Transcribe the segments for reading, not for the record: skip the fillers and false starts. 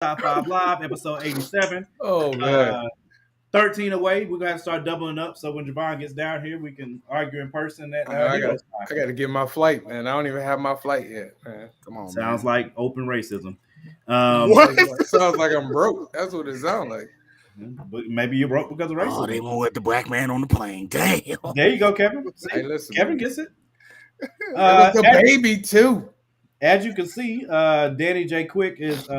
Top 5 Live, episode 87. Oh man. 13 away. We're gonna have to start doubling up so when Javon gets down here, we can argue in person at I got to get my flight, man. I don't even have my flight yet, man. Come on, sounds man. like open racism. What? It sounds like I'm broke. That's what it sounds like. But maybe you're broke because of racism. Oh, they won't let the black man on the plane. Damn. There you go, Kevin. See, Hey, listen, Kevin gets it. It was the baby too. As you can see, Danny J. Quick is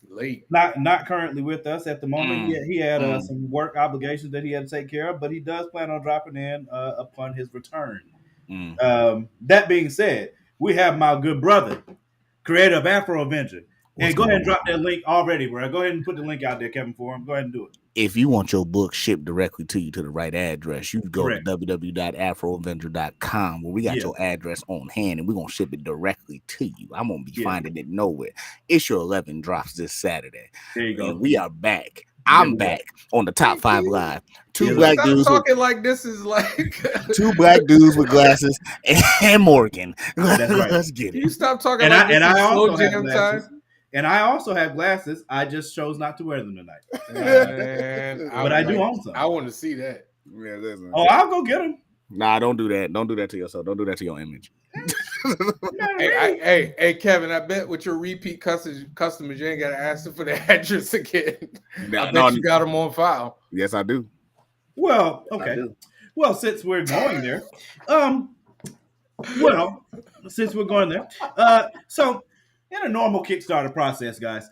Late. not currently with us at the moment. He had some work obligations that he had to take care of, but he does plan on dropping in upon his return. That being said, we have my good brother, creator of Afro Avenger. And go ahead and drop that link already, bro. Go ahead and put the link out there, Kevin, for him. Go ahead and do it. If you want your book shipped directly to you to the right address, you can go Correct. to www.afroavenger.com where we got your address on hand and we're going to ship it directly to you. I'm going to be finding it nowhere. Issue 11 drops this Saturday. There you go. And we are back. I'm back on the Top 5 Live. Two black dudes. Talking like this is like two black dudes with glasses and Morgan. That's right. Let's get it. You stop talking And like this I is also slow have jam glasses. time. And I also have glasses. I just chose not to wear them tonight. But I do own some. I want to see that. Yeah, listen. Oh, I'll go get them. Nah, don't do that. Don't do that to yourself. Don't do that to your image. Hey, Kevin, I bet with your repeat customers, you ain't got to ask them for the address again. I bet you got them on file. Yes, I do. Well, okay. Well, since we're going there, so in a normal Kickstarter process, guys,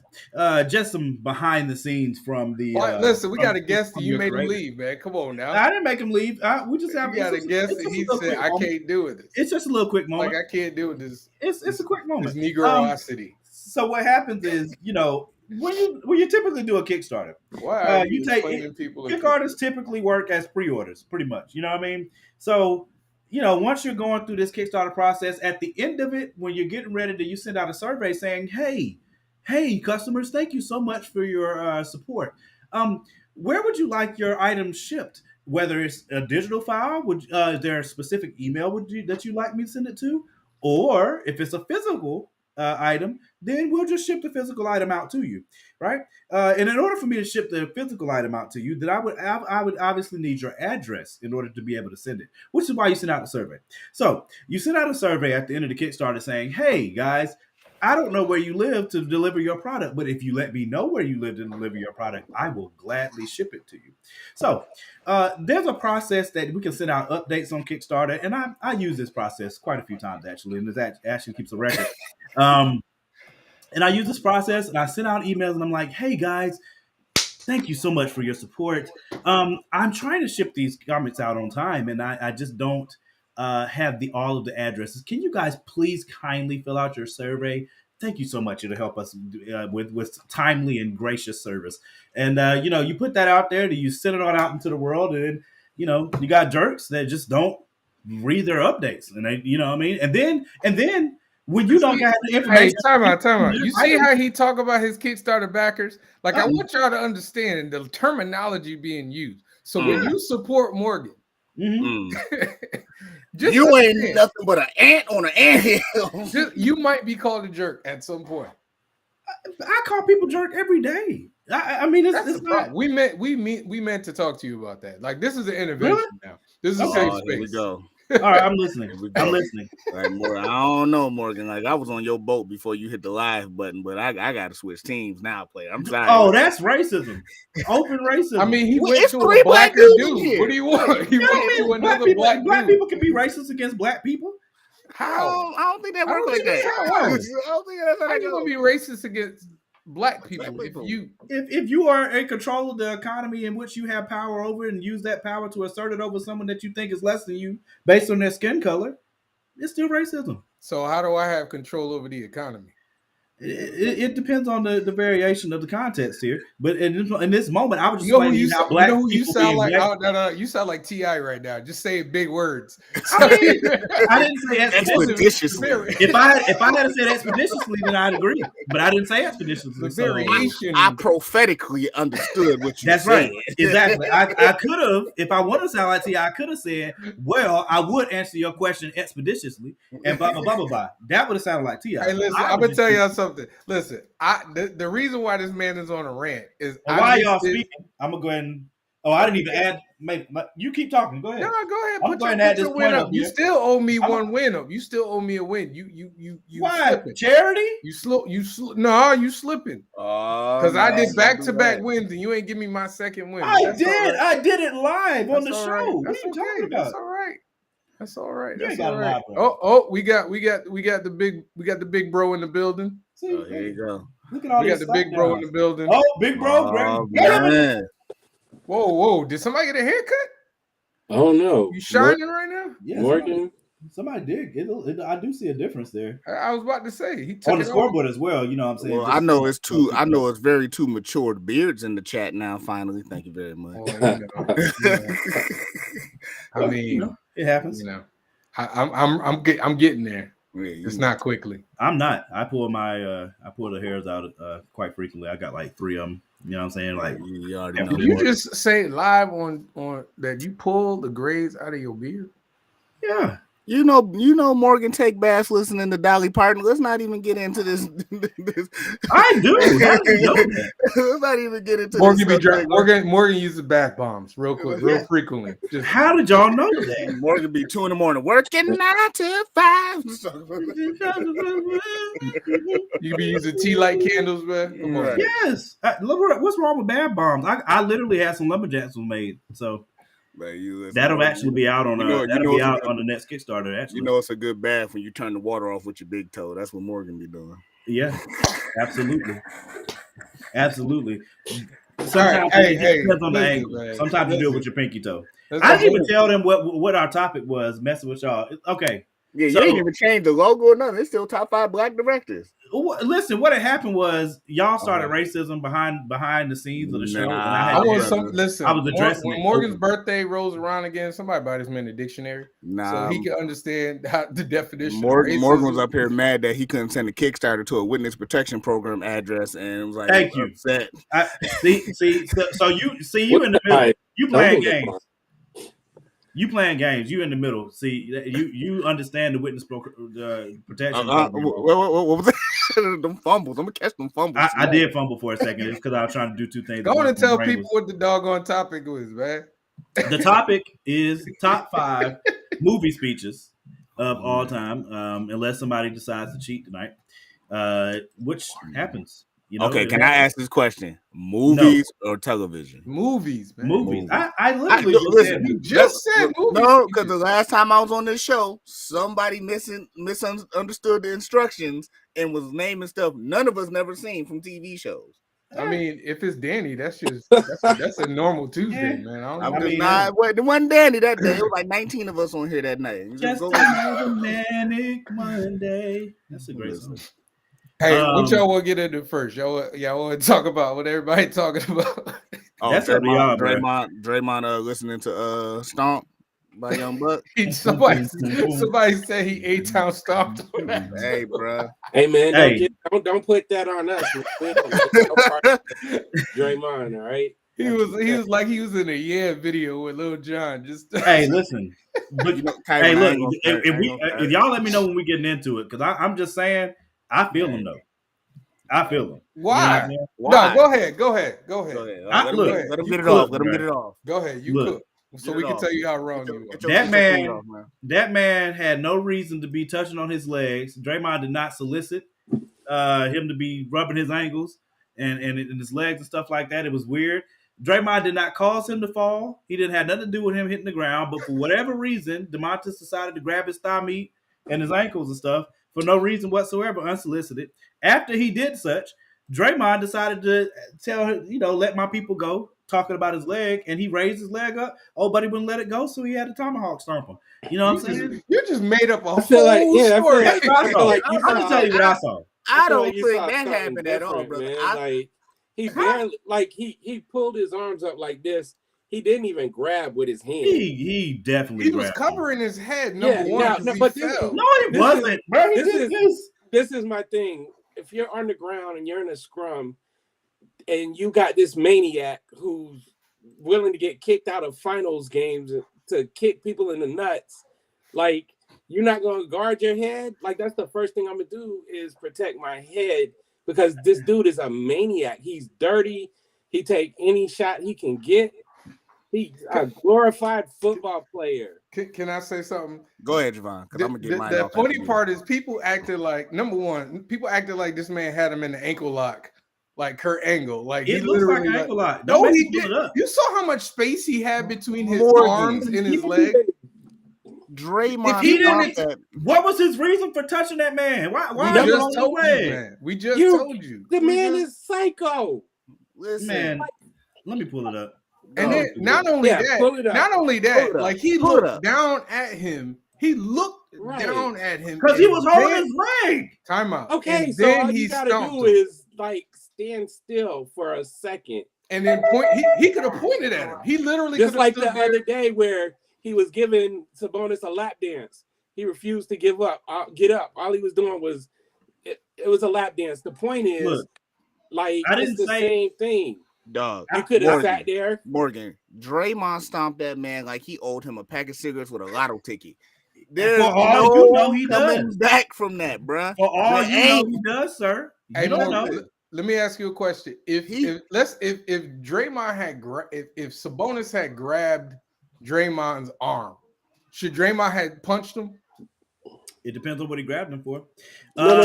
just some behind the scenes from the. Listen, we got a guest that you made him leave, man. Come on now. I didn't make him leave. We just have. We got a guest that he said, "I can't do with this." It's just a little quick moment. Like I can't do with this. It's a quick moment. This Negroicity. So what happens is, when you typically do a Kickstarter, why you take people. Kickstarters typically work as pre-orders, pretty much. You know what I mean? So. Once you're going through this Kickstarter process, at the end of it, when you're getting ready you send out a survey saying, hey, customers, thank you so much for your support. Where would you like your items shipped? Whether it's a digital file, is there a specific email that you'd like me to send it to? Or if it's a physical item, then we'll just ship the physical item out to you, right? And in order for me to ship the physical item out to you, then I would obviously need your address in order to be able to send it, which is why you send out a survey. So you send out a survey at the end of the Kickstarter saying, hey, guys, I don't know where you live to deliver your product, but if you let me know where you live to deliver your product, I will gladly ship it to you. So there's a process that we can send out updates on Kickstarter, and I use this process quite a few times, actually, and this actually keeps a record. And I use this process, and I send out emails, and I'm like, hey, guys, thank you so much for your support. I'm trying to ship these comics out on time, and I just don't have all of the addresses. Can you guys please kindly fill out your survey? Thank you so much. It'll help us with timely and gracious service. And, you put that out there, you send it on out into the world, and, you got jerks that just don't read their updates. And they, you know what I mean? And then when you don't have the information. Hey, time out. You see how he talk about his Kickstarter backers? Like, I want y'all to understand the terminology being used. So when you support Morgan, you ain't nothing but an ant on an anthill. You might be called a jerk at some point. I call people jerk every day. I mean, it's not. We meant to talk to you about that. Like, this is an intervention now. This is a safe space. Here we go. All right, I'm listening. I'm listening. Like, I don't know, Morgan. Like, I was on your boat before you hit the live button, but I got to switch teams now, player. I'm sorry. Oh, that's racism. Open racism. I mean, he went to a black dude. What do you want? He went to another black dude. Black people can be racist against black people. How? I don't think that works like that. I don't think that's how you gonna be racist against black people. If you are in control of the economy in which you have power over and use that power to assert it over someone that you think is less than you based on their skin color, it's still racism. So how do I have control over the economy? It depends on the variation of the context here, but in this moment, I was just explaining how black people you sound like. You sound like T.I. right now. Just say big words. I didn't say expeditiously. If I had said expeditiously, then I'd agree. But I didn't say expeditiously. The variation. I prophetically understood what you That's said. Right. Exactly. I could have, if I wanted to sound like T.I., I could have said, well, I would answer your question expeditiously, and blah, blah, blah, blah, blah. That would have sounded like T.I. Hey, listen, I'm going to tell y'all something. something. Listen, the reason why this man is on a rant is why y'all speaking? I'm gonna go ahead and. Oh, I didn't even add. You keep talking. Go ahead. No, go ahead. I'm going to add this point up. You still owe me one win up. You still owe me a win. You. Why? Slipping. Charity? You No, you slipping. Because I did back-to-back wins, and you ain't give me my second win. I did. Right. I did it live on the show. Right. What are you talking about? That's all right. That's all right. You That's ain't got all right. lie, bro. Oh, we got the big bro in the building. See, here you go. Look at all these. We got the big bro in the building. Oh, big bro, man. Whoa! Did somebody get a haircut? I don't know. You shining right now? Yeah, Morgan. Somebody did. I do see a difference there. I was about to say he took on the scoreboard as well. You know what I'm saying? Well, I know it's too. I know it's very too matured beards in the chat now. Finally, thank you very much. I mean, it happens. You know, I'm getting there. Yeah, it's not quickly. I'm not. I pull the hairs out quite frequently. I got like 3 of them. You know what I'm saying? Like you already know. Did you just say live on that you pull the grays out of your beard? Yeah. You know, Morgan take baths listening to Dolly Parton. Let's not even get into this. I do. Let's not even get into Morgan this. Morgan uses bath bombs real frequently. Just how did y'all know that? Morgan be 2 a.m. working 9 to 5. You be using tea light candles, man. Come on. Yes. What's wrong with bath bombs? I literally had some lumberjacks made, so. Man, that'll actually be out on on the next Kickstarter. Actually, you know it's a good bath when you turn the water off with your big toe. That's what Morgan be doing. Yeah, absolutely. Sometimes it depends on the angle. Sometimes you do it with your pinky toe. I didn't even tell them what our topic was. Messing with y'all. Okay. Yeah, you didn't even change the logo or nothing. It's still top 5 black directors. Listen, what had happened was y'all started racism behind the scenes of the show. I was addressing when Morgan's birthday rolls around again. Somebody buy this man a dictionary so he can understand the definition. Morgan was up here mad that he couldn't send a Kickstarter to a witness protection program address, and was like, "Thank you." Upset. So you in the middle. You playing games. You playing games. You in the middle. See, you understand the witness protection. What was that? Them fumbles. I'm gonna catch them fumbles. I did fumble for a second. It's because I was trying to do 2 things. Go on and tell people what the doggone topic was, man. The topic is top 5 movie speeches of all time, unless somebody decides to cheat tonight, which happens. You know, okay, can I ask this question? Movies or television? Movies, man. Movies. I literally just said movies. No, because the last time I was on this show, somebody misunderstood the instructions and was naming stuff none of us never seen from TV shows. I mean, if it's Danny, that's a normal Tuesday, man. It wasn't Danny that day. It was like 19 of us on here that night. Just another manic Monday. That's a great song. Hey, what y'all want to get into first? Y'all want to talk about what everybody talking about? That's Draymond listening to Stomp by Young Buck. Somebody said he 8-town stomped. Hey, bro. Hey, man, don't put that on us. Draymond, all right? He was like he was in a video with Lil Jon. Hey, listen. But, hey, look. If y'all let me know when we getting into it, because I'm just saying. I feel him though. I feel him. Why? You know No, go ahead. Let him get it off. Let him get it off. Go ahead. You cook. So we can tell you how wrong you are. That man had no reason to be touching on his legs. Draymond did not solicit him to be rubbing his ankles and his legs and stuff like that. It was weird. Draymond did not cause him to fall. He didn't have nothing to do with him hitting the ground. But for whatever reason, DeMontis decided to grab his thigh meat and his ankles and stuff. For no reason whatsoever, unsolicited. After he did such, Draymond decided to let my people go, talking about his leg, and he raised his leg up. Oh, but he wouldn't let it go, so he had a tomahawk stomp him. You know what I'm saying? You just made up a whole story. I'm just telling you what I saw. I don't think that happened at all, brother. He pulled his arms up like this. He didn't even grab with his hand. He definitely. He was covering his head. Number one. No, he wasn't. Bro, this is my thing. If you're on the ground and you're in a scrum, and you got this maniac who's willing to get kicked out of finals games to kick people in the nuts, like you're not gonna guard your head. Like that's the first thing I'm gonna do is protect my head because this dude is a maniac. He's dirty. He take any shot he can get. He's a glorified football player. Can I say something? Go ahead, Javon, because I'm gonna get mine. The funny part is people acted like number one. People acted like this man had him in the ankle lock, like Kurt Angle. Like it looks like an ankle lock. No, he did. You saw how much space he had between his arms and his leg. Draymond, if he didn't, what was his reason for touching that man? Why we just told you, man. We just told you. The man is psycho. Listen, man, let me pull it up. And then not only that, like he looked down at him. He looked down at him because he was holding his leg. Time out. Okay, and so then all you gotta do is like stand still for a second, and then point. He could have pointed at him. He literally just like the other day where he was giving Sabonis a lap dance. He refused to give up. Get up. All he was doing was it was a lap dance. The point is, look, like it's the same thing. Dog, you could have sat there. Morgan, Draymond stomped that man like he owed him a pack of cigarettes with a lotto ticket. There's no he coming does. back from that, bruh. For all you know, he does, sir. Hey, don't know. Let me ask you a question. If Draymond had if Sabonis had grabbed Draymond's arm, should Draymond have punched him? It depends on what he grabbed him for. No.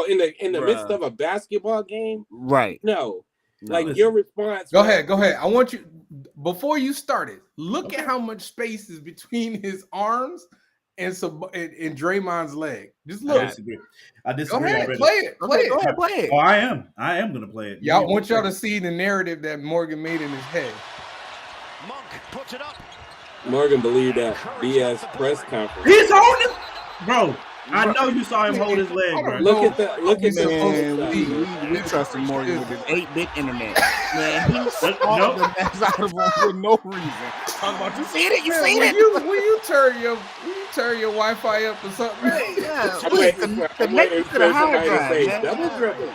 In the midst of a basketball game, right? No. Like your response. Go ahead. I want you before you started. Look at how much space is between his arms and Draymond's leg. Just look. I disagree. Go ahead, play it. Go ahead, play it. Oh, I am gonna play it. Y'all want y'all to see the narrative that Morgan made in his head. Monk puts it up. Morgan believed that BS press conference. He's holding it, bro. I know you saw him hold his leg, bro. Look at the we trust him Morgan with his 8-bit internet. Man, he saw the mess out of him for no reason. Talking about you seen it, When you turn your Wi-Fi up or something. Yeah, connect it to the hard drive, man. Double dribble.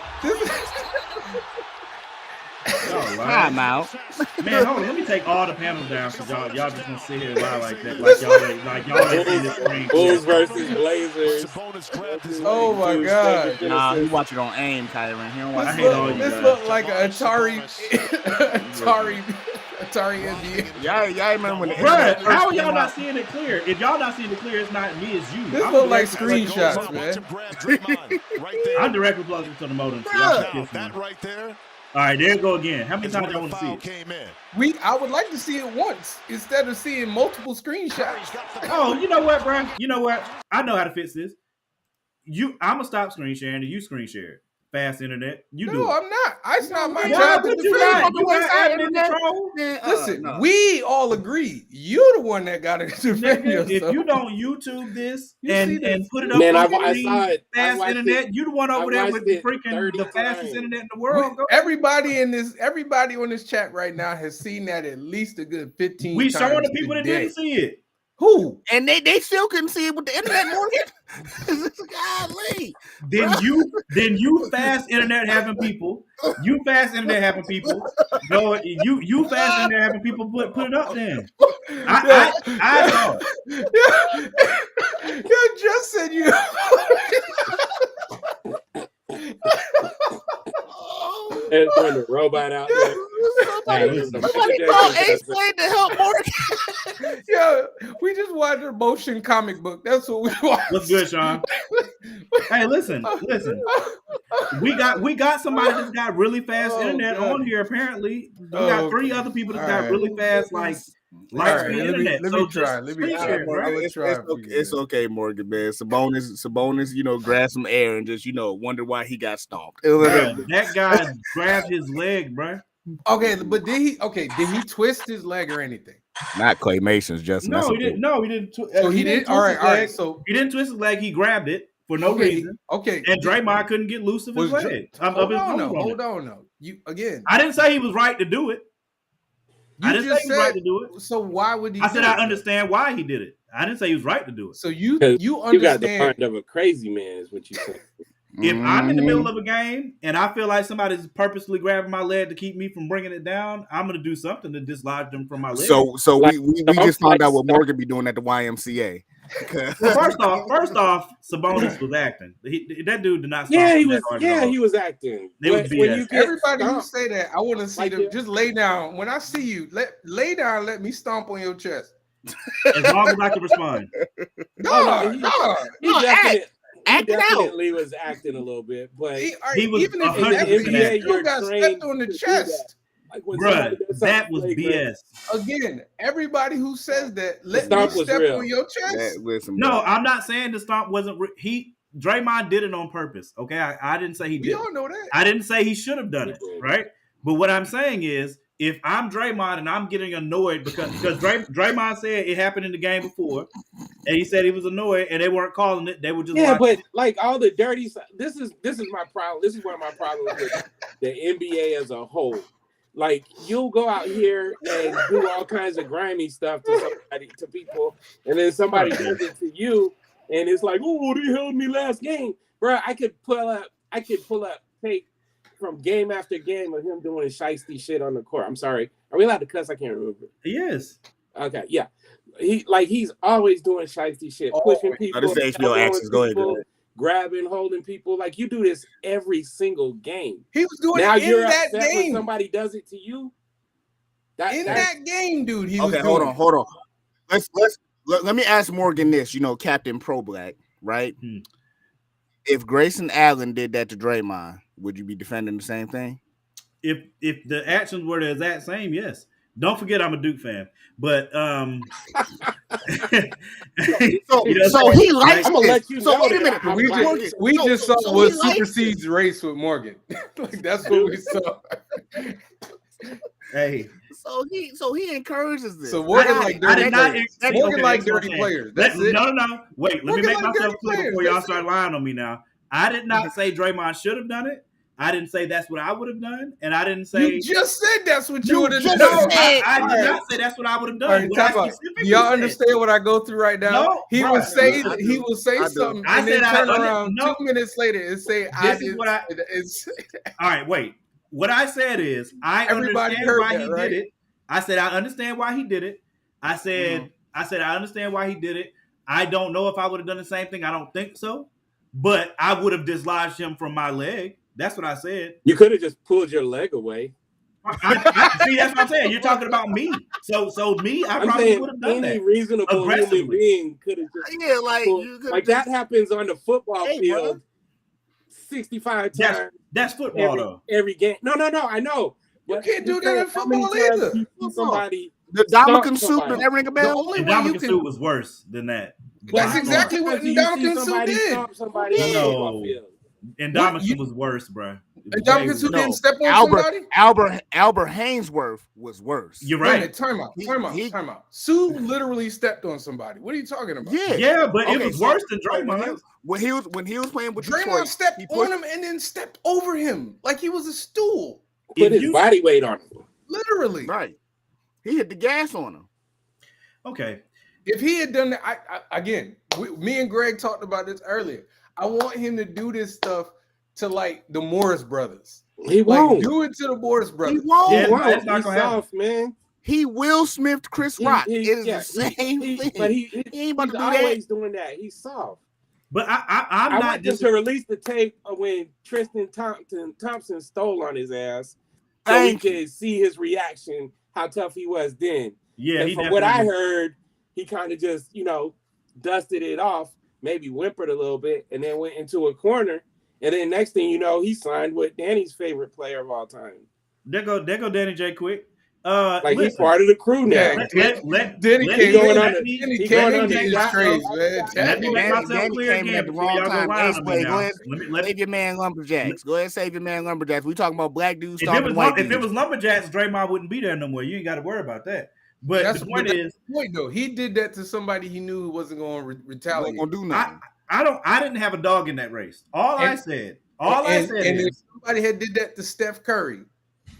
Time out. Man, hold on. Let me take all the panels down because y'all just gonna sit here and lie like that. Like y'all ain't seen this screen. Bulls versus Blazers. Oh my God. Nah, he watch it on AIM, Kyron. He don't watch this look like an Atari NBA. Y'all remember when how are y'all not seeing it clear? If y'all not seeing it clear, it's not me, it's you. This look like screenshots, man. I'm directly plugged into the modem. So that right there. All right, there you go again. How many times y'all want to see it? I would like to see it once instead of seeing multiple screenshots. Oh, you know what, bro? You know what? I know how to fix this. I'm gonna stop screen sharing and you screen share it. Fast internet. You do. No, I'm not. It's not my job to defend. Listen, we all agree. You're the one that got to defend yourself. If you don't YouTube this and put it up on fast internet, you the one over there with the freaking the fastest internet in the world. Everybody on this chat right now has seen that at least a good 15 times. We showing the people that didn't see it. Who? And they still couldn't see it with the internet, Morgan. Golly. Then you fast internet having people. You fast internet having people. No, you fast internet having people put it up then. I know. You just said you. And throwing the robot out there. Somebody call A-Slade to help Morgan. Yeah, we just watched a motion comic book. That's what we watched. What's good, Sean? Hey, listen. We got somebody that's got really fast internet on here. Apparently, we got 3 other people that got really fast internet. Let me try. It's okay, Morgan, man. Sabonis, grab some air and just, wonder why he got stomped. That guy grabbed his leg, bro. Okay, but did he twist his leg or anything? Not Clay Mason's, Justin. No, he didn't. No, he didn't. So he did. All right. So he didn't twist his leg. He grabbed it for no reason. Okay. And Draymond couldn't get loose of his leg. Hold on. No. I didn't say he was right to do it. I didn't say he was right to do it. So why would he? I said I understand why he did it. I didn't say he was right to do it. So you understand? You got the mind of a crazy man, is what you said. If I'm in the middle of a game and I feel like somebody's purposely grabbing my leg to keep me from bringing it down, I'm going to do something to dislodge them from my leg. So we just found out what Morgan be doing at the YMCA. Well, first off, Sabonis was acting. That dude did not. Yeah, he was. Yeah, he was acting. They was When you get Everybody who stomped, say that, I want to see Like them that. just lay down. When I see you, lay down. Let me stomp on your chest. As long as I can respond. No, he- no. he No, act it out. definitely was acting a little bit, but He was even if in the you NBA, still you're got trained stepped on the to do chest. like when Bruh, somebody does that something was flagrant, BS. Again, everybody who says that, let me stomp was step real. on your chest. Listen, No, bro. I'm not saying the stomp wasn't. Draymond did it on purpose. Okay, I didn't say he We did. all know that. I didn't say he should have done it. He did. Right. But what I'm saying is, if I'm Draymond and I'm getting annoyed because Draymond said it happened in the game before, and he said he was annoyed and they weren't calling it, they were just Yeah, watching. but like all the dirty stuff. This is my problem. This is one of my problems with the NBA as a whole. Like you'll go out here and do all kinds of grimy stuff to people, and then somebody does it to you, and it's like, oh, they held me last game, bro. I could pull up tape from game after game of him doing shiesty shit on the court. I'm sorry. Are we allowed to cuss? I can't remember. Yes. Okay, yeah. He's always doing shiesty shit, pushing people, this is HBO elbowing access. Go ahead, people, go ahead. grabbing, holding people. Like you do this every single game. He was doing Now it in you're that upset when game. somebody does it to you. In that game, dude. He was Okay, doing hold on. Let me ask Morgan this. You know, Captain Pro Black, right? Hmm. If Grayson Allen did that to Draymond, would you be defending the same thing? If the actions were the exact same, yes. Don't forget I'm a Duke fan. But So You know, so he likes I'm gonna this. let you So know wait a that minute. I'm We right. just, we just saw so what he likes supersedes race with Morgan. Like that's what we saw. hey, So he encourages this. So Morgan I like did dirty not players. expect- Morgan okay, like that's what dirty I'm saying. players. That's it. No. Wait, let me Morgan make like myself dirty clear players. before y'all That's start lying on me now. I did not say Draymond should have done it. I didn't say that's what I would have done. And I didn't say You just said that's what you You would have just done. said- I did not say that's what I would have All done. right, What I time out. specifically Y'all said- understand what I go through right now? No, He bro, will say I do. he will say I do. something I and then said I turn under- around no. 2 minutes later and say This is what I- it's All right, wait. What I said is I Everybody understand heard why that, he right? did it. I said I understand why he did it. I said I understand why he did it. I don't know if I would have done the same thing. I don't think so. But I would have dislodged him from my leg. That's what I said. You could have just pulled your leg away. I see, that's what I'm saying. You're talking about me. So me, I I'm probably saying would have done any that. reasonable human Aggressively. being could have just Yeah, like pulled, you could like that happens on the football Hey, field 65 times That's football though. every game. No, I know. You But can't do I'm that in saying, how many football times either. you see somebody The stomp Dominican soup, somebody? did that ring a The bell? only And way you Dominican can Sue was worse than that. That's Wow. exactly what Times do you see Ndamukong Suh somebody did. stomp somebody on the No. football field? And What, Dominican you- was worse, bro. And Ndamukong Suh No. didn't step on somebody? Albert Hainsworth was worse. You're Wait a right. minute, time out. He- Time out. Sue literally stepped on somebody. What are you talking about? Yeah. Yeah, but it Okay, was so- worse than so Draymond. when he was playing with Draymond Detroit, stepped he pushed- on him and then stepped over him like he was a stool. Put If his you- body weight on him. Literally. Right. He hit the gas on him. Okay. If he had done that, me and Greg talked about this earlier. I want him to do this stuff to like the Morris brothers. He Like won't. do it to the Morris He brothers. won't. Yeah, He won't. that's not He's gonna happen. soft, man. He Will Smith Chris He- Rock. he- it is yeah, the same thing. But he ain't about he's to do that. always doing that. He's soft. But I'm I not want them just to release the tape of when Tristan Thompson stole on his ass, so Thank we could see his reaction, how tough he was then. yeah. And He from what I definitely- heard, he kind of just dusted it off, maybe whimpered a little bit, and then went into a corner. And then next thing you know, he signed with Danny's favorite player of all time. There go Danny J. Quick. Like he's Listen, part of the crew now. Yeah. let Danny let came me- going in. on let me- Danny he came going in on these the- trades, man. Let me make Danny- myself Danny clear came in again at the before wrong y'all go time. wild on me Anyway, go now. ahead. Let Save your man Lumberjacks. Go ahead and save your man Lumberjacks. We talking about black dudes if stomping white it dudes. was Lumberjacks, Draymond wouldn't be there no more. You ain't got to worry about that. But That's the point but is, Wait, though, he did that to somebody he knew who wasn't going to Wasn't retaliate. gonna do nothing. I didn't have a dog in that race. I said And if is somebody had did that to Steph Curry,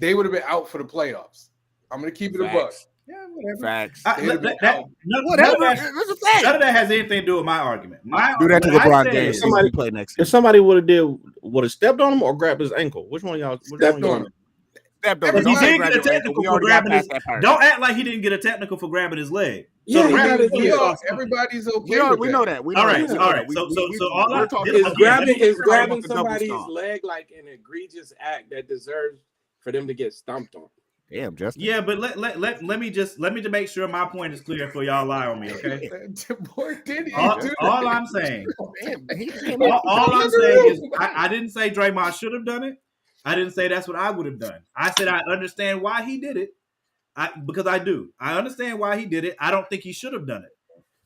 they would have been out for the playoffs. I'm going to keep it a buck. Facts. yeah, whatever. Facts. I- They'd have been that- out. none Whatever. of that- That's a fact. None of that has anything to do with my argument. Do that to what I LeBron said James. is- See what he play next If year. somebody would have stepped on him or grabbed his ankle, which one of y'all? Stepped on him. Step Because he did get a technical for grabbing his. that part. Don't act like he didn't get a technical for grabbing his leg. Yeah, So he got his leg. Everybody's okay. We know that. We know All right, that. all right. So all we're I'm talking Is about grabbing the double somebody's stomp. leg like an egregious act that deserves for them to get stomped on? Damn, Justin. Yeah, but let me just make sure my point is clear before y'all lie on me, okay? Boy, did he All I'm saying, Damn, all I'm saying is I didn't say Draymond should have done it. I didn't say that's what I would have done. I said I understand why he did it. Because I do. I understand why he did it. I don't think he should have done it,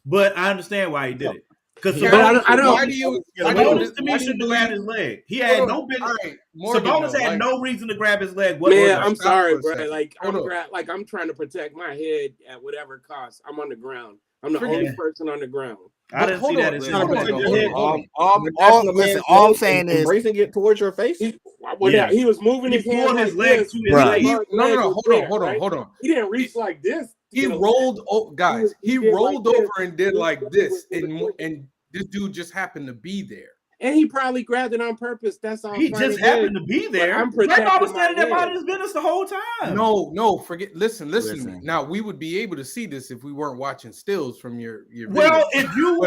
but I understand why he did it. Because Sabonis to me should have grabbed his leg. He had no business. Sabonis had no reason to grab his leg. Man, I'm sorry, bro. Like I'm trying to protect my head at whatever cost. I'm on the ground. I'm the only person on the ground. I didn't see that. All I'm saying is embracing it towards your face. He was moving his hand his leg to his leg. Hold on. He didn't reach like this. He rolled guys. He rolled over and did like this, and this dude just happened to be there. And he probably grabbed it on purpose. That's all. He just happened to be there. Draymond was standing there minding his business the whole time. No, forget. Listen to me. Now we would be able to see this if we weren't watching stills from your. Well, video.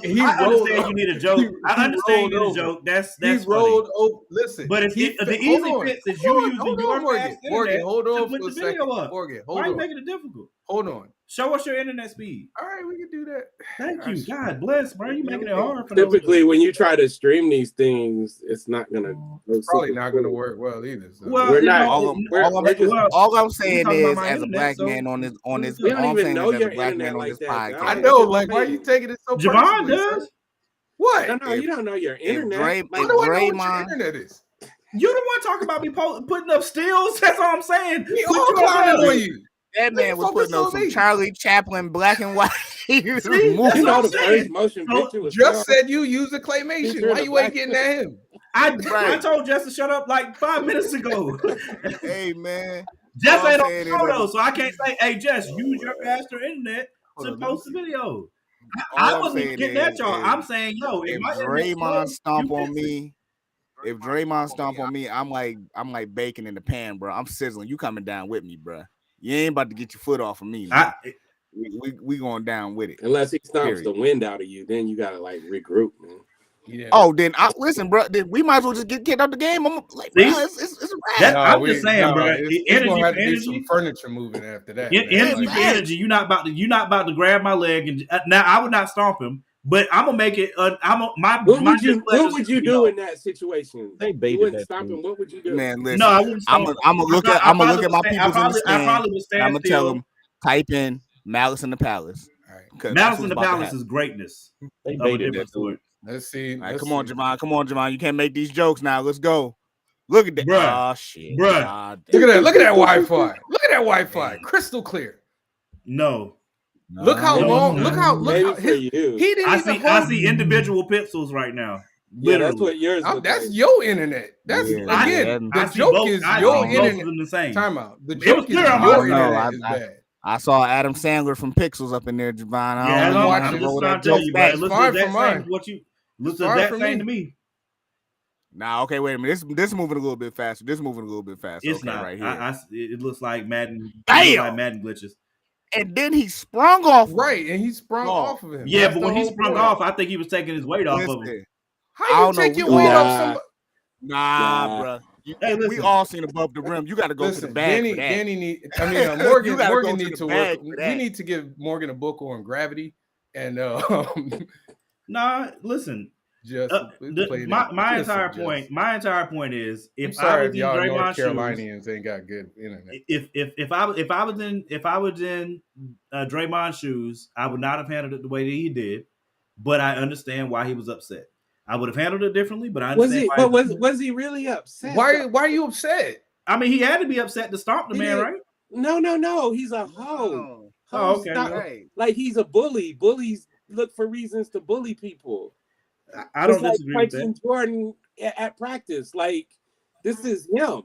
he I understand you need a joke. I understand you need a joke. That's he rolled over. Listen, but the easy fix is you using your Morgan, hold on for a second. Morgan, hold on. Why are you making it difficult? Hold on. Show us your internet speed. All right, we can do that. Thank you. God bless, bro. You making it hard for typically when you try to stream these things, it's not gonna probably not gonna work well either. So. Well, we're not. All I'm saying is, as a black man on this, we don't even know your internet like that. I know. Like, why are you taking it so personally? Javon does. What? No, you don't know your internet. How do I know what your internet is? You the one talking about me putting up stills. That's all I'm saying. We all clowning on you. That man was putting up some Charlie Chaplin black and white. Just said you use a claymation. Why you ain't getting at him? I told Jess to shut up like 5 minutes ago. Hey man, Jess ain't on the photo, so I can't say, "Hey Jess, use your faster internet to post the video." I wasn't getting at y'all. I'm saying, yo, if Draymond stomp on me. If Draymond stomp on me, I'm like bacon in the pan, bro. I'm sizzling. You coming down with me, bro. You ain't about to get your foot off of me. We going down with it. Unless he stomps the wind out of you, then you gotta like regroup, man. Yeah. Oh, then listen, bro. Then we might as well just get kicked out the game. I'm like, bro, it's a wrap. I'm just saying, bro. Energy, some furniture moving after that. Energy. You're not about to grab my leg, and now I would not stomp him. But I'm gonna make it. What would you do in that situation? They baited that. What would you do? Man, listen. No, I wouldn't. I'm gonna look at my people's in the stand. I'm gonna tell them type in Malice in the Palace. All right. Malice in the Palace is greatness. They baited that. Let's see. Come on, Javon. You can't make these jokes now. Let's go. Look at that. Oh shit, bro. Look at that Wi-Fi. Look at that Wi-Fi. Crystal clear. No. Look how long. Look how. He didn't. I see individual pixels right now. Yeah, that's what yours. That's your internet. That's again. The joke is your internet. The same. Time out. The joke is your internet is bad. I saw Adam Sandler from Pixels up in there, Javon. I'm just trying to tell you, bro. Looks the exact same to me. Nah, okay, wait a minute. This is moving a little bit faster. It's not right here. It looks like Madden. Damn. Madden glitches. And then he sprung off. Right, and he sprung off of him. Yeah, but when he sprung off, I think he was taking his weight off of him. How you take your weight off somebody? Nah, bro. We all seen above the rim. You got to go to the bag. Morgan needs to work. We need to give Morgan a book on gravity. And nah, listen. My entire point is if I was in Draymond's Carolinians ain't got good internet. If I was in Draymond's shoes, I would not have handled it the way that he did. But I understand why he was upset. I would have handled it differently, but I understand. Was he really upset? Why are you upset? I mean, he had to be upset to stomp the man, right? No. He's a hoe. Oh, okay. Right. Like he's a bully. Bullies look for reasons to bully people. I don't disagree with that. Jordan at practice, like this is him.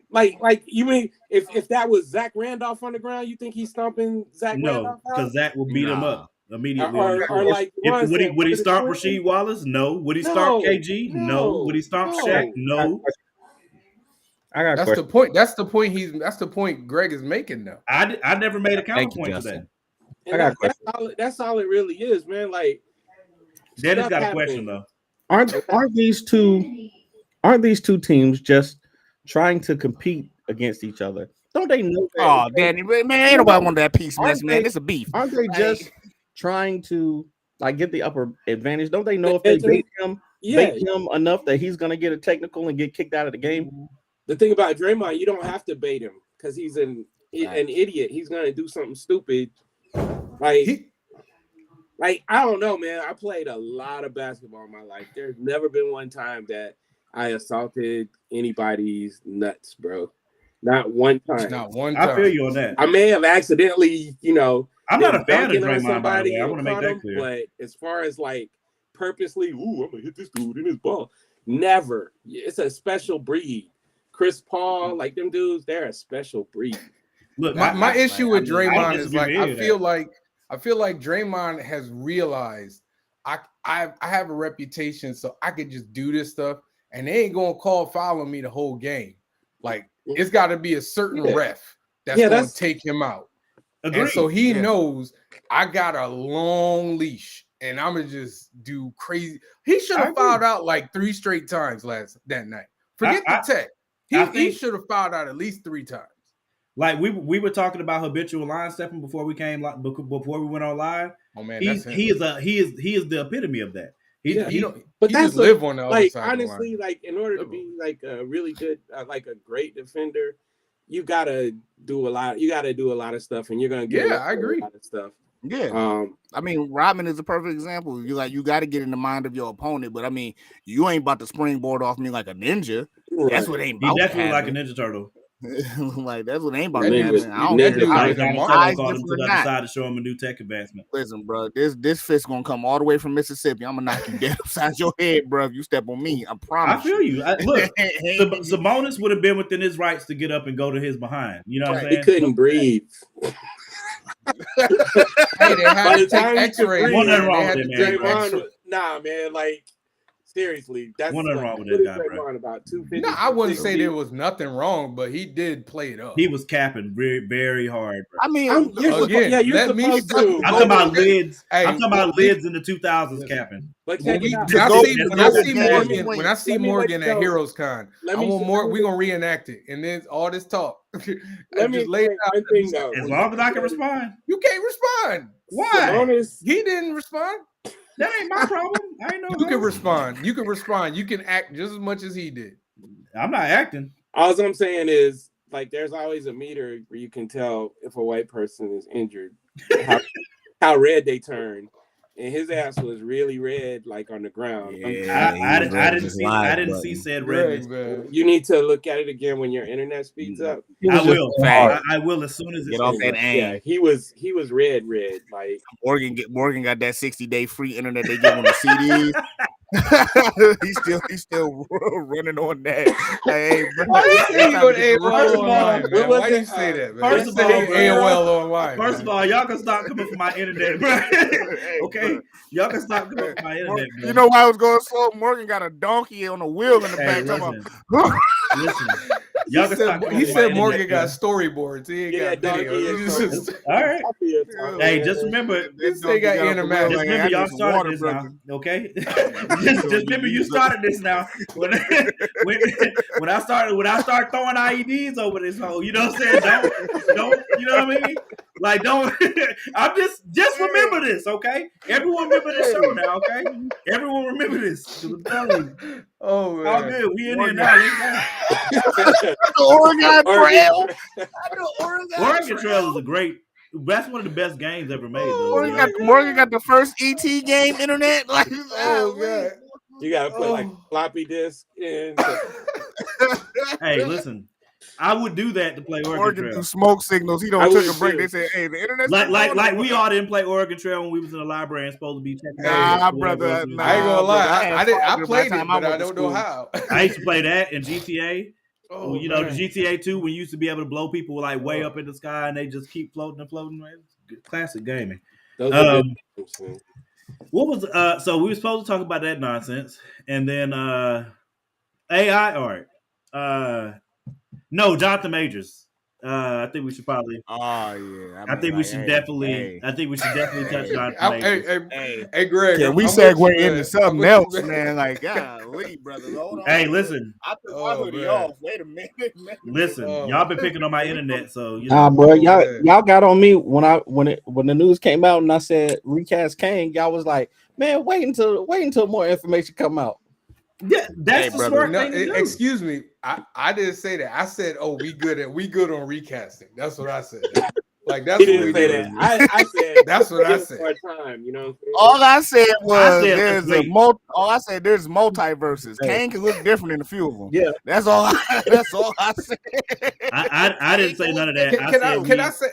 Like you mean if that was Zach Randolph on the ground, you think he's stomping Zach Randolph? No, because Zach will beat him up immediately. Or like would he stomp Rasheed Wallace? No. Would he stomp KG? No. Would he stomp Shaq? No. That's the point. That's the point. That's the point Greg is making now. I never made a counterpoint to that. And that's all it really is, man. Like, Dennis got a question though. Aren't these two teams just trying to compete against each other? Don't they know? Oh, Danny, man, ain't nobody want that peace mess, man. It's a beef. Aren't they just trying to like get the upper advantage? Don't they know if they bait him enough that he's gonna get a technical and get kicked out of the game? The thing about Draymond, you don't have to bait him because he's an idiot. He's gonna do something stupid. Like I don't know, man. I played a lot of basketball in my life. There's never been one time that I assaulted anybody's nuts, bro. Not one time. Not one time. I feel you on that. I may have accidentally, I'm not a fan of Draymond, somebody. by the way. I want to make that clear. But as far as like purposely, I'm gonna hit this dude in his ball. Never. It's a special breed. Chris Paul, like them dudes, they're a special breed. Look, my issue with Draymond is like I feel like Draymond has realized I have a reputation, so I could just do this stuff, and they ain't gonna call foul on me the whole game. Like it's got to be a certain ref that's gonna take him out. Agreed. And so he knows I got a long leash, and I'm gonna just do crazy. He should have fouled out like 3 straight times that night. Forget the tech. He should have fouled out at least 3 times. Like we were talking about habitual line stepping before we went on live. Oh man, he is the epitome of that. But that's live on the other side. Honestly, like in order to be like a really good, like a great defender, you gotta do a lot. You gotta do a lot of stuff, and you're gonna get I agree. A lot of stuff. Yeah. I mean, Rodman is a perfect example. You got to get in the mind of your opponent, but I mean, you ain't about to springboard off me like a ninja. Right. That's what ain't about. He definitely like a Ninja Turtle. Like that's what ain't about. I decided to show him a new tech advancement. Listen, bro, this fist gonna come all the way from Mississippi. I'm gonna knock you dead upside your head, bro. If you step on me, I promise. I feel you. Look, Sabonis would have been within his rights to get up and go to his behind. You know what I'm saying? He couldn't breathe. Hey, they had to take X-rays. Nah, man, like. Seriously, that's one wrong with that guy, bro. About 250. No, I wouldn't say there was nothing wrong, but he did play it up. He was capping very, very hard, bro. I mean, you're supposed to. I'm talking about lids. I'm talking about lids in the 2000s capping. But when I see Morgan at Heroes Con, I want more. We're gonna reenact it, and then all this talk. Let me lay out as long as I can respond. You can't respond. Why? He didn't respond. That ain't my problem. I ain't know. You can respond. You can respond. You can act just as much as he did. I'm not acting. All I'm saying is, like, there's always a meter where you can tell if a white person is injured, how red they turn. And his ass was really red, like on the ground. Yeah, I didn't see said redness. You need to look at it again when your internet speeds up. I will. I will as soon as get off that aim. Yeah, he was red. Like Morgan got that 60-day free internet they give him the CDs. he's still running on that. Hey, bro. Why do you say that, man? First of all, AOL online. First of all, y'all can stop coming for my internet, bro. Okay, y'all can stop coming for my internet. You know why I was going slow? Morgan got a donkey on a wheel in the back. Listen. Y'all can stop he said Morgan got storyboards. He ain't got video. All right. Hey, just remember this thing got animated. Just remember y'all started this now, okay? just remember you started this now. When I start throwing IEDs over this hole, you know what I'm saying? Don't you know what I mean? Like don't. I'm just remember this, okay? Everyone remember this show now, okay? Everyone remember this. Oh man, all good. We in here now. Oregon Trail is a great. That's one of the best games ever made. Morgan got the first ET game internet. Like, God. You gotta put like floppy disk in. Hey, listen. I would do that to play Oregon Trail. Do smoke signals. He don't take a break. They say, "Hey, the internet." Like we all didn't play Oregon Trail when we was in the library and supposed to be checking. Nah, brother. I ain't gonna lie. I played it, but I don't know how. I used to play that in GTA. Oh, you know, the GTA 2 when you used to be able to blow people like way up in the sky and they just keep floating and floating. Classic gaming. What was so we were supposed to talk about that nonsense, and then AI art. No, Jonathan Majors. I think we should probably. Oh yeah, I think we should definitely. I think we should definitely touch Jonathan Majors. Hey, Greg. Can we segue into something else, man? Like, golly, brother. Hold on. Hey, listen. I took my hoodie off. Wait a minute. Listen, y'all been picking on my internet, so you know. Bro, y'all got on me when the news came out and I said recast Kang. Y'all was like, man, wait until more information come out. Yeah, that's the smart thing to do. Excuse me, I didn't say that. I said, "Oh, we good on recasting." That's what I said. Like that's he what we didn't say did. That. I said that's what I said. Time, you know. All I said was there's there's multiverses. Kang can look different in a few of them. Yeah, that's all. That's all I said. I didn't say none of that. Can I say?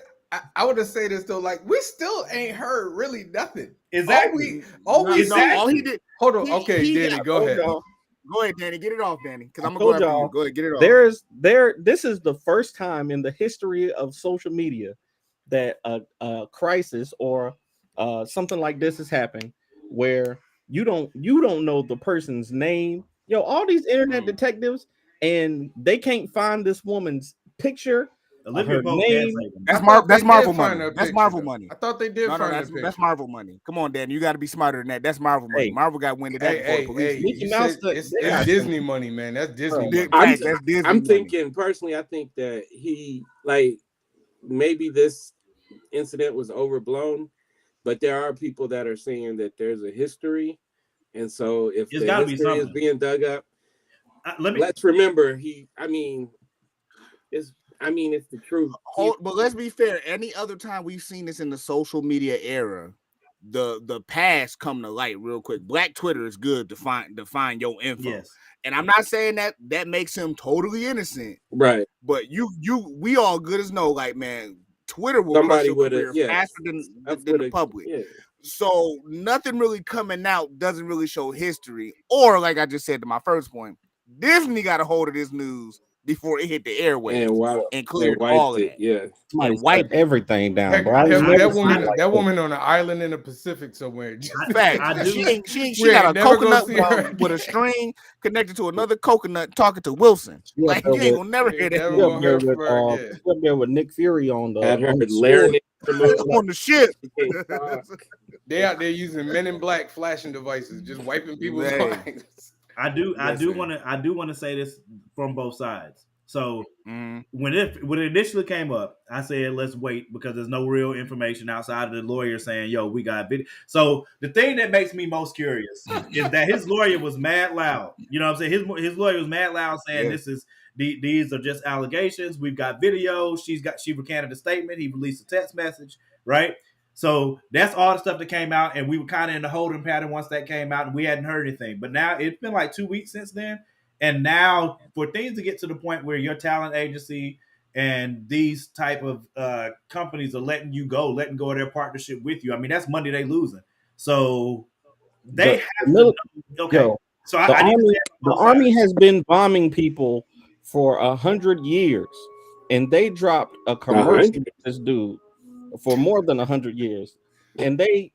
I would have said this though. Like we still ain't heard really nothing. Exactly. All he did. Hold on. Okay, Danny, go ahead. Go ahead, Danny. Get it off, Danny. Because I'm gonna go ahead, get it off. This is the first time in the history of social media that a crisis or something like this is happening, where you don't know the person's name. All these internet detectives, and they can't find this woman's picture. Her name. That's Marvel money. That's Marvel money. I thought they did. That's Marvel money. Come on, Dan. You got to be smarter than that. That's Marvel money. Marvel got wind of that before police. Mickey Mouse. It's Disney money, man. That's Disney money. That's Disney I'm thinking personally. I think that he maybe this incident was overblown, but there are people that are saying that there's a history, and so if the history is being dug up, let's remember it's the truth. But let's be fair. Any other time we've seen this in the social media era, the past come to light real quick. Black Twitter is good to find your info. Yes. And I'm not saying that makes him totally innocent. Right. But we all good as know, like, man, Twitter will crush your career faster than the public. Yeah. So nothing really coming out doesn't really show history. Or like I just said to my first point, Disney got a hold of this news before it hit the airwaves and cleared all of it. Yeah, and wiped everything down. Bro. That woman on an island in the Pacific somewhere. Fact. She got a coconut with a string connected to another coconut talking to Wilson. Like you ain't gonna never hear that. Up there with Nick Fury on the on the ship. They out there using Men in Black flashing devices, just wiping people's minds. I do want to say this from both sides. So when it initially came up, I said let's wait because there's no real information outside of the lawyer saying, "Yo, we got video." So the thing that makes me most curious is that his lawyer was mad loud. You know what I'm saying? His lawyer was mad loud saying these are just allegations. We've got video. She recanted a statement. He released a text message, right? So that's all the stuff that came out, and we were kind of in the holding pattern once that came out, and we hadn't heard anything. But now it's been like 2 weeks since then, and now for things to get to the point where your talent agency and these type of companies are letting go of their partnership with you. I mean, that's money they losing. So they have to know. Okay. So the army has been bombing people for 100 years, and they dropped a commercial with this dude for more than 100 years, and they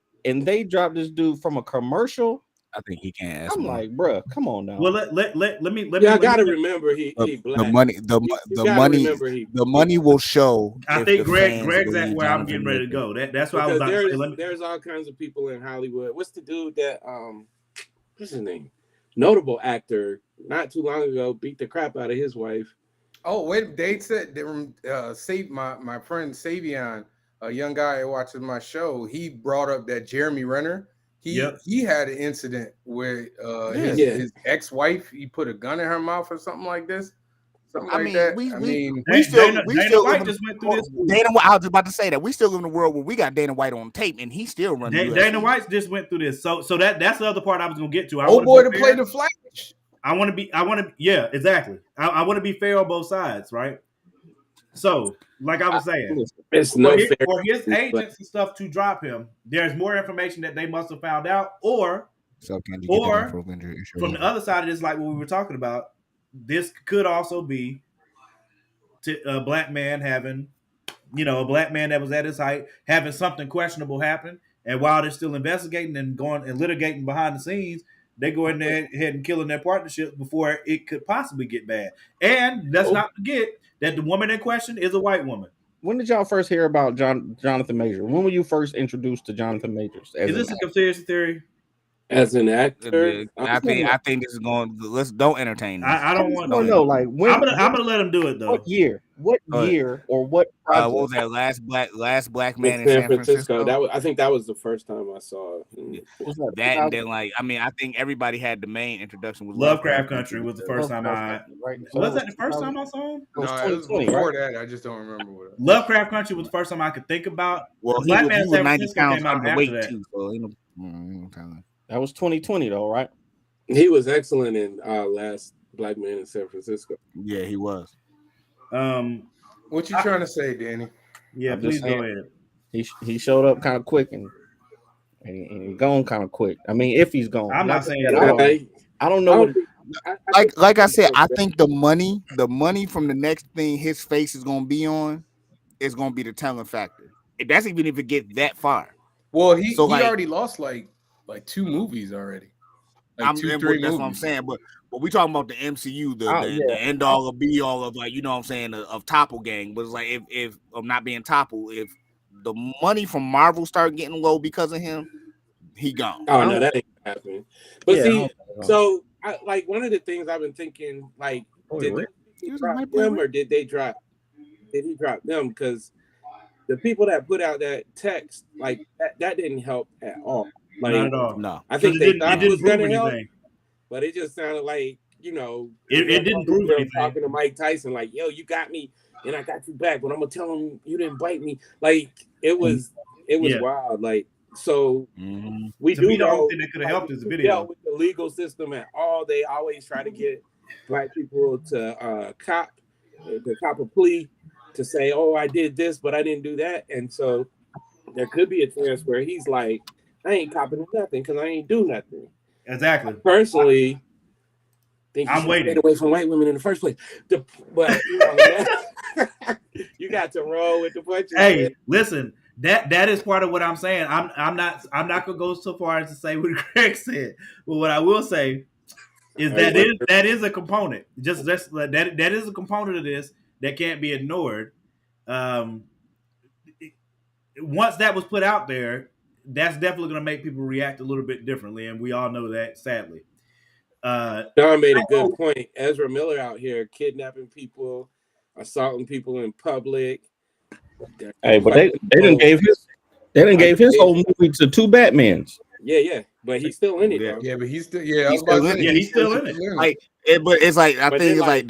dropped this dude from a commercial. I think he can't. I'm like, bro, come on now. Well, let me. I gotta remember he black. The money will show. I think Greg's at where I'm getting ready to go. That's why I was about to say. There's all kinds of people in Hollywood. What's the dude that what's his name? Notable actor. Not too long ago, beat the crap out of his wife. Oh wait, they said save my friend Savion. A young guy who watches my show, he brought up that Jeremy Renner, he had an incident where his ex-wife, he put a gun in her mouth or something like this. Dana White just went through this. I was about to say that we still live in a world where we got Dana White on tape and he still running. Dana White just went through this. So that's the other part I was gonna get to. To play the Flash. Exactly. I want to be fair on both sides, right? So, like I was saying, for his agents and stuff to drop him, there's more information that they must have found out, or from the other side of this, like what we were talking about, this could also be a black man having, a black man that was at his height having something questionable happen, and while they're still investigating and going and litigating behind the scenes, they go in there ahead and killing their partnerships before it could possibly get bad. And let's not forget that the woman in question is a white woman. When did y'all first hear about Jonathan Majors? When were you first introduced to Jonathan Majors? Is this a conspiracy theory? As an actor, I think this is going. Don't entertain this. I don't want to know. Like when I'm gonna let him do it though. What year? What year or what? What was that last black man in San Francisco? I think that was the first time I saw that. And then I think everybody had the main introduction was Lovecraft Country was the first time right? So was that the first time I saw him? No, it was before that. I just don't remember what. Lovecraft Country was the first time I could think about. Well, Black Man in San Francisco came out underweight that. Too. So that was 2020 though, right? He was excellent in Last Black Man in San Francisco. Yeah, he was. What you trying to say, Danny? Yeah, please go ahead. He showed up kind of quick and gone kind of quick. I mean, if he's gone, I'm not saying that. I don't know. Like I said, I think the money from the next thing his face is gonna be on is gonna be the telling factor. That's even if it gets that far. Well, he already lost like 2 movies already. Like 2-3 movies. That's what I'm saying. But we talking about the MCU, the end all or be all of you know what I'm saying, of Topple Gang. But it's like if I'm not being Topple, if the money from Marvel start getting low because of him, he gone. Oh no, that ain't happening. But so one of the things I've been thinking, did he drop them or did he drop them? Because the people that put out that text, that didn't help at all. Not at all. No, I think they thought it was gonna help, but it just sounded like it didn't prove anything. Talking to Mike Tyson, yo, you got me, and I got you back, but I'm gonna tell him you didn't bite me. It was wild. So we do know that could have helped this video with the legal system and all. They always try to get black people to cop a plea to say, oh, I did this, but I didn't do that, and so there could be a chance where he's like, I ain't copping nothing because I ain't do nothing. Exactly. Personally, think I'm waiting. Stay away from white women in the first place. But you got to roll with the punches. Hey, man. Listen, that is part of what I'm saying. I'm not gonna go so far as to say what Greg said, but what I will say is that is a component. That is a component of this that can't be ignored. Once that was put out there, that's definitely going to make people react a little bit differently, and we all know that, sadly. Don made a good point. Ezra Miller out here kidnapping people, assaulting people in public. Hey, but they didn't gave his whole movie to 2 Batmans. Yeah, but he's still in it. Yeah, though. but he's still he's still in it. But it's like I think it's like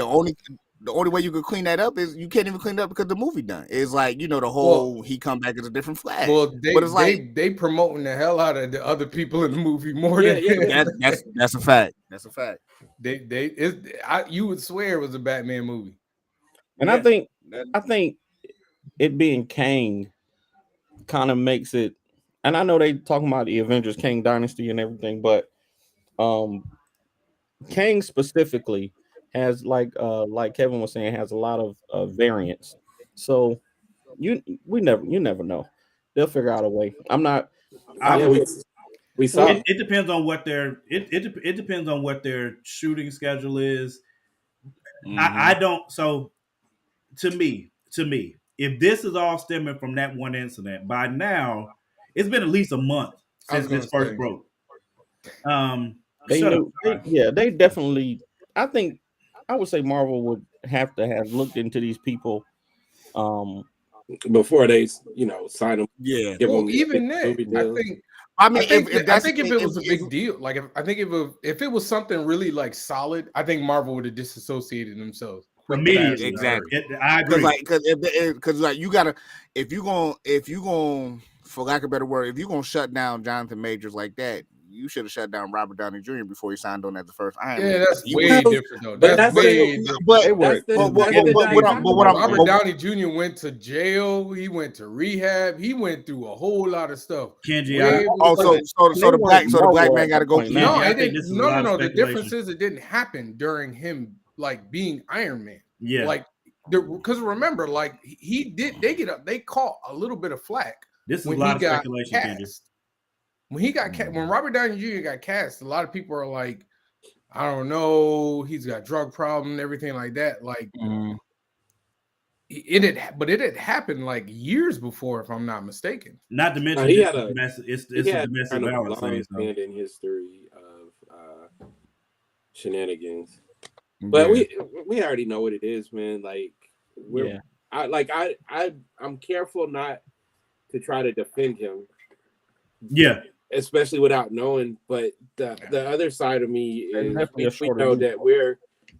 the only way you could clean that up is you can't even clean it up because the movie done. It's like, the whole he come back as a different flag. Well, they promoting the hell out of the other people in the movie more than that's a fact. That's a fact. You would swear it was a Batman movie. And I think it being Kang kind of makes it, and I know they talking about the Avengers Kang Dynasty and everything, but Kang specifically has like Kevin was saying, has a lot of variants. So you never know. They'll figure out a way. We saw it depends on what it depends on what their shooting schedule is. Mm-hmm. I don't. So to me, if this is all stemming from that one incident, by now it's been at least a month since this first broke. They definitely. I would say Marvel would have to have looked into these people before they, sign them. Yeah. Well, even then, I think if it was a big deal, if it was something really solid, I think Marvel would have disassociated themselves. Immediately, exactly. I agree. Because you gotta, if you going, for lack of a better word, if you gonna shut down Jonathan Majors like that, you should have shut down Robert Downey Jr. before he signed on as the first Iron Man. Yeah, that's way different though. That's way different. But Robert Downey Jr. went to jail. He went to rehab. He went through a whole lot of stuff. So the black man got to go. No, the difference is it didn't happen during him being Iron Man. Yeah, because remember, they caught a little bit of flack. This is a lot of speculation, Kendrick. when Robert Downey Jr. got cast, a lot of people are like, I don't know, he's got drug problem and everything like that. Like it had happened like years before, if I'm not mistaken. Not to mention, he had a domestic violence thing in history of shenanigans. But we already know what it is, man. Like I'm careful not to try to defend him. Yeah. Especially without knowing, but the other side of me is we know that we're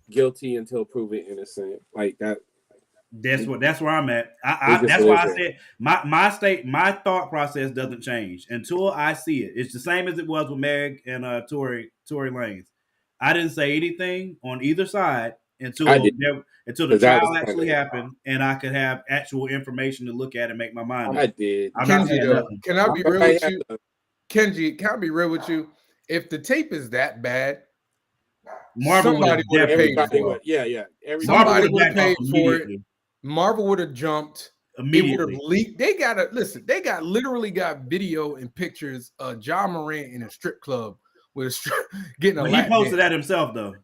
guilty until proven innocent. Like that. That's where I'm at. That's why I said my thought process doesn't change until I see it. It's the same as it was with Meg and Tory Lanez. I didn't say anything on either side until the trial actually happened, and I could have actual information to look at and make my mind up. I did. Kenji, can I be real with you? Kenji, can I be real with you? If the tape is that bad, somebody would have paid for it. Yeah. Somebody would have paid for it. Marvel would have jumped immediately. It would have leaked. They literally got video and pictures of John Morant in a strip club with getting a lap he posted dance. that himself though.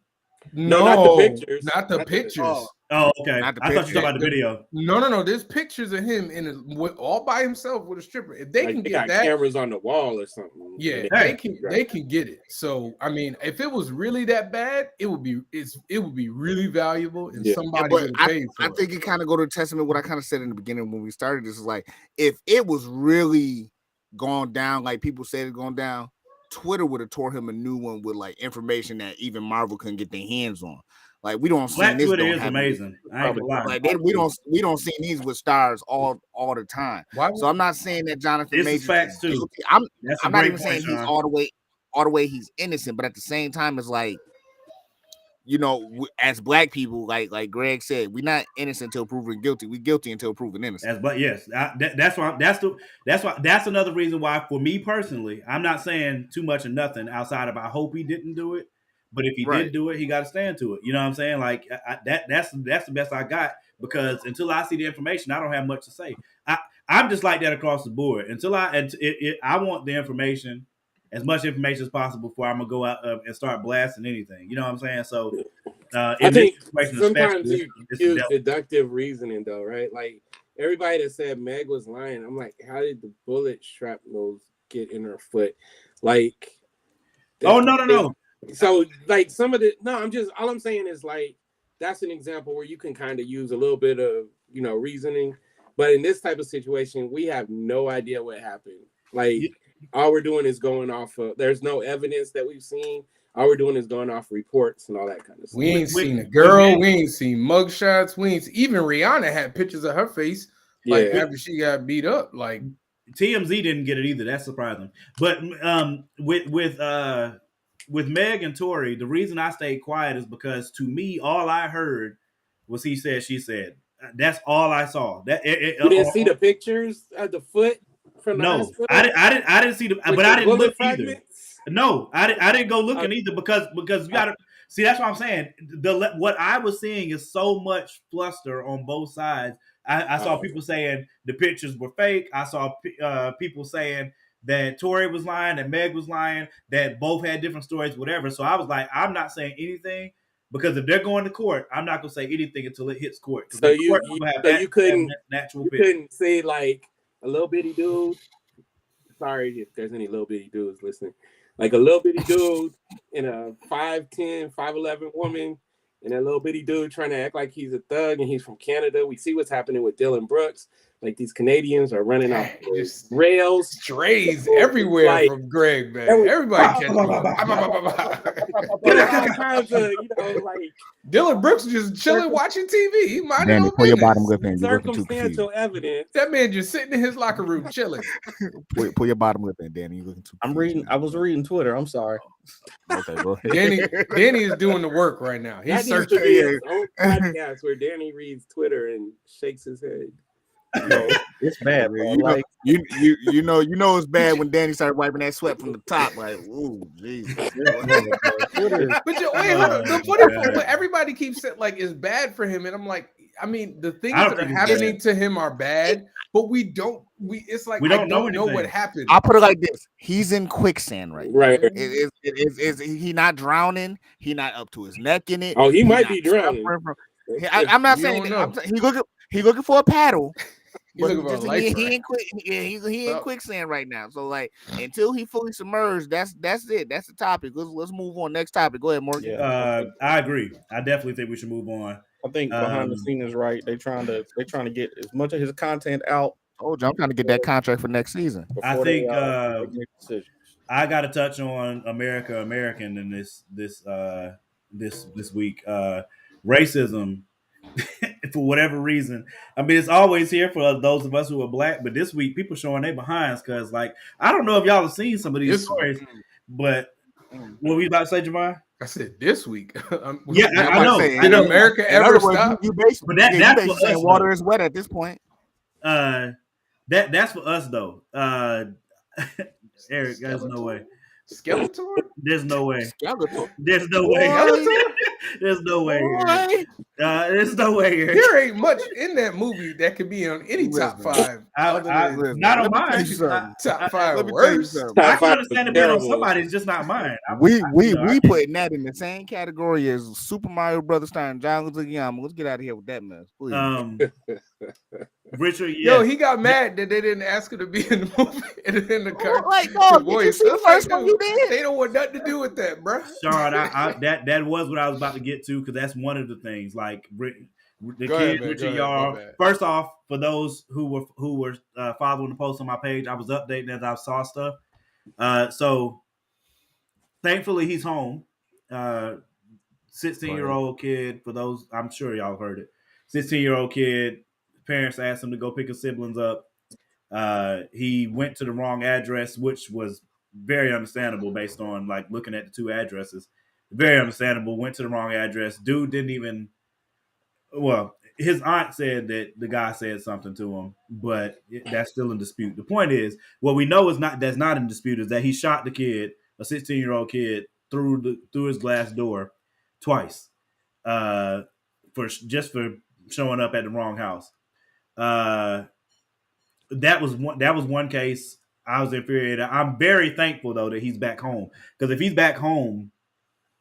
No, not the pictures. Not the pictures. Oh, okay. I thought you were talking about the video. No. There's pictures of him all by himself with a stripper. If they can get that, cameras on the wall or something. Yeah, they can get it. So I mean, if it was really that bad, it would be really valuable, and somebody would have paid for it. I think it kind of go to testament what I kind of said in the beginning when we started. This is like, if it was really gone down, like people said it's going down, Twitter would have tore him a new one with like information that even Marvel couldn't get their hands on. Like we don't see this. Twitter is amazing. I ain't gonna lie. Like we don't see these with stars all the time. So I'm not saying that Jonathan Majors facts too. I'm not even saying he's all the way he's innocent, but at the same time, it's like, you know, as black people, like Greg said, we're not innocent until proven guilty. We're guilty until proven innocent. That's another reason why, for me personally, I'm not saying too much of nothing outside of I hope he didn't do it. But if he did do it, he got to stand to it. You know what I'm saying? Like that's the best I got, because until I see the information, I don't have much to say. I'm just like that across the board. Until I want the information, as much information as possible before I'm gonna go out and start blasting anything. You know what I'm saying? So I think sometimes you use deductive reasoning though, right? Like everybody that said Meg was lying, I'm like, how did the bullet shrapnel get in her foot? Like, no. So like all I'm saying is like that's an example where you can kind of use a little bit of reasoning, but in this type of situation we have no idea what happened. Like all we're doing is going off of, there's no evidence that we've seen. All we're doing is going off reports and all that kind of stuff. We ain't seen a girl, we ain't seen mugshots, even Rihanna had pictures of her face after she got beat up. Like TMZ didn't get it either. That's surprising. But with Meg and Tory, the reason I stayed quiet is because to me, all I heard was he said, she said. That's all I saw. You didn't see the pictures of the foot from the hospital? I didn't see but I didn't look either. No, I didn't go looking either because you gotta see. That's what I'm saying. What I was seeing is so much fluster on both sides. I saw people saying the pictures were fake. I saw people saying that Tory was lying, that Meg was lying, that both had different stories, whatever. So I was like, I'm not saying anything, because if they're going to court, I'm not gonna say anything until it hits court. So you couldn't say like a little bitty dude. Sorry if there's any little bitty dudes listening. Like a little bitty dude and a 5'10", 5'11" woman, and that little bitty dude trying to act like he's a thug and he's from Canada. We see what's happening with Dylan Brooks. Like these Canadians are running off rails, strays everywhere from Greg, man. Everybody catching Dylan Brooks just chilling, watching TV. He Danny, pull your bottom lip in. Circumstantial evidence. That man just sitting in his locker room chilling. Pull your bottom lip in, Danny. You looking too? I was reading Twitter. I'm sorry. Okay, go ahead. Danny is doing the work right now. He's searching. His own podcast where Danny reads Twitter and shakes his head. It's bad, bro. You know it's bad when Danny started wiping that sweat from the top. Like, ooh, Jesus. But wait, hold on. The funny part, everybody keeps saying like it's bad for him, and I'm like, I mean, the things that are happening to him are bad, but it's like we don't know what happened. I'll put it like this: he's in quicksand right now. Right. Is he not drowning? He not up to his neck in it. Oh, he might be drowning. I'm not saying that. He looking for a paddle. He's looking for a life he in quicksand right now. So like until he fully submerged, that's it. That's the topic. Let's move on. Next topic. Go ahead, Morgan. Yeah. I agree. I definitely think we should move on. I think behind the scenes is right. They're trying to get as much of his content out. Oh, I'm trying to get that contract for next season. I think I got to touch on American in this week. Racism. For whatever reason, I mean, it's always here for those of us who are black, but this week people showing their behinds because, like, I don't know if y'all have seen some of these stories, but what were you about to say, Javon? I said this week. Yeah, I know. Did America ever stop? But that's for us. Water is wet at this point. That's for us though. Eric, there's no way. Skeletor? There's no way. Skeletor. There's no way. There's no way. There's no way. There ain't much in that movie that could be on any top 5. Not on mine. Top 5 worst. I can understand it being on somebody's, just not mine. We putting that in the same category as Super Mario Brothers starring John Leguizamo. Let's get out of here with that mess, please. Richard, yo, he got mad that they didn't ask him to be in the movie and in the car. Like, dog, did you see the first one you did? They don't want nothing to do with that, bro. Sean, that was what I was about to get to because that's one of the things. Like the kid, Richard Y'all. First off, for those who were following the post on my page, I was updating as I saw stuff. So thankfully he's home. 16-year-old kid. For those, I'm sure y'all heard it. 16-year-old kid. Parents asked him to go pick his siblings up. He went to the wrong address, which was very understandable based on like looking at the 2 addresses. Very understandable. Went to the wrong address. Dude didn't even. Well, his aunt said that the guy said something to him, but that's still in dispute. The point is, what we know that's not in dispute is that he shot the kid, a 16-year-old kid, through his glass door twice, for showing up at the wrong house. That was one case. I was infuriated. I'm very thankful though that he's back home, because if he's back home,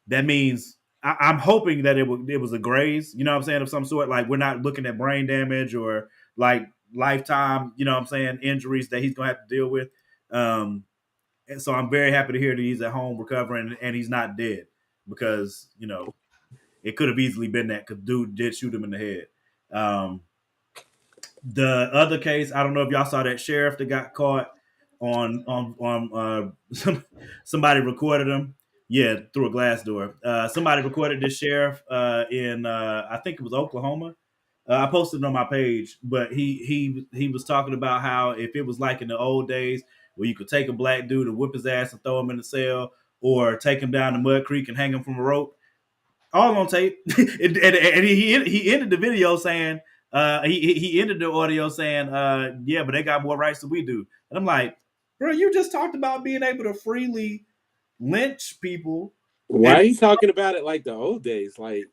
that means I'm hoping that it was a graze, you know what I'm saying, of some sort. Like we're not looking at brain damage or like lifetime, you know what I'm saying, injuries that he's gonna have to deal with. And so I'm very happy to hear that he's at home recovering and he's not dead, because you know it could have easily been that, because dude did shoot him in the head. The other case, I don't know if y'all saw that sheriff that got caught on somebody recorded him. Yeah, through a glass door. Somebody recorded this sheriff in I think it was Oklahoma. I posted it on my page, but he was talking about how if it was like in the old days where you could take a black dude and whip his ass and throw him in the cell, or take him down the Mud Creek and hang him from a rope, all on tape. and he ended the video saying. He ended the audio saying, yeah, but they got more rights than we do. And I'm like, bro, you just talked about being able to freely lynch people. Why are you talking about it like the old days? Like,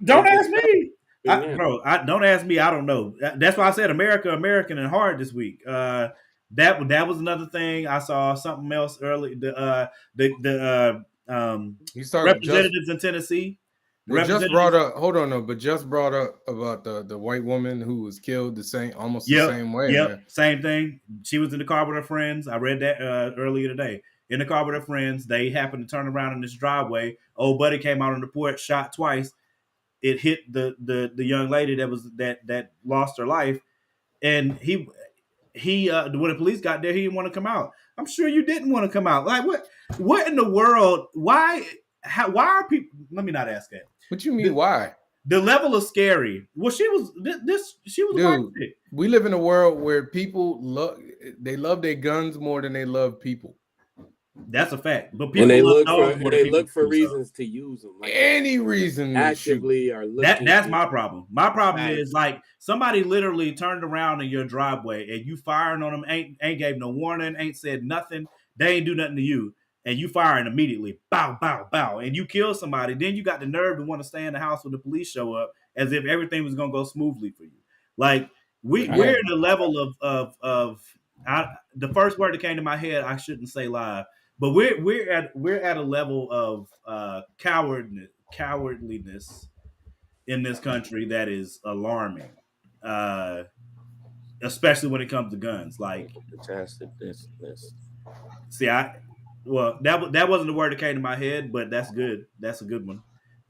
don't ask me. Don't ask me. I don't know. That's why I said American and hard this week. That was another thing. I saw something else early. The representatives in Tennessee. Just brought up about the white woman who was killed the same way. Yep, man. Same thing. She was in the car with her friends. I read that earlier today. In the car with her friends, they happened to turn around in this driveway. Old buddy came out on the porch, shot twice. It hit the young lady that lost her life, and he when the police got there, he didn't want to come out. I'm sure you didn't want to come out. Like what in the world? Why are people? Let me not ask that. What you mean? Why? The level of scary. Well, she was. Dude, we live in a world where people love their guns more than they love people. That's a fact. But people look for reasons to use them. Like any reason actively are looking. That's my problem. My problem is like somebody literally turned around in your driveway and you firing on them, ain't gave no warning, ain't said nothing. They ain't do nothing to you. And you firing immediately, bow, bow, bow, and you kill somebody. Then you got the nerve to want to stay in the house when the police show up as if everything was gonna go smoothly for you. Like we're in a level of the first word that came to my head, I shouldn't say live, but we're at a level of cowardliness in this country that is alarming. Especially when it comes to guns. Like, see, that wasn't the word that came to my head, but that's good. That's a good one.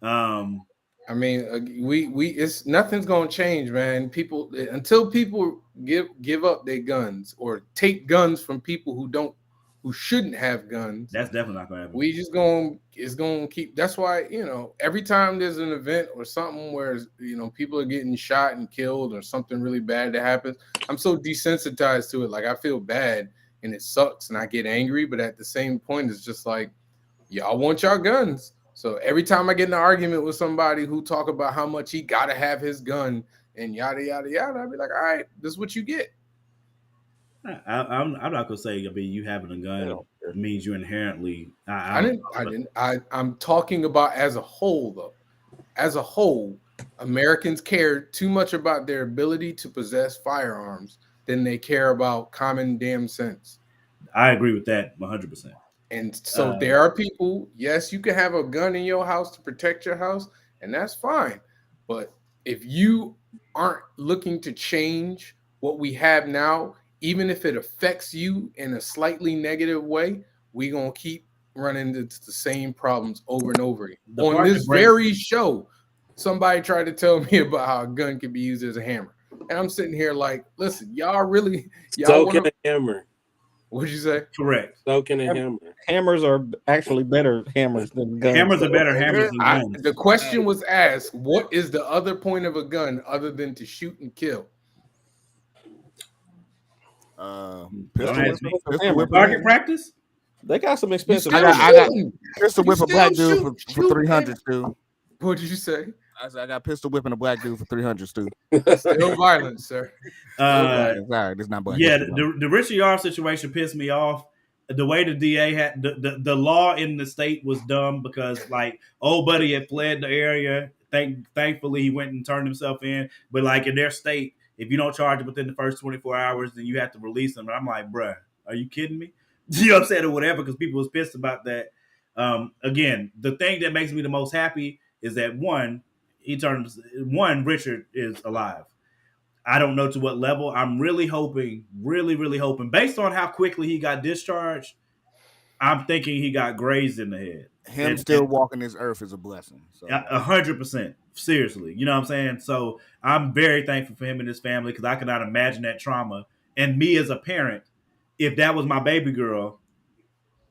I mean, it's nothing's gonna change, man. People until people give up their guns or take guns from people who shouldn't have guns. That's definitely not gonna happen. We just it's gonna keep. That's why, you know, every time there's an event or something where, you know, people are getting shot and killed or something really bad that happens, I'm so desensitized to it. Like, I feel bad and it sucks and I get angry, but at the same point, it's just like, y'all want y'all guns. So every time I get in an argument with somebody who talk about how much he gotta have his gun and yada yada yada, I'll be like, all right, this is what you get. I'm not gonna say, I mean, you having a gun means you inherently. I'm talking about as a whole, though. As a whole, Americans care too much about their ability to possess firearms than they care about common damn sense. I agree with that 100%. And so there are people, yes, you can have a gun in your house to protect your house, and that's fine. But if you aren't looking to change what we have now, even if it affects you in a slightly negative way, we're going to keep running into the same problems over and over again. On this very show, somebody tried to tell me about how a gun can be used as a hammer. And I'm sitting here like, listen, y'all can a hammer. What'd you say? Correct. So can a hammer. Hammers are actually better hammers than guns. Hammers are better hammers than guns. The question was asked, what is the other point of a gun other than to shoot and kill? Target practice? They got some expensive. I got pistol whip a black dude for 300, Stu. What did you say? I got pistol whipping a black dude for 300, Stu. Still violence, sir. Sorry, this not black. Yeah, the Richard Yard situation pissed me off. The way the DA had the law in the state was dumb because, like, old buddy had fled the area. Thankfully, he went and turned himself in. But, like, in their state, if you don't charge it within the first 24 hours, then you have to release them. And I'm like, bruh, are you kidding me? You know what I'm saying? Or whatever, because people was pissed about that. Again, the thing that makes me the most happy is that Richard is alive. I don't know to what level. I'm really hoping, really hoping, based on how quickly he got discharged, I'm thinking he got grazed in the head. Him still walking this earth is a blessing. 100%. Seriously. You know what I'm saying? So I'm very thankful for him and his family because I cannot imagine that trauma. And me as a parent, if that was my baby girl,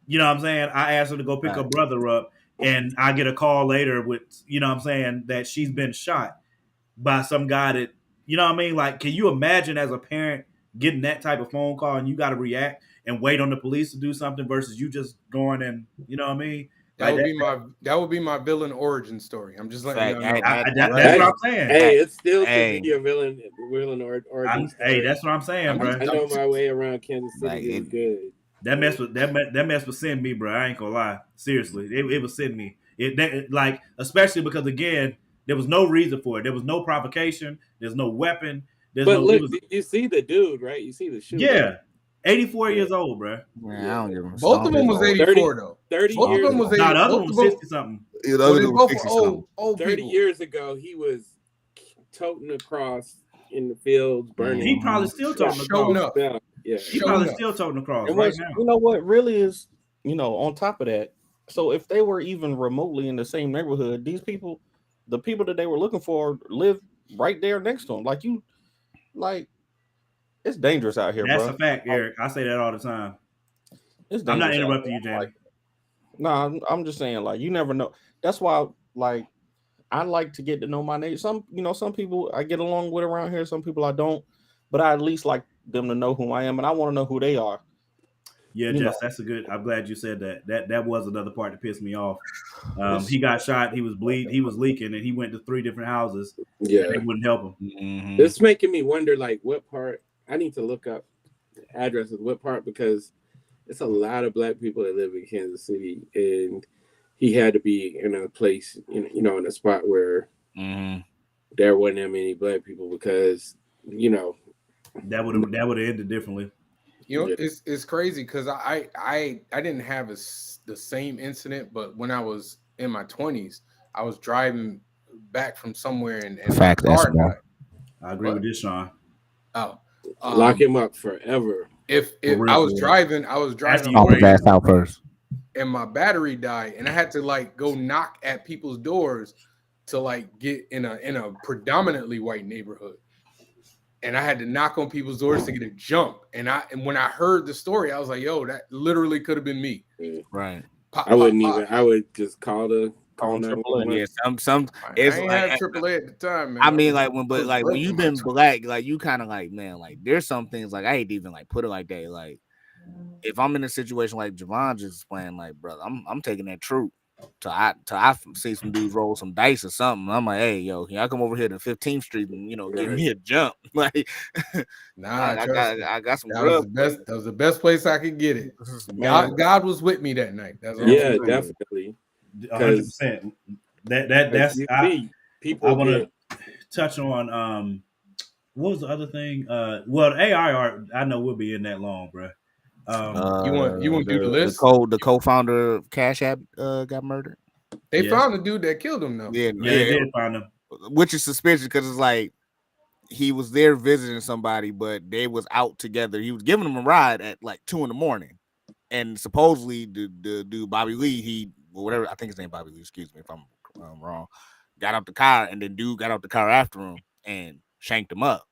you know what I'm saying? I asked her to go pick her brother up and I get a call later with, you know what I'm saying, that she's been shot by some guy that, you know what I mean? Like, can you imagine as a parent getting that type of phone call and you got to react and wait on the police to do something versus you just going and, you know what I mean? That would be my villain origin story. I'm just letting you know. That's what I'm saying. Hey, it's still could be a villain origin story. Hey, that's what I'm saying, bro. I know my way around Kansas City is good. That mess was sending me, bro. I ain't gonna lie. Seriously, it was sending me. Like, especially because, again, there was no reason for it. There was no provocation. There's no weapon. You see the dude, right? You see the shooter. Yeah. 84 years old, bro. Man, I don't give a Both of them was 84 though. 30 Both years. of them was 80. No, the other one was 60 something. Yeah, the other was 60 something. 30 years ago, he was toting across in the fields, burning. He probably still toting across. Yeah, he probably still toting across right now. You know what really is, on top of that. So if they were even remotely in the same neighborhood, the people that they were looking for live right there next to them. It's dangerous out here, That's bro. a fact, Eric. I say that all the time. I'm not interrupting you, Jamie. I'm just saying, you never know. That's why, I like to get to know my neighbors. Some people I get along with around here. Some people I don't. But I at least like them to know who I am, and I want to know who they are. Yeah, Jess, that's a good. I'm glad you said that. That was another part that pissed me off. He got shot. He was He was leaking, and he went to 3 different houses. Yeah, and they wouldn't help him. Mm-hmm. It's making me wonder, what part. I need to look up addresses. What part, because it's a lot of Black people that live in Kansas City, and he had to be in a place, in a spot where there wasn't that many black people because that would have ended differently. It's crazy because I didn't have the same incident, but when I was in my 20s, I was driving back from somewhere and my car died. I agree with this, Sean. Lock him up forever. If I was driving I'll pass out first, and my battery died, and I had to like go knock at people's doors to like get in a predominantly white neighborhood, and I had to knock on people's doors to get a jump. And when I heard the story, I was like, "Yo, that literally could have been me." Right. I wouldn't even. I would just call AAA. Yeah, some. It's I ain't like had AAA at the time, man. I mean, like when you've been black, like you kind of like, man, like there's some things like I hate to even like put it like that. Like if I'm in a situation like Javon just playing, like, brother, I'm taking that troop to I see some dudes roll some dice or something. I'm like, hey, yo, can y'all come over here to 15th Street and give me a jump? Like, nah, I got some. That was the best place I could get it. God was with me that night. That's definitely. 100%. That's people. I want to touch on what was the other thing? Well, AI art. I know we'll be in that long, bro. You want to do the list? The co-founder of Cash App got murdered. They found the dude that killed him, though. Yeah, they did find him. Which is suspicious because it's like he was there visiting somebody, but they was out together. He was giving them a ride at like 2 a.m, and supposedly the dude Bobby Lee, whatever, I think his name Bobby Lee. Excuse me if I'm wrong. Got out the car, and then dude got out the car after him and shanked him up.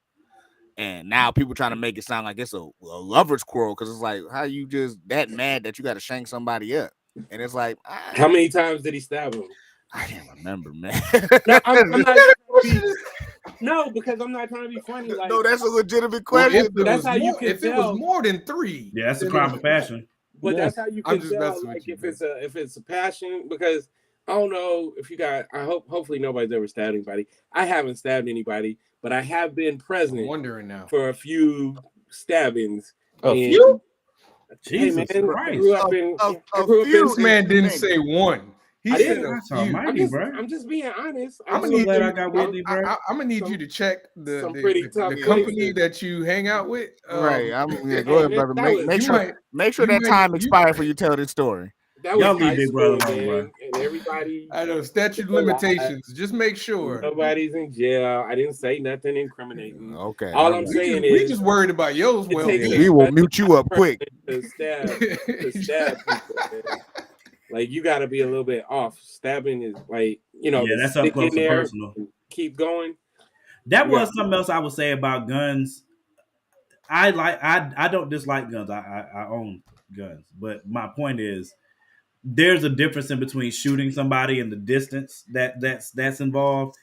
And now people trying to make it sound like it's a lover's quarrel because it's like, how you just that mad that you got to shank somebody up? And it's like, how many times did he stab him? I can't remember, man. No, because I'm not trying to be funny. Like, no, that's a legitimate question. That's how you can tell. If it was more than 3, yeah, that's a crime of passion. But that's how you can tell, like, if it's a passion. Because I don't know if you got. Hopefully nobody's ever stabbed anybody. I haven't stabbed anybody, but I have been present. I'm wondering now for a few stabbings. A few? Jesus Christ! This man didn't say one. He said I'm just being honest. I'm gonna need you to check the company that you hang out with. Right. Go ahead, brother. Make sure that time expired for you tell this story. Y'all leave Big Brother alone, bro. And everybody. I know statute limitations. Just make sure nobody's in jail. I didn't say nothing incriminating. Okay. All I'm saying is we just worried about yours. Well, we will mute you up quick. To stab people, man. Like, you got to be a little bit off. Stabbing is like, that's up close and personal. Keep going. That was something else I would say about guns. I don't dislike guns. I own guns, but my point is, there's a difference in between shooting somebody and the distance that's involved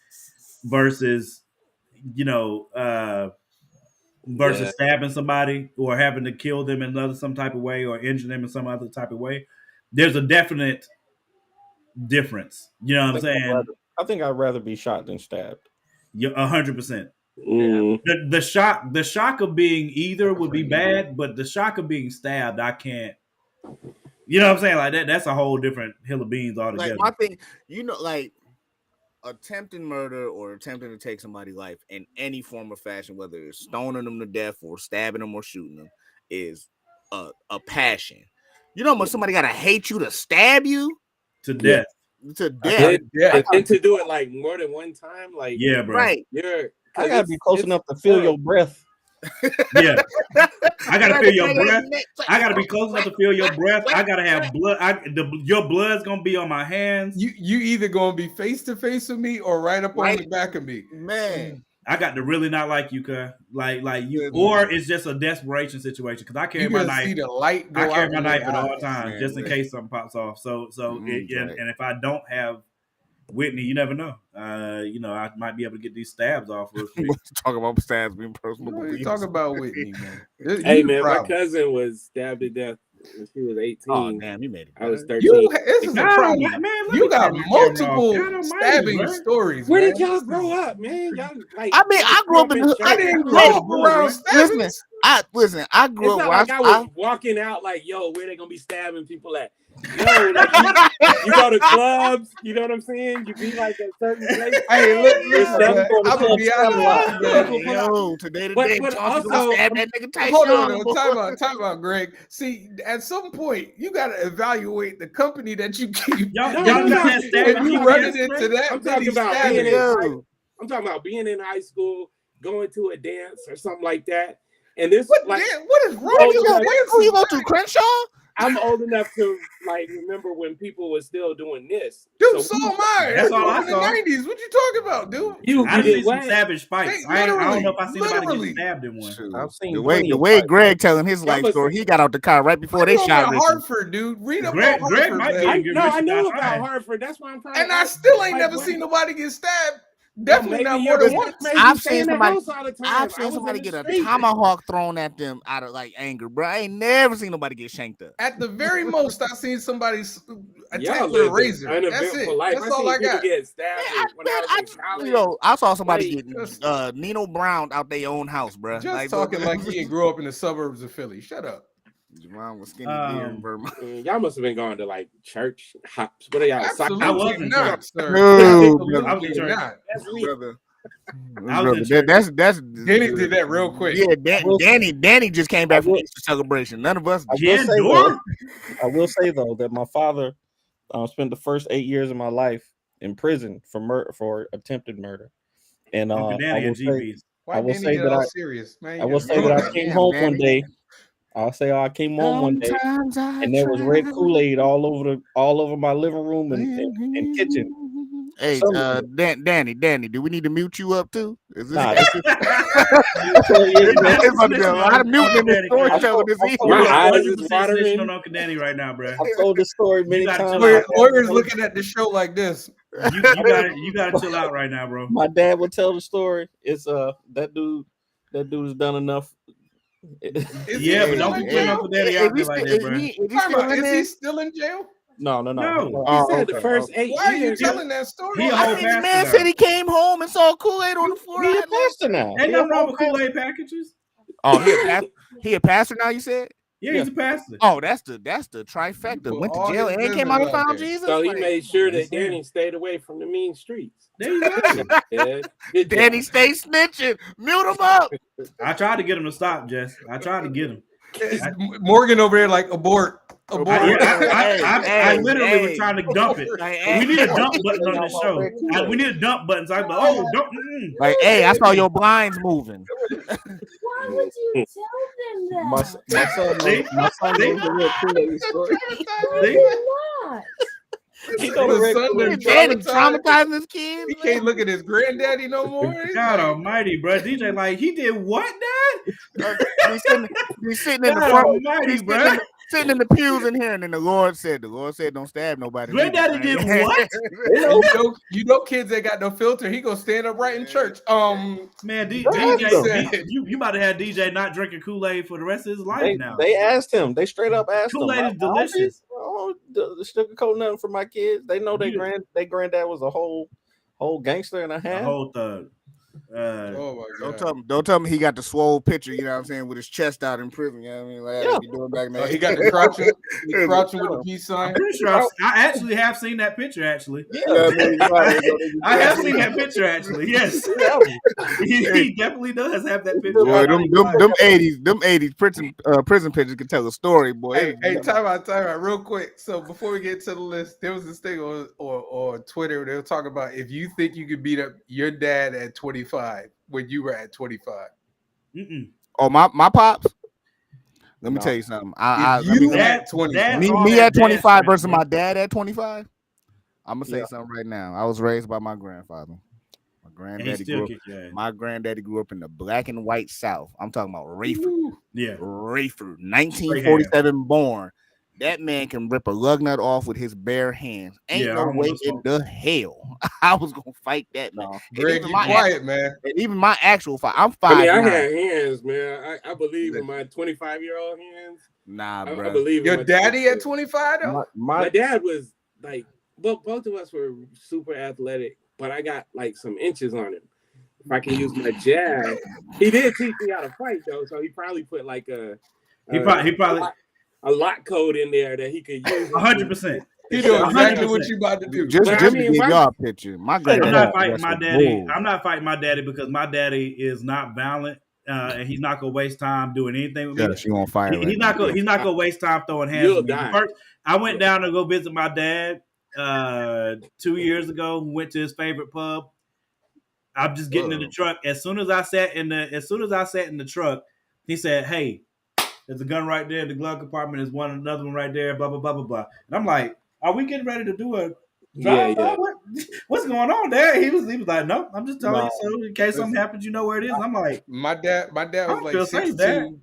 versus stabbing somebody or having to kill them in some type of way or injure them in some other type of way. There's a definite difference. You know what I'm saying? I think I'd rather be shot than stabbed. Yeah, 100%. The shock of being either would be bad, but the shock of being stabbed, I can't. You know what I'm saying? Like that's a whole different hill of beans altogether. Like, my thing, like attempting murder or attempting to take somebody's life in any form or fashion, whether it's stoning them to death or stabbing them or shooting them, is a passion. You know how much somebody gotta hate you to stab you to death. To death. And to do it like more than one time, like bro. Right. I gotta be close enough to feel your breath. Yeah, I gotta feel your breath. I gotta be close enough to feel your breath. I gotta have blood. Your blood's gonna be on my hands. You either gonna be face to face with me or right up on the back of me, man. I got to really not like you, cuz like you, or it's just a desperation situation because I carry my knife. See the light I carry my knife at all times just in case something pops off. So and if I don't have Whitney, you never know. I might be able to get these stabs off. Talk about stabs being personal. Talk about Whitney, man. Hey, man, my cousin was stabbed to death when she was 18. Oh, damn, you made it. I was 13. This is a problem. Man, you got multiple stabbing stories. Where did y'all grow up, man? Y'all, like, I mean, I grew up in the. I didn't grow up around stabbings. Listen. I grew it's up. Not like I was walking out like, yo, where they gonna be stabbing people at? Yo, like you go to clubs. You know what I'm saying? You be like at certain places. Hey, look, I'm gonna be honest, man. Yo, today the day, but also stab that nigga Tyson. Hold on, time out, Greg. See, at some point, you gotta evaluate the company that you keep. If you run it into that, I'm talking about being in high school, going to a dance or something like that. And this, what is wrong with you go to Crenshaw? I'm old enough to like remember when people were still doing this. Dude, so am I. That's all I in saw. the 90s. What you talking about, dude? I did some savage fights. I don't know if I seen anybody get stabbed in one. I've seen the way Greg telling his life story, he got out the car right before they shot Hartford, dude. Read about Greg Hartford. I know about Hartford. That's why I'm trying. And I still ain't never seen nobody get stabbed. Definitely not more than once. I've seen somebody get a tomahawk thrown at them out of like anger, bro. I ain't never seen nobody get shanked up. At the very most, I seen somebody attack with a razor. That's it. That's all I got. I saw somebody get Nino Brown out their own house, bro. Just talking like he grew up in the suburbs of Philly. Shut up. Javon was skinny in Vermont. Y'all must have been going to like church hops. What are y'all? Absolutely I wasn't not, sir. No, I was in church. That's brother. That's Danny did that real quick. Yeah, Danny just came back from Easter celebration. None of us. I will say though that my father spent the first 8 years of my life in prison for attempted murder, and I will say that I came home one day. I'll say I came home one day, and there was red Kool-Aid all over my living room and kitchen. Hey, Danny, do we need to mute you up too? Is this? Nah, it's about to be a lot of muting in this storytelling this evening. My eyes is watering on Uncle Danny right now, bro. I told this story many times. Lawyers looking at the show like this. You gotta chill out right now, bro. My dad would tell the story. It's that dude's done enough. Yeah, but don't be putting Uncle Danny out there like that, bro. Is he still in jail? No. He said the first 8 years. Why are you telling that story? The man said he came home and saw Kool-Aid on the floor. He a pastor now. Ain't nothing wrong with Kool-Aid packages. Oh, he a pastor now, you said? Yeah, he's a pastor. Oh, that's the trifecta. Went to jail and came out and found Jesus. So he made sure that Danny stayed away from the mean streets. There you go. Danny stay snitching. Mute him up. I tried to get him to stop, Jess. I tried to get him. Morgan over there like abort. I literally was trying to dump it. We need a dump button on the show. We need a dump button. So I go, dump. Like, hey, I saw your blinds moving. Why would you tell them that? My son knows the real Kool-Aid story. He Danny traumatizing his kids. He can't look at his granddaddy no more. God almighty, bro. DJ like, he did what, Dad? He's sitting in the front. Almighty, bro. Sitting in the pews in here, and then the Lord said, don't stab nobody. Granddaddy did what? you know kids that got no filter, he gonna stand up right in church. Man, DJ, you might have had DJ not drinking Kool-Aid for the rest of his life now. They asked him. They straight up asked him. Kool-Aid is delicious. The sugarcoat nothing for my kids. They know their granddad was a whole gangster and a half. A whole thug. Oh my God. Don't tell me he got the swole picture, you know what I'm saying, with his chest out in prison. You know what I mean? Like he doing back now. He got the crouching with the peace sign. I'm pretty sure I actually have seen that picture, actually. Yeah. I have seen that picture, actually. Yes. He definitely does have that picture. Boy, them 80s prison pictures can tell a story, boy. Hey, time out, real quick. So before we get to the list, there was this thing on Twitter, they were talking about if you think you could beat up your dad at 25 when you were at 25. Oh, my pops. Let me tell you something. Me at 25 versus my dad at 25. I'm gonna say something right now. I was raised by my grandfather. My granddaddy grew up in the black and white South. I'm talking about Rayford. Yeah, Rayford, 1947 born. That man can rip a lug nut off with his bare hands. Ain't no way in the hell I was gonna fight that man. Greg, you quiet, man. And even my actual fight, I'm 5'9". I had hands, man. I believe in my 25-year-old hands. Nah, bro. I believe your daddy at 25 though? My dad was like, both of us were super athletic, but I got like some inches on him. if I can use my jab. He did teach me how to fight though, so he probably put like a lock code in there that he could use. 100%. He know exactly what you about to do. Just to give y'all a picture. My granddad. I'm not fighting my daddy. I'm not fighting my daddy because my daddy is not violent, and he's not gonna waste time doing anything with me. Yeah, she won't fire. He's not gonna waste time throwing hands with me. First, I went down to go visit my dad 2 years ago. Went to his favorite pub. I'm just getting in the truck. As soon as I sat in the truck, he said, "Hey, there's a gun right there in the glove compartment. There's another one right there. Blah blah blah blah blah." And I'm like, "Are we getting ready to do a drive? Yeah. What's going on there?" He was like, "No, I'm just telling you so in case something happens, you know where it is." I'm like, my dad was like 6'2".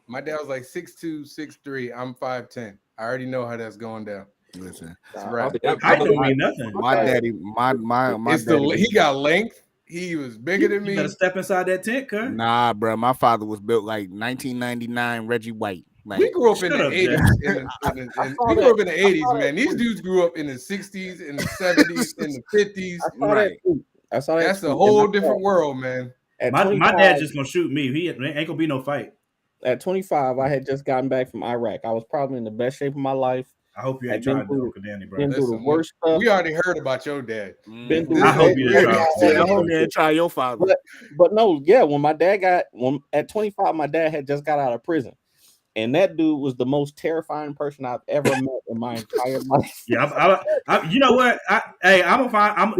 My dad was like 6'2", 6'3". I'm 5'10". I already know how that's going down. Listen, that's right. I don't mean nothing. My daddy, my daddy, he got length. He was bigger than me. You better step inside that tent, cuz. Nah, bro. My father was built like 1999 Reggie White. Like, we grew up in the 80s. We grew up in the 80s, man. These dudes grew up in the 60s, in the 70s, in the 50s. Right. I saw that. That's a whole different world, man. My dad's just gonna shoot me. He ain't gonna be no fight. At 25, I had just gotten back from Iraq. I was probably in the best shape of my life. I hope you ain't trying to do Uncle Danny, bro. Been through the worst stuff. We already heard about your dad. Been through I hope you didn't try your father. But no, yeah, when my dad at 25, my dad had just got out of prison. And that dude was the most terrifying person I've ever met in my entire life. Yeah, you know what? I'm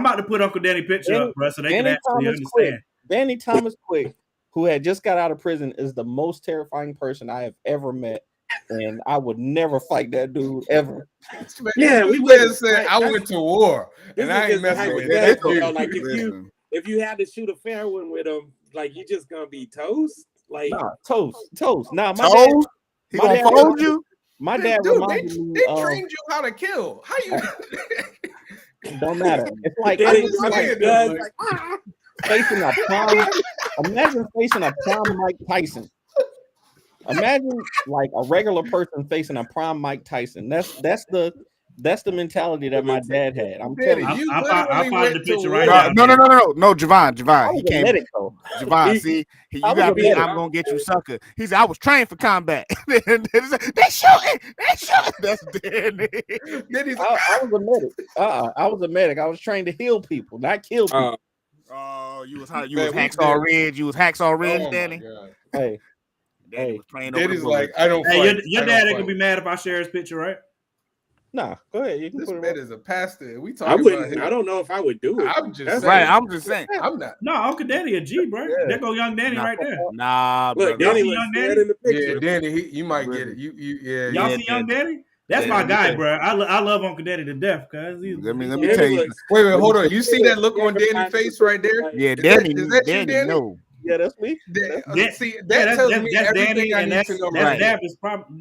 about to put Uncle Danny picture up, bro, so they can actually understand. Danny Thomas Quick, who had just got out of prison, is the most terrifying person I have ever met. And I would never fight that dude ever. Yeah, we would say I went to war, and I ain't messing with that dude. Like if you had to shoot a fair one with him, like you just gonna be toast. Like toast. Nah, toast. He gonna fold you. My dad reminded me. They trained you how to kill. How you? Don't matter. It's like facing a prime. Imagine facing a prime Mike Tyson. Imagine like a regular person facing a prime Mike Tyson. That's the mentality that my dad had. I'm telling you. I'll find the picture right now. No, Javon. He came. Javon, see, you got me. I'm gonna get you, sucker. He said I was trained for combat. They shooting. That's Danny. I was a medic. I was a medic. I was trained to heal people, not kill people. You was Hacksaw Ridge. You was Hacksaw Ridge, Danny. Hey. Daddy's like, I don't. Hey, your dad ain't gonna be mad if I share his picture, right? Nah, go ahead. You can this put man is a pastor. We talking about him. I don't know if I would do it. I'm just saying. I'm not. No, Uncle Danny a G, bro. Yeah. There go young Danny right there. Nah, look, Danny was young Danny in the picture. Yeah, Danny, you might get it. Y'all see young Danny? That's my guy, bro. I love Uncle Danny to death, cuz. Let me tell you. Wait, hold on. You see that look on Danny's face right there? Yeah, Danny. Is that you, Danny? No. Yeah, that's me. That tells me everything I need to know.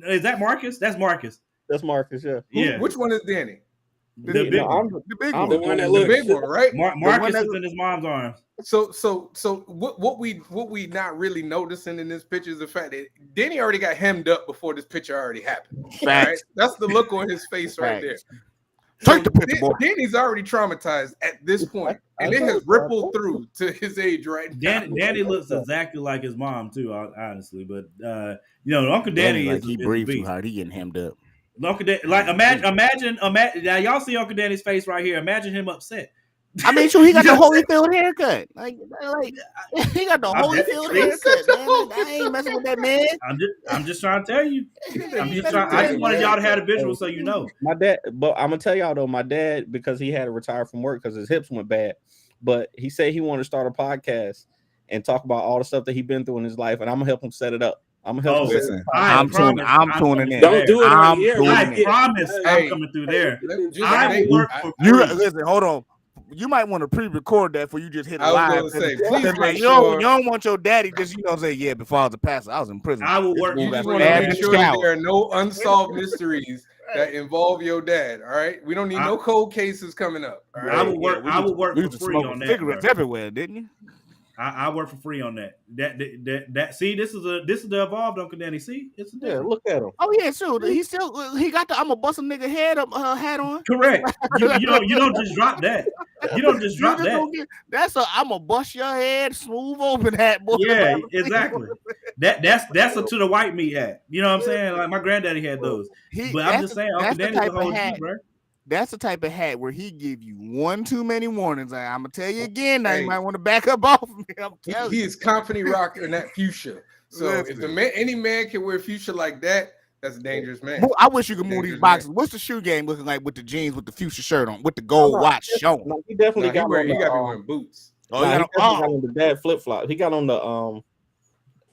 Is that Marcus? That's Marcus. That's Marcus. Yeah. Which one is Danny? The big one. The big one. The one that looks the big one, right? Marcus is in his mom's arms. So what we not really noticing in this picture is the fact that Danny already got hemmed up before this picture already happened. Right? That's the look on his face right there. So Danny's already traumatized at this point, and it has rippled through to his age right now. Danny looks exactly like his mom too, honestly. But Uncle Danny is he breathed too hard. He getting hemmed up. Uncle Danny, like imagine. Now y'all see Uncle Danny's face right here. Imagine him upset. I mean, sure, he got the Holyfield haircut. Like he got the Holyfield haircut. Man. I ain't messing with that man. I'm just trying to tell you. I just wanted y'all to have a visual so you know. My dad, but I'm gonna tell y'all though, my dad, because he had to retire from work because his hips went bad, but he said he wanted to start a podcast and talk about all the stuff that he's been through in his life, and I'm gonna help him set it up. I'm gonna help him. Listen, I'm tuning in. Don't do it on here. I promise I'm coming through there. I will work for you. Listen, hold on. You might want to pre-record that before you just hit a live. I was going to say, please you don't want your daddy just say, yeah, before I was a pastor, I was in prison. I will work. You just want to make sure that there are no unsolved mysteries that involve your dad. All right, we don't need no cold cases coming up. All right? I will work. I will work for free on that. Cigarettes everywhere, didn't you? I work for free on that. That see, this is the evolved Uncle Danny. See, it's look at him. Oh yeah, sure. He got the I'm a bust a nigga head up hat on. Correct. You don't just drop that. You don't just drop that. I'm gonna bust your head, smooth open hat, boy. Yeah, exactly. That's a to the white meat hat. You know what I'm saying? Like my granddaddy had those. But I'm just saying, Uncle Danny's a whole G, bro. That's the type of hat where he give you one too many warnings. I'm gonna tell you again. Now you might want to back up off of me. He is company rocking that fuchsia. So if any man can wear fuchsia like that, that's a dangerous man. I wish you could move these boxes. What's the shoe game looking like with the jeans with the fuchsia shirt on, with the gold watch showing? No, he definitely got. He got to be wearing boots. Oh, he got on the dad flip flop. He got on the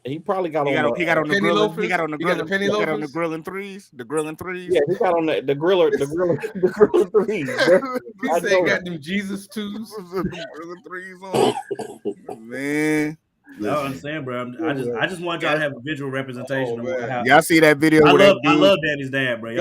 He probably got on. He got on the penny grill. loafers. He got on the He got the penny loafers. on the grilling threes. The grilling threes. Yeah, he got on the griller. The griller threes. He said he got them Jesus twos. The grilling threes on. Man. No, I'm saying, bro. I just want y'all to have a visual representation of how. Y'all see that video? I love Danny's dad, bro.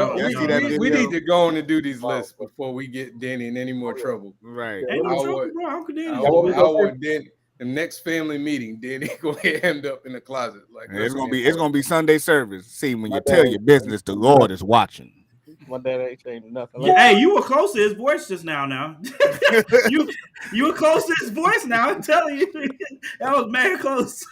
We need to go on and do these lists before we get Danny in any more trouble. Right. Ain't no trouble, bro. Uncle Danny. I want Danny. The next family meeting, Danny go end up in the closet. Like it's gonna be Sunday service. See, when you tell your business, the Lord is watching. My dad ain't saying nothing. Yeah, hey, you were close to his voice just now. you were close to his voice now. I'm telling you, that was mad close.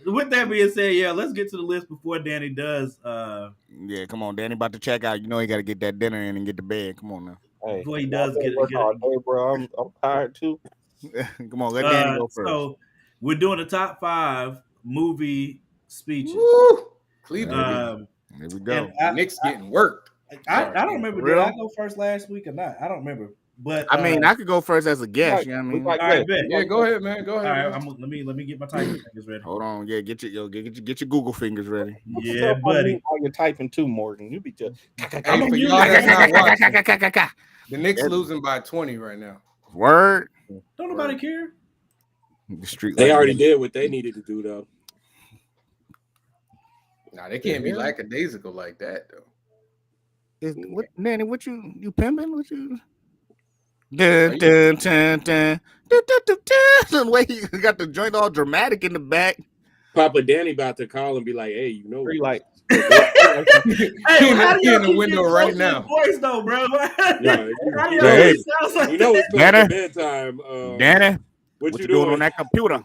With that being said, yeah, let's get to the list before Danny does. Yeah, come on, Danny about to check out. You know he got to get that dinner in and get to bed. Come on now. Hey, before he does get all day, bro. I'm tired too. Come on, let Danny go first. So we're doing the top 5 movie speeches. Cleveland. Here we go. Nick's getting worked. I don't remember. Did I go first last week or not? I don't remember. But I mean, I could go first as a guest. You know what I mean? All right, yeah, go ahead, man. Go ahead. All right, let me get my typing fingers ready. Hold on, yeah, get your Google fingers ready. Yeah, buddy. While you're typing too, Morgan, you be just. The Knicks losing by 20 right now. Word. Don't nobody care. The street. They already did what they needed to do, though. Nah, they can't be lackadaisical like that, though. Nanny, what you pimping? What you? Dun, dun, dun, dun, dun, dun, dun, dun. Wait, you got the joint all dramatic in the back. Papa Danny about to call and be like, "Hey, you know, like, hey, how do you in the window right now? Voice though, bro. You know it's close to bedtime. Danny, what you doing on that computer?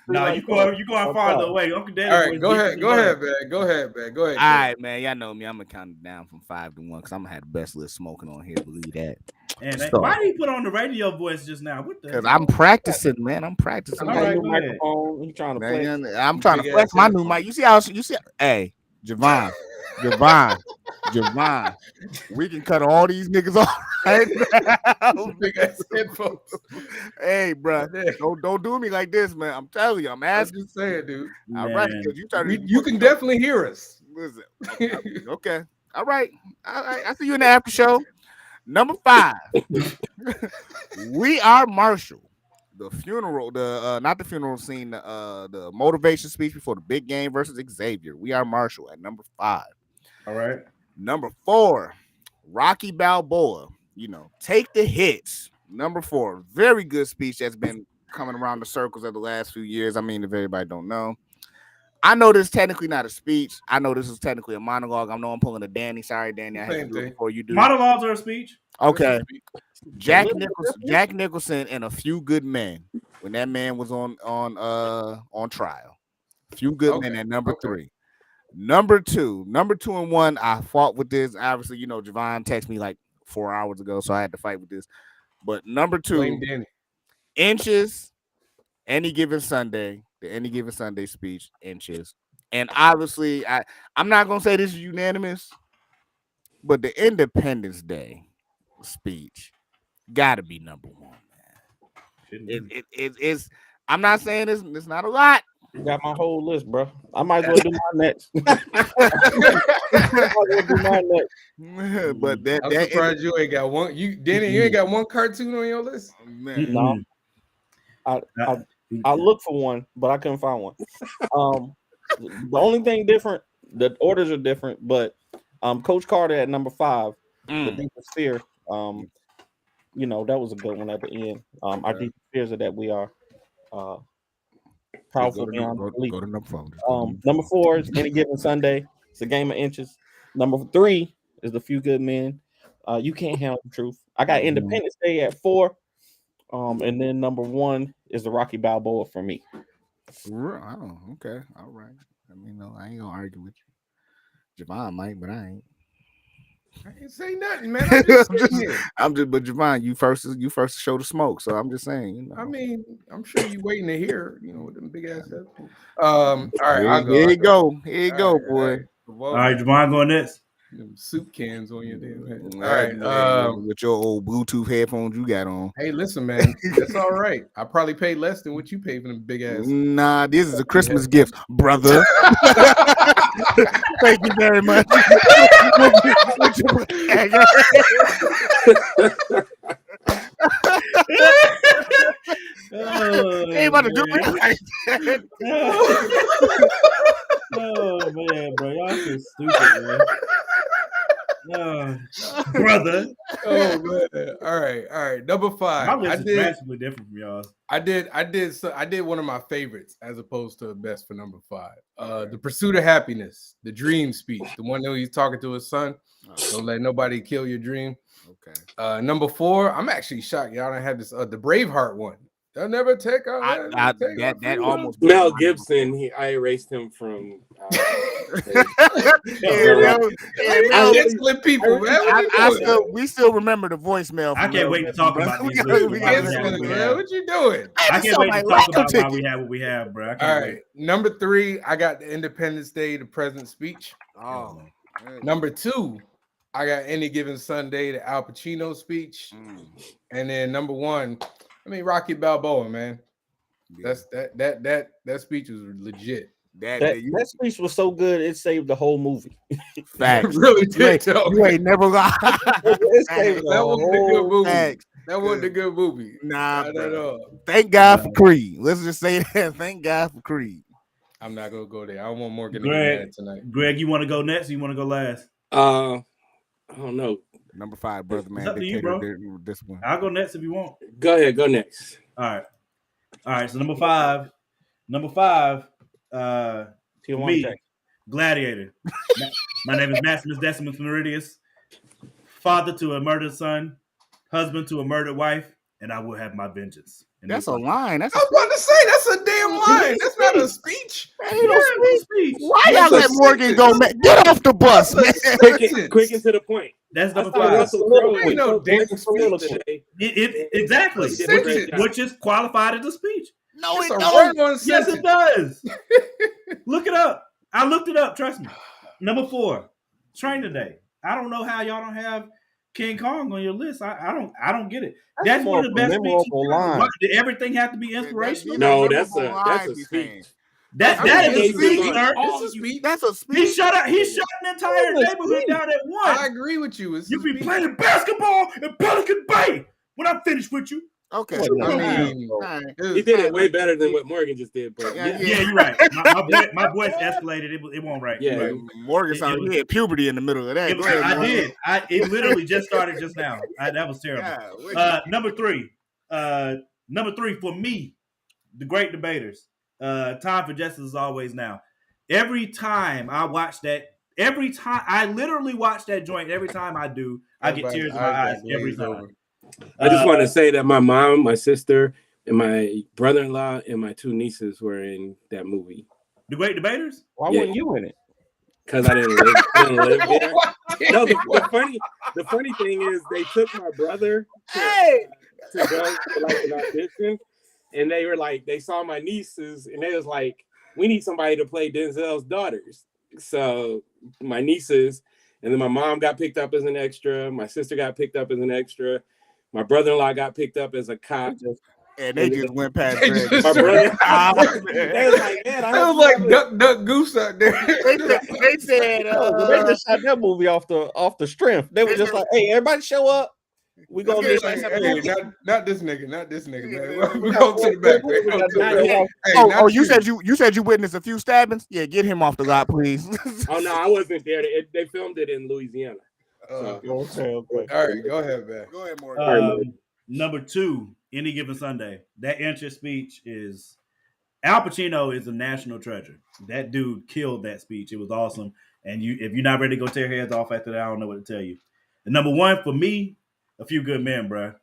No, you going farther away. Uncle Danny. All right, go ahead, man. Go ahead. All right, man. Y'all know me. I'm gonna count it down from 5 to 1 because I'm gonna have the best list smoking on here. Believe that. And why did he put on the radio voice just now? What the? Because I'm practicing, man. I'm practicing. All right, microphone. You trying to play? I'm trying to flex my new mic. You see? Hey, Javon. We can cut all these niggas off right now. Big ass headphones. Hey, bro, don't do me like this, man. I'm telling you, I'm asking. I'm just saying, dude. All right, you can definitely hear us. Listen, okay, all right. I see you in the after show. Number 5, We Are Marshall. The funeral, not the funeral scene, the motivation speech before the big game versus Xavier. We Are Marshall at number 5. All right. Number 4, Rocky Balboa. Take the hits. Number 4, very good speech that's been coming around the circles of the last few years. I mean, if everybody don't know, I know this is technically not a speech. I know this is technically a monologue. I know I'm pulling a Danny. Sorry, Danny. I had to do it before you do. Monologues are a speech. Okay. Jack Nicholson and A Few Good Men when that man was on trial. Few Good Men at number 3. Number 2 and 1. I fought with this. Obviously, Javon texted me like 4 hours ago, so I had to fight with this. But number 2, Inches. Any Given Sunday. The Any Given Sunday speech, Inches. And obviously, I'm not gonna say this is unanimous, but the Independence Day speech gotta be number 1, man. It's I'm not saying it's not a lot. You got my whole list, bro. I might as well do mine next. But I'm surprised you ain't got one. Danny, you ain't got one cartoon on your list? Man. No. I looked for one, but I couldn't find one. The only thing different, the orders are different, but Coach Carter at number 5, the deepest fear. That was a good one at the end. Our deepest fears are that we are powerful beyond belief. Number 4 is Any Given Sunday. It's a game of inches. Number 3 is The Few Good Men. You Can't Handle the Truth. I got Independence Day at 4. And then number 1 is the Rocky Balboa for me. Oh, okay. All right. I mean, no, I ain't gonna argue with you. Javon might, but I ain't. I ain't say nothing, man. I'm just, but Javon, you first to show the smoke. So I'm just saying, you know. I mean, I'm sure you waiting to hear, you know, what them big ass said. All right, I'll go. Here you go, boy. All right, Javon going next. Them soup cans on your damn head. All right, with your old Bluetooth headphones you got on. Hey, listen, man, that's all right. I probably paid less than what you paid for them big ass. Nah, this is a Christmas gift, brother. Thank you very much. Ain't about to do it like that. Oh man, bro, y'all so stupid, man. Brother. Oh man. All right. Number 5. My list is drastically different from y'all's. I did one of my favorites as opposed to best for number 5. The Pursuit of Happiness, the dream speech, the one that he's talking to his son. Don't let nobody kill your dream. Okay. Number 4, I'm actually shocked y'all don't have this the Braveheart one. They'll never take that almost Mel Gibson. I erased him from. Excellent people, man. We still remember the voicemail. I can't wait to talk about these. What you doing? I can't wait to talk about why we have what we have, bro. All right, number 3, I got the Independence Day, the President's Speech. Oh, number 2, I got Any Given Sunday, the Al Pacino speech, and then number 1. I mean, Rocky Balboa, man. Yeah. That speech was legit. That speech was so good it saved the whole movie. Facts. Really did. You ain't never got. That wasn't a good movie. Facts. That wasn't a good movie. Nah, not at all. Thank God for Creed. Let's just say that. Thank God for Creed. I'm not gonna go there. I want Morgan to get mad tonight. Greg, you want to go next or you want to go last? I don't know. Number 5, brother, man. It's up to you, bro. This one. I'll go next if you want. Go ahead. Go next. All right. So number 5. Me, Gladiator. My name is Maximus Decimus Meridius, father to a murdered son, husband to a murdered wife, and I will have my vengeance. That's a line. I was about to say that's a damn line. That's not a speech. That ain't no speech. Why y'all let Morgan go? Get off the bus, man. Quick and to the point. That's number 5. Ain't no damn speech. Exactly. Which is qualified as a speech. No, it don't. Yes, it does. Look it up. I looked it up. Trust me. Number 4, Training Day. I don't know how y'all don't have King Kong on your list. I don't get it. That's one of the best speeches. Did everything have to be inspirational? No, that's a speech. That is a speech, sir. That's a speech. He shut an entire neighborhood down at once. I agree with you. You be playing basketball in Pelican Bay when I'm finished with you. Okay. I mean, he did it way better than what Morgan just did. But yeah, you're right. My voice escalated. It won't right. Yeah, right. Morgan sounded like he had puberty in the middle of that. I did. It literally just started just now. That was terrible. Number 3. Number 3 for me, The Great Debaters. Time for Justice is Always Now. Every time I watch that, I literally watch that joint. Every time I do, I get tears in my eyes every time. I just want to say that my mom, my sister, and my brother-in-law and my 2 nieces were in that movie. The Great Debaters? Why weren't you in it? Because I didn't live there. No, the funny thing is they took my brother to go to like an audition, and they were like, they saw my nieces, and they was like, we need somebody to play Denzel's daughters. So my nieces, and then my mom got picked up as an extra. My sister got picked up as an extra. My brother-in-law got picked up as a cop. And they just went past my brother. They was like, man, I was like duck goose out there. They said they just shot that movie off the strength. They were just like, hey, everybody show up. We gonna do not this nigga, man. We go to the back. You said you witnessed a few stabbings. Yeah, get him off the lot, please. Oh no, I wasn't there. They filmed it in Louisiana. Okay. All right, go ahead, man. Go ahead, Morgan. Number 2, Any Given Sunday. That intro speech is Al Pacino is a national treasure. That dude killed that speech. It was awesome. And if you're not ready to go tear heads off after that, I don't know what to tell you. And number one for me, A Few Good Men, bro.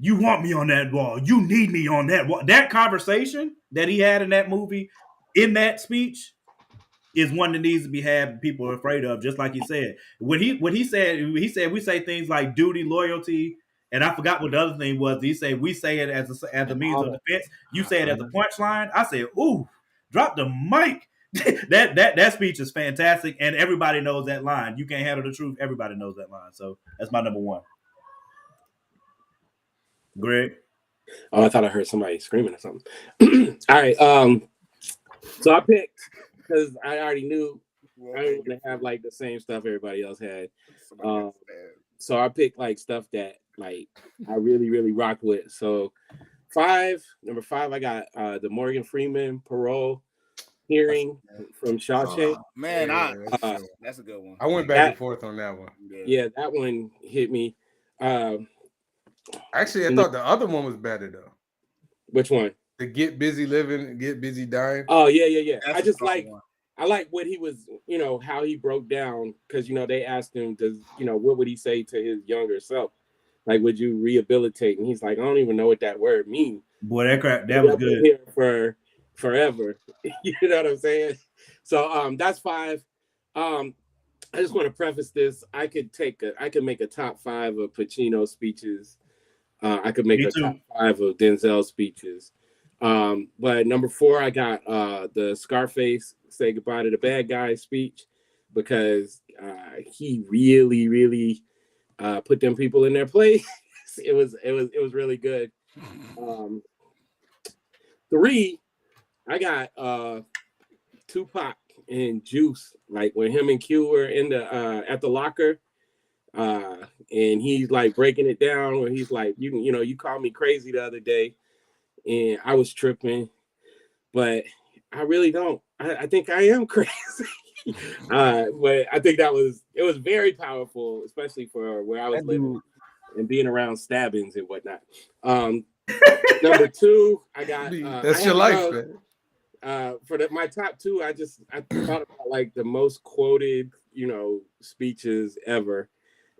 You want me on that wall. You need me on that wall. That conversation that he had in that movie, in that speech, is one that needs to be had. People are afraid of, just like he said. When he said we say things like duty, loyalty, and I forgot what the other thing was. He said we say it as a means of defense. You say it as a punchline. I said, ooh, drop the mic. that speech is fantastic, and everybody knows that line. You can't handle the truth. Everybody knows that line. So that's my number one. Greg. Oh, I thought I heard somebody screaming or something. All right. So I picked because I already knew I didn't want to have like the same stuff everybody else had. So I picked like stuff that like I really, really rocked with. So number five, I got the Morgan Freeman Parole hearing from Shawshank. Man, that's a good one. I went back and forth on that one. Yeah, that one hit me. Actually, I thought the other one was better though. Which one? The Get Busy Living, Get Busy Dying. Oh yeah. I just like I like what he was, how he broke down because they asked him, what would he say to his younger self? Like, would you rehabilitate? And he's like, I don't even know what that word means. Boy, that was good. Here for forever. You know what I'm saying? So that's five. I just want to preface this. I could make a top 5 of Pacino speeches. I could make top 5 of Denzel speeches. But number 4, I got the Scarface Say Goodbye to the Bad Guy speech because he really, really put them people in their place. It was really good. 3, I got Tupac and Juice, like when him and Q were in the at the locker, and he's like breaking it down where he's like, you called me crazy the other day, and I was tripping, but I really don't. I think I am crazy. But I think it was very powerful, especially for where I was living and being around stabbings and whatnot. Number 2, I got that's your life, man. For my top 2, I thought about like the most quoted, speeches ever,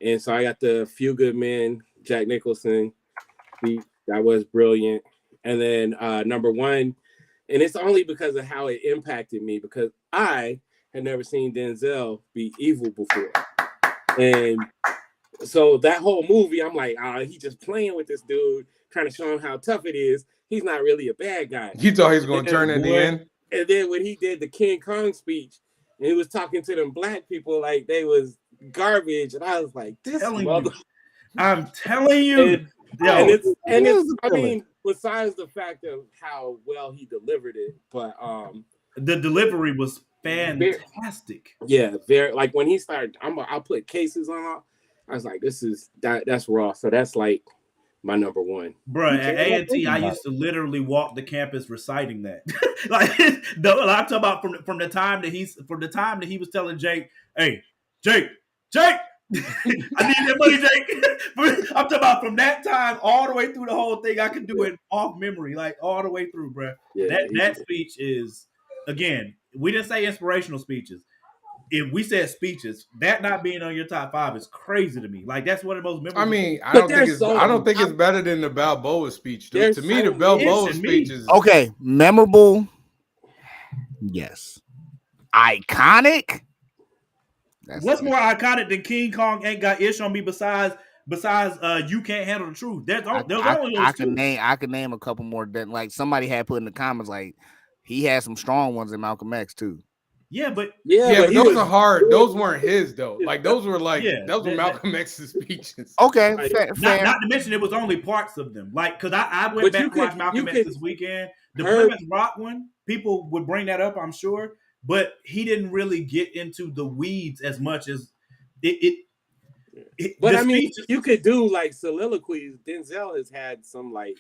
and so I got the Few Good Men, Jack Nicholson speech. That was brilliant. And then number 1, and it's only because of how it impacted me because I had never seen Denzel be evil before, and so that whole movie, I'm like, he's just playing with this dude, trying to show him how tough it is. He's not really a bad guy. You thought he was going to turn at the end? And then when he did the King Kong speech, and he was talking to them black people like they was garbage, and I was like, I'm telling you. I mean, besides the fact of how well he delivered it, but the delivery was fantastic. Very like when he started, I'll put cases on. I was like, that's raw. So that's like my number 1. Bro, at A&T, I used to literally walk the campus reciting that. I'm talking about from the time that he was telling Jake, hey, Jake, I need that money, Jake. I'm talking about from that time all the way through the whole thing. I could do it off memory, like all the way through, bro. Yeah, that speech is, again, we didn't say inspirational speeches. If we said speeches, that not being on your top 5 is crazy to me. Like that's one of the most memorable. I mean, I don't think it's better than the Balboa speech. To me, the Balboa speech is okay. Memorable, yes. Iconic. What's more iconic than King Kong ain't got ish on me besides you can't handle the truth? I can name a couple more that like somebody had put in the comments like he had some strong ones in Malcolm X too. Yeah, but those are hard. Those weren't his though. Like those were those were Malcolm X's speeches. Okay, fair. Not to mention it was only parts of them. Like because I went back to watch Malcolm X this weekend. The Plymouth Rock one, people would bring that up, I'm sure, but he didn't really get into the weeds as much as it. But I mean, you could do like soliloquies. Denzel has had some like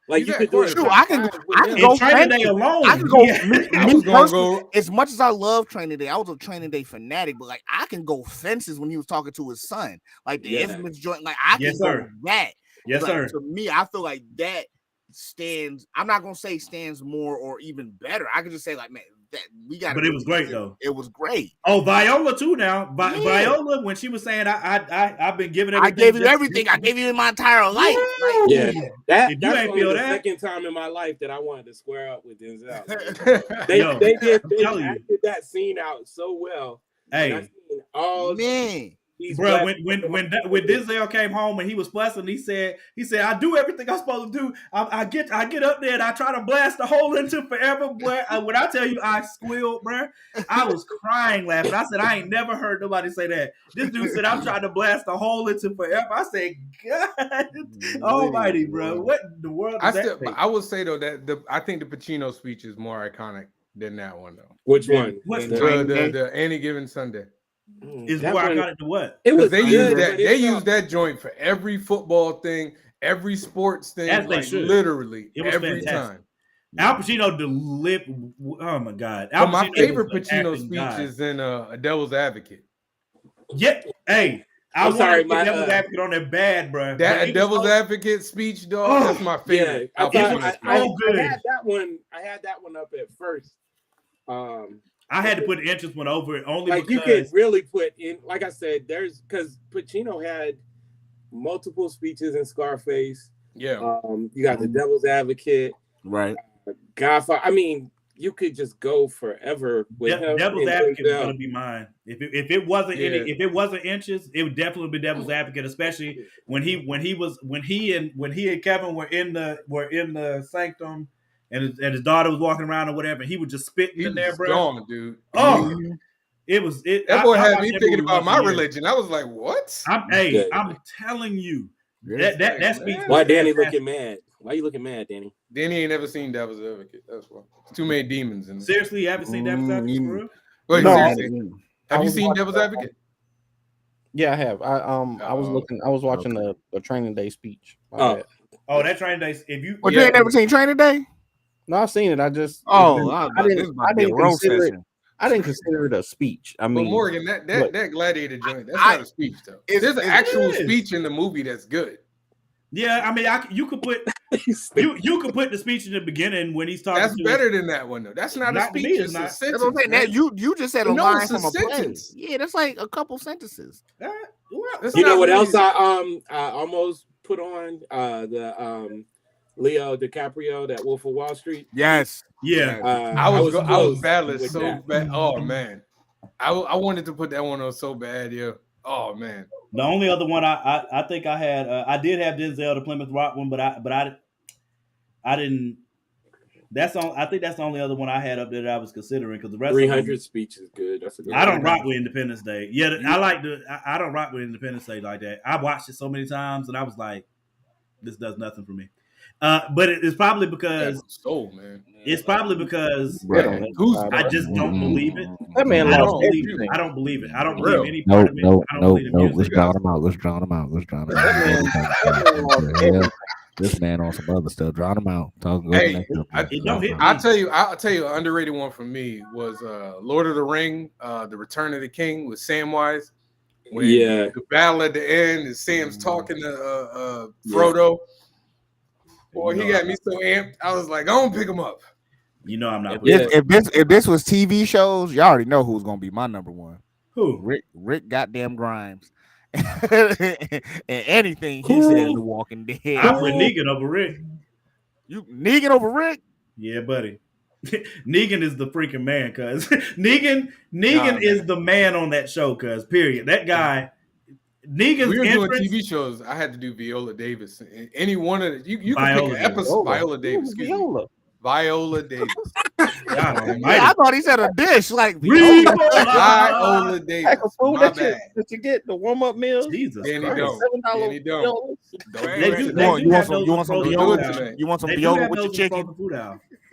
Like you could do it. I can go Training Day alone. I can go. Me personally, as much as I love Training Day, I was a Training Day fanatic. But like, I can go fences when he was talking to his son, like the infamous joint. Like I can go that. Yes, sir. To me, I feel like that stands. I'm not gonna say stands more or even better. I can just say like, man, we got. But it was great though. It was great. Oh, Viola too. Now, Viola, when she was saying, "I've been giving everything. I gave you everything. I gave you my entire life." Yeah, that's only the second time in my life that I wanted to square up with Denzel. They acted that scene out so well. Hey, all man. Bro, when Denzel came home and he was fussing, he said, "I do everything I'm supposed to do. I get up there and I try to blast a hole into forever." Boy, when I tell you I squealed, bro, I was crying laughing. I said, I ain't never heard nobody say that. This dude said, "I'm trying to blast a hole into forever." I said, God Almighty, bro, what in the world? I would say though that I think the Pacino speech is more iconic than that one though. Which one? The Any Given Sunday. Is where I got it to what? It was they use that joint for every football thing, every sports thing, literally every time. Al Pacino delivered. Oh my God! My favorite Pacino speech is in A Devil's Advocate. Yeah, hey, I'm sorry, my Devil's Advocate on that bad, bro. That Devil's Advocate speech, dog. That's my favorite. Yeah, I had that one up at first. I had to put the interest one over it only like because you could really put in, like I said, there's because Pacino had multiple speeches in Scarface. Yeah. You got The Devil's Advocate. Right. Godfather. I mean, you could just go forever with him. Devil's Advocate is gonna be mine. If it wasn't if it wasn't inches, it would definitely be Devil's Advocate, especially when he and Kevin were in the sanctum. And his daughter was walking around or whatever, and he was just spitting in there, bro. Gone, dude. Oh, that boy had me thinking about my religion. I was like, what? I'm telling you, that speech. Why Danny looking mad? Why you looking mad, Danny? Danny ain't never seen Devil's Advocate. That's why. Too many demons in there. Seriously, you haven't seen Devil's Advocate, for real? Wait, seriously? Have you seen Devil's Advocate? Yeah, I have. I was watching the Training Day speech. Oh, that Training Day. If you ain't never seen Training Day? No, I've seen it. I just I didn't consider it a speech. I mean, but Morgan, that gladiator joint, that's not a speech though. There's an actual speech in the movie that's good. Yeah, I mean, you could put you could put the speech in the beginning when he's talking. That's better than that one though. That's not a speech. It's a sentence. That you just said a line from a sentence. Yeah, that's like a couple sentences. You know what else I almost put on the Leo DiCaprio, that Wolf of Wall Street. Yes. Yeah. I was battling so bad. Oh man. I wanted to put that one on so bad, yeah. Oh man. The only other one I think I had I did have Denzel, the Plymouth Rock one, but I didn't. I think that's the only other one I had up there that I was considering, because the rest 300 speech is good. That's a good. I don't rock with Independence Day. Yeah, I don't rock with Independence Day like that. I watched it so many times and I was like, this does nothing for me. But it's probably because it's probably because I just don't believe it. That man I don't believe it. I don't believe it. I don't believe any part of it. No. Let's drown him out. This man on some other stuff. Drown him out. I'll tell you, an underrated one for me was Lord of the Ring, The Return of the King with Samwise. When the battle at the end and Sam's talking to Frodo. Boy, he got me so amped. I was like, I'm gonna pick him up. You know I'm not. If this was TV shows, y'all already know who's gonna be my number one. Who? Rick goddamn Grimes. And anything he said in The Walking Dead. I put Negan over Rick. You Negan over Rick? Yeah, buddy. Negan is the freaking man, cuz Negan is the man on that show, cuz period. That guy. Negan's we were doing TV shows. I had to do Viola Davis. Any one of the, you can pick an episode. Viola Davis. Viola Davis. I thought he said a dish like Viola Davis. Like a food that you get the warm up meal. Jesus, and he don't. You want some Viola with your chicken?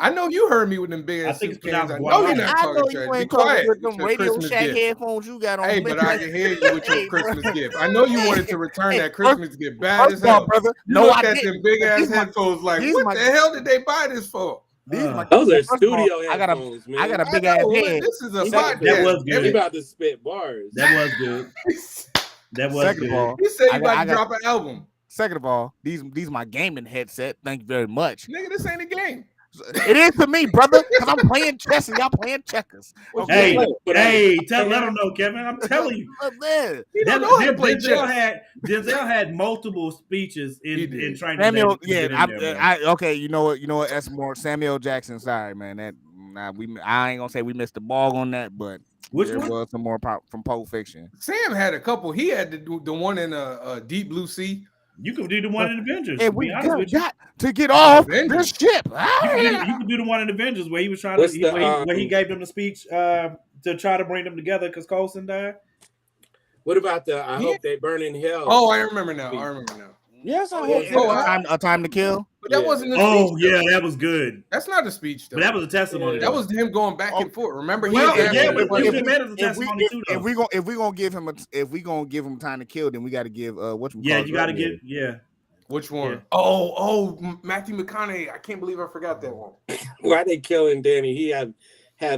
I know you heard me with them big ass soup cans. I know you're not talking trash. Be quiet. With them Radio Shack headphones you got on. Hey, but I can hear you with your Christmas gift. I know you wanted to return that Christmas gift bad as hell. Brother. No, I didn't. Them big ass headphones. Like, what the hell did they buy this for? Those are studio headphones, man. I got a big ass head. This is a podcast. That was good. You about to spit bars. That was good. That was Second good. of all, you said you about to drop an album. Second of all, these my gaming headset. Thank you very much. Nigga, this ain't a game. It is to me, brother, because I'm playing chess and y'all playing checkers. Okay. Hey, let them know, Kevin. I'm telling you. Denzel had multiple speeches in training. Samuel, okay. You know what? That's more Samuel Jackson. Sorry, man. I ain't gonna say we missed the ball on that, but there was some more from Pulp Fiction. Sam had a couple. He had the one in Deep Blue Sea. You could do the one in Avengers. And we got to get off this ship. You could do the one in Avengers where he was trying where he gave them the speech to try to bring them together because Coulson died. What about the I hope they burn in hell? Oh, I remember now. Yes, A Time to Kill. But that wasn't a speech. Yeah, that was good. That's not a speech, though. But that was a testimony. That was him going back and forth. Remember, if we gonna give him Time to Kill, then we got to give Which one? Yeah. Oh, Matthew McConaughey. I can't believe I forgot that one. Why they killing Danny? He had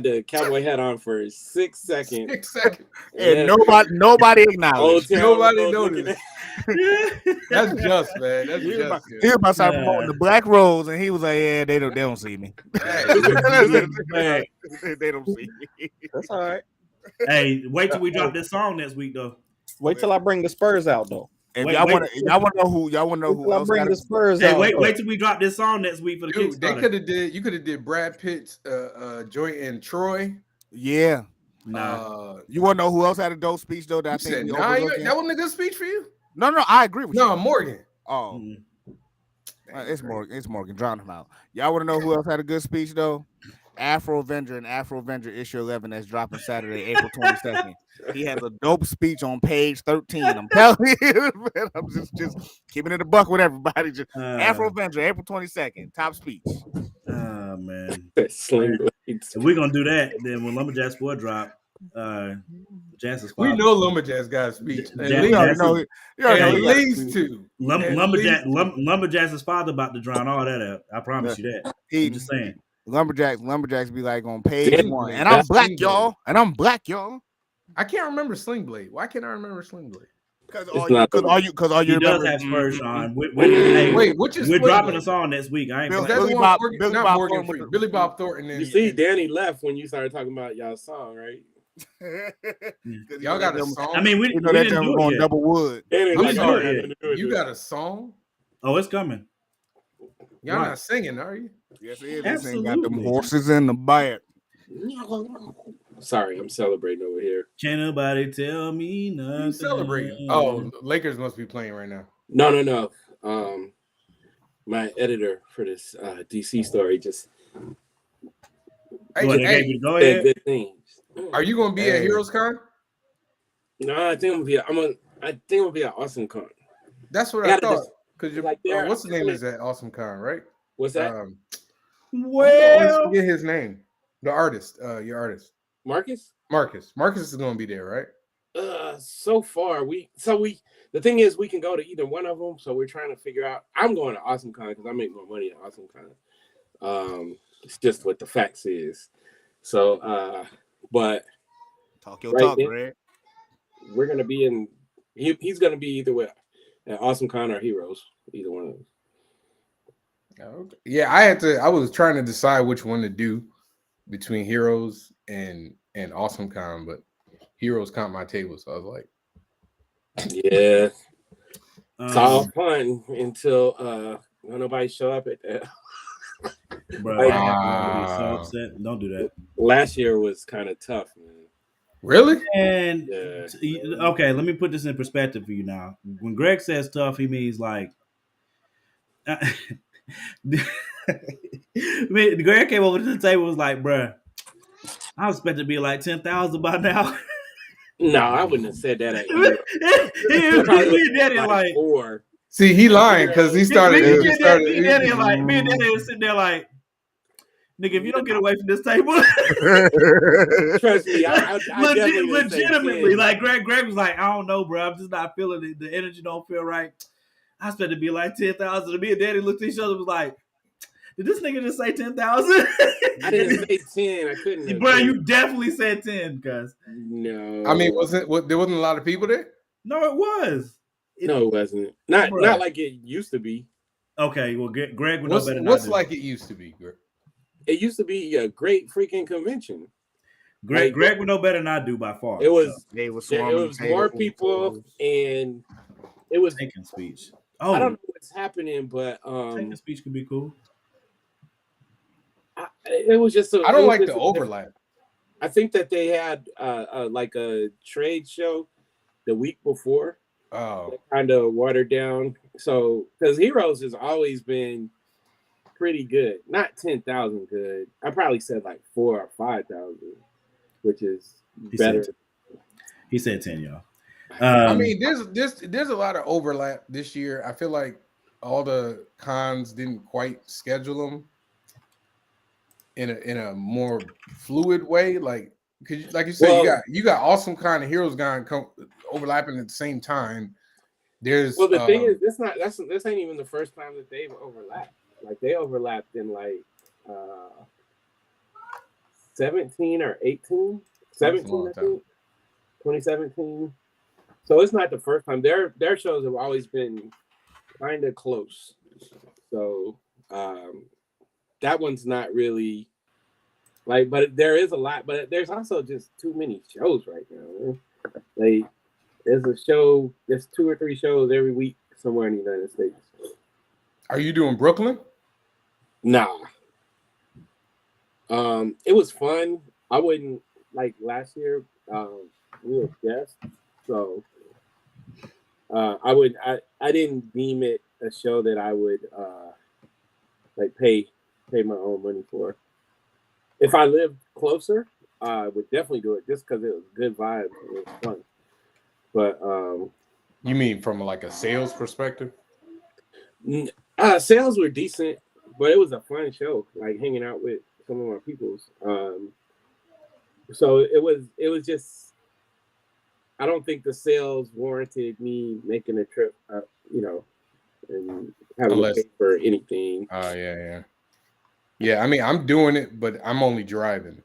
the cowboy hat on for 6 seconds. 6 seconds. And nobody acknowledged. Nobody noticed. That's just, man. That's he was about to start promoting the Black Rose, and he was like, "Yeah, they don't see me. They don't see me." That's all right. Hey, wait till we drop this song next week, though. Wait till I bring the Spurs out, though. If y'all want to know who else bring the Spurs out. Wait till we drop this song next week for the Kickstarter. You could have did Brad Pitt's joint in Troy. Yeah. You want to know who else had a dope speech though? That that wasn't a good speech for you. No, I agree with you. No, Morgan. Oh, it's Morgan. It's Morgan. Drown him out. Y'all want to know who else had a good speech though? Afro Avenger and Afro Avenger issue 11 that's dropping Saturday, April 22nd. He has a dope speech on page 13. I'm telling you, man, I'm just keeping it a buck with everybody. Just Afro Avenger, April 22nd, top speech. Oh man, if we're gonna do that, then when Lumberjack Sport drop, Jazz's we know Lumberjack's got a speech. Lumberjack's father about to drown all that out. I promise you that. I'm just saying. Lumberjacks be like on page 1, and I'm black, y'all. I can't remember Sling Blade. Why can't I remember Sling Blade? Because all you he does have Spurs on. We're dropping a song next week. I ain't Billy Bob Thornton. You see, Danny left when you started talking about y'all's song, right? Y'all got a song. I mean, we didn't do it yet. Double wood. You got a song? Oh, it's coming. Y'all not singing, are you? Yes, it is. Absolutely. Got them horses in the back. Sorry, I'm celebrating over here. Can't nobody tell me nothing. You celebrating? Oh, Lakers must be playing right now. No. My editor for this DC story just go ahead. Good things. Are you going to be at Heroes Con? No, I think I'm gonna be at Awesome Con. That's what I thought. Because what's the name is that Awesome Con, right? What's that? I forget his name. The artist, your artist. Marcus is going to be there, right? So far the thing is we can go to either one of them, so we're trying to figure out. I'm going to Awesome Con because I make more money at Awesome Con. It's just what the facts is. So but talk your talk, Greg. We're gonna be in he's gonna be either way at Awesome Con or Heroes, either one of them. Okay. Yeah, I was trying to decide which one to do between Heroes and Awesome Con, but Heroes comped my table, so I was like, yeah. It's all fun until nobody show up at that. Bro, so upset. Don't do that. Last year was kind of tough, man. Really? And okay, let me put this in perspective for you now. When Greg says tough, he means like Greg came over to the table and was like, bruh, I was expecting to be like 10,000 by now. No, I wouldn't have said that at you. like 4. See, he lying because he started. Me and Daddy was sitting there like, nigga, if you don't get away from this table, trust me, I legitimately, like Greg was like, I don't know, bro, I'm just not feeling it. The energy don't feel right. I expected to be like 10,000. And me and Daddy looked at each other and was like, did this nigga just say 10,000? I didn't say 10. I couldn't. Bro, you definitely said 10, cuz. No. I mean, there wasn't a lot of people there? No, it was. No, it wasn't. Not like it used to be. Okay, well, Greg would know better. What's like it used to be, Greg? it used to be a great freaking convention. Greg would know better than I do by far. It was so. more people, and it was taking speech. Oh, I don't know what's happening, but taking speech could be cool. It was just. I don't like the overlap. I think that they had like a trade show the week before. Oh, kind of watered down. So because Heroes has always been pretty good, not 10,000 good. I probably said like 4,000 or 5,000, which is better. He said 10, y'all. I mean, there's a lot of overlap this year. I feel like all the cons didn't quite schedule them in a more fluid way. Like you said, you got Awesome Con and Heroes Con overlapping at the same time. There's the thing is, this ain't even the first time that they've overlapped. Like they overlapped in like 17 or 18, 17, I think, 2017. So it's not the first time. Their shows have always been kind of close. So that one's not really like, but there is a lot. But there's also just too many shows right now. Like there's 2 or 3 shows every week somewhere in the United States. Are you doing Brooklyn? Nah. It was fun. I wouldn't like last year. We were guests, so I didn't deem it a show that I would like pay my own money for. If I lived closer, I would definitely do it just because it was good vibes. It was fun. But you mean from like a sales perspective? Sales were decent, but it was a fun show. Like hanging out with some of my peoples. So it was just. I don't think the sales warranted me making a trip, and having to pay for anything. Oh yeah. I mean, I'm doing it, but I'm only driving.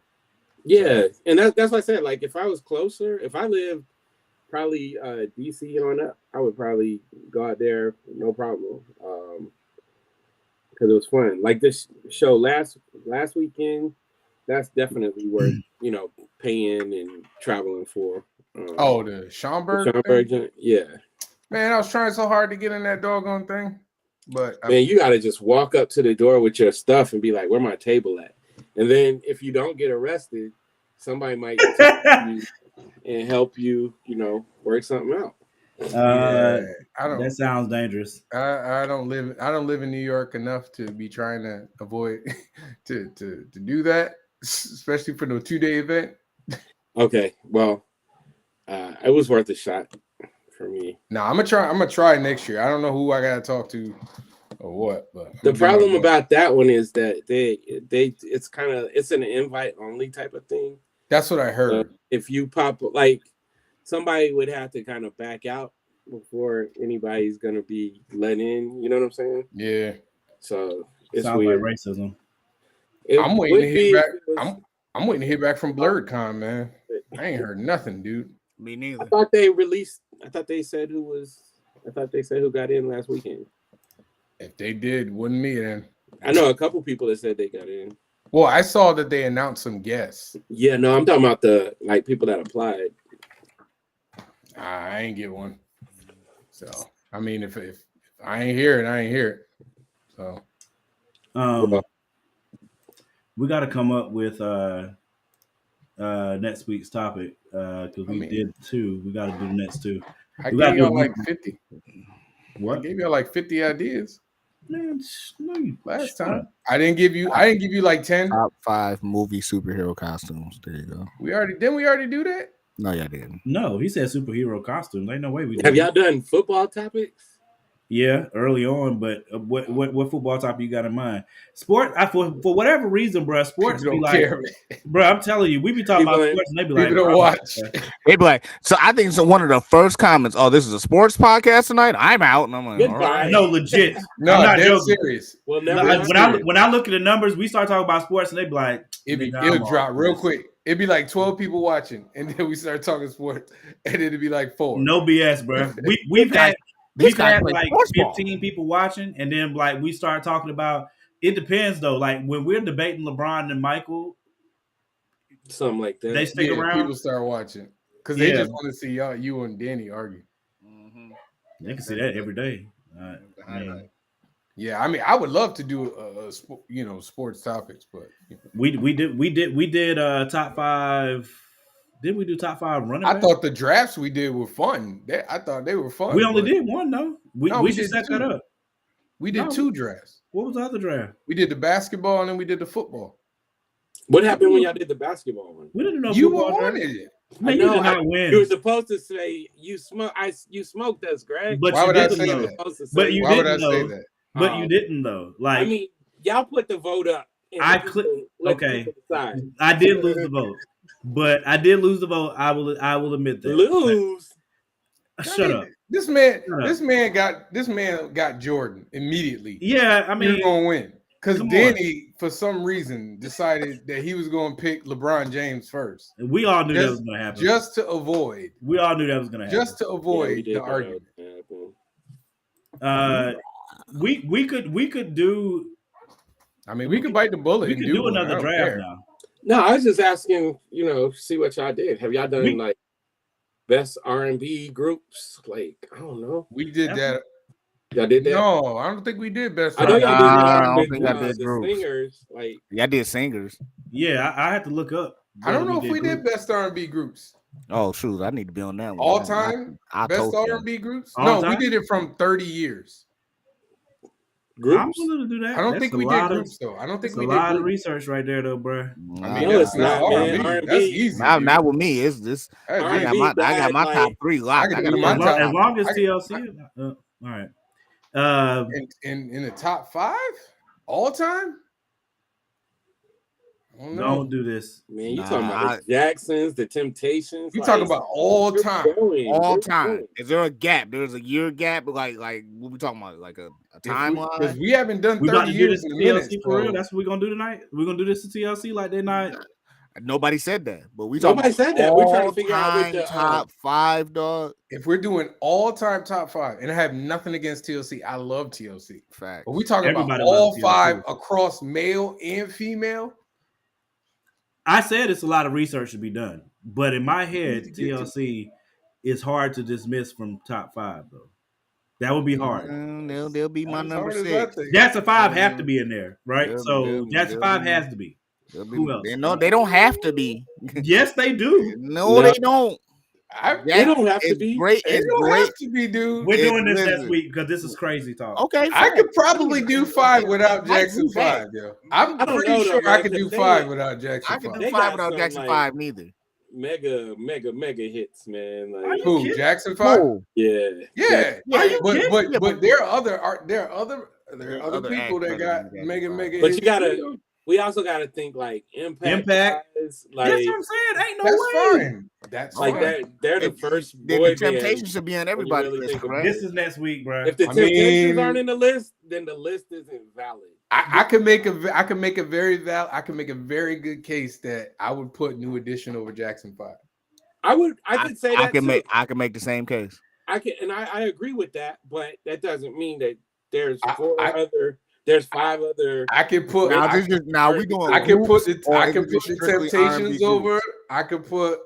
Yeah, and that's what I said. Like, if I was closer, if I lived probably DC on up, I would probably go out there, no problem, because it was fun. Like this show last weekend, that's definitely worth paying and traveling for. The Schaumburg? Yeah. Man, I was trying so hard to get in that doggone thing. But you got to just walk up to the door with your stuff and be like, where my table at? And then if you don't get arrested, somebody might take you and help you, work something out. That sounds dangerous. I don't live in New York enough to be trying to avoid to do that, especially for the 2-day event. Okay, well, it was worth a shot for me. No, I'm gonna try next year. I don't know who I gotta talk to or what, but the problem about that one is that it's an invite only type of thing. That's what I heard. If you pop, like, somebody would have to kind of back out before anybody's gonna be let in. You know what I'm saying? Yeah. So it's sounds weird. like racism. I'm waiting to hear back. I'm waiting to hear back from BlurredCon, man. I ain't heard nothing, dude. Me neither. I thought they said who got in last weekend. If they did, wouldn't me then. I know a couple people that said they got in. Well, I saw that they announced some guests. Yeah, no, I'm talking about the people that applied. I ain't get one. So I mean, if I ain't hear it, I ain't hear it. So we got to come up with next week's topic because we did 2. We got to do the next 2. I gave y'all like 50. What? I gave y'all like 50 ideas. Man, last time I didn't give you like 10. Top 5 movie superhero costumes. There you go. We already do that? No, y'all didn't. No, he said superhero costumes. Ain't no way we have y'all done football topics? Yeah, early on, but what football topic you got in mind? Sport, for whatever reason, bro. Sports be like, bro. I'm telling you, we be talking about sports, and they be like, don't watch. They be like, so I think so. One of the first comments, "Oh, this is a sports podcast tonight. I'm out." And I'm like, goodbye. All right. No, legit. No, I'm not joking. Serious. Well, when I look at the numbers, we start talking about sports, and they be like, it'll drop real quick. It'd be like 12 people watching, and then we start talking sports, and it'd be like 4. No BS, bro. We've had like 15 people watching, and then like we start talking about It depends though. Like when we're debating LeBron and Michael, something like that. They stick around. People start watching because they just want to see you and Danny argue. Mm-hmm. They can see that every day. I mean, I would love to do sports topics, but we did top 5. Did we do top 5 running backs? I thought the drafts we did were fun. I thought they were fun. We only did one though. We should set that up. We did 2 drafts. What was the other draft? We did the basketball and then we did the football. What happened when y'all did the basketball one? We didn't know you wanted it. Man, you did not win. You were supposed to say you smoked us, Greg. But why would I say that? But you didn't say that. But you didn't though. Like I mean, y'all put the vote up. I clicked. Okay, I did lose the vote, but I did lose the vote. I will admit that. Lose. Shut up. This man got Jordan immediately. Yeah, I mean, you're gonna win because Danny, for some reason, decided that he was gonna pick LeBron James first. We all knew that was gonna happen. Just to avoid. We all knew that was gonna happen. Just to avoid the argument. We could do. I mean, we could bite the bullet. We could do another draft now. No, I was just asking. See what y'all did. Have y'all done like best R&B groups? Like I don't know. We did that. Y'all did that? No, I don't think we did best. I know y'all did. I don't think I did groups. Singers, like y'all did singers. Yeah, I had to look up. I don't know if we did best R&B groups. Oh shoot, I need to be on that one. All time best R&B groups. No, we did it from 30 years. Groups? I'm willing to do that. I don't think we did groups though. I don't think we did. A lot of research right there though, bro. I mean, it's not R&B. That's easy. Not with me. It's this. I got my top 3 locked. As long as TLC. All right. In the top 5 all time. Don't do this, man. You talking about the Jacksons, the Temptations? You talking about all time? All time. Is there a gap? There's a year gap. Like what we talking about? Like a timeline? Because we haven't done 30 years in a minute. For real. That's what we're gonna do tonight. We're gonna do this to TLC like they're not. Nobody said that, but nobody said that. We're trying to figure out the top 5, dog. If we're doing all-time top 5, and I have nothing against TLC, I love TLC. Fact. But we talking about all 5 across male and female. I said it's a lot of research to be done, but in my head, TLC is hard to dismiss from top 5 though. That would be hard. They'll be my number 6. Jackson 5 have to be in there, right? So Jackson 5 has to be. Who else? No, they don't have to be. Yes, they do. No, they don't. They don't have to be. Great. They don't have to be, dude. We're doing this next week because this is crazy talk. Okay, I could probably do 5 without Jackson 5, yo. I'm pretty sure I could do 5 without Jackson 5. I could do 5 without Jackson 5 neither. Mega hits, man. Like, who? Jackson 5? Yeah. But there are other people that got mega but hits. you gotta. We also got to think like impact. Like, that's what I'm saying. Ain't no way. Fine. That's like fine. that. They're the first boy the Temptations should be on everybody's list, right? This is next week, bro. If the Temptations aren't in the list, then the list isn't valid. I can make a very good case that I would put New Edition over Jackson 5. I could say that I can make the same case. I agree with that, but that doesn't mean that there's 5 other. I can put. I can put the Temptations over. I could put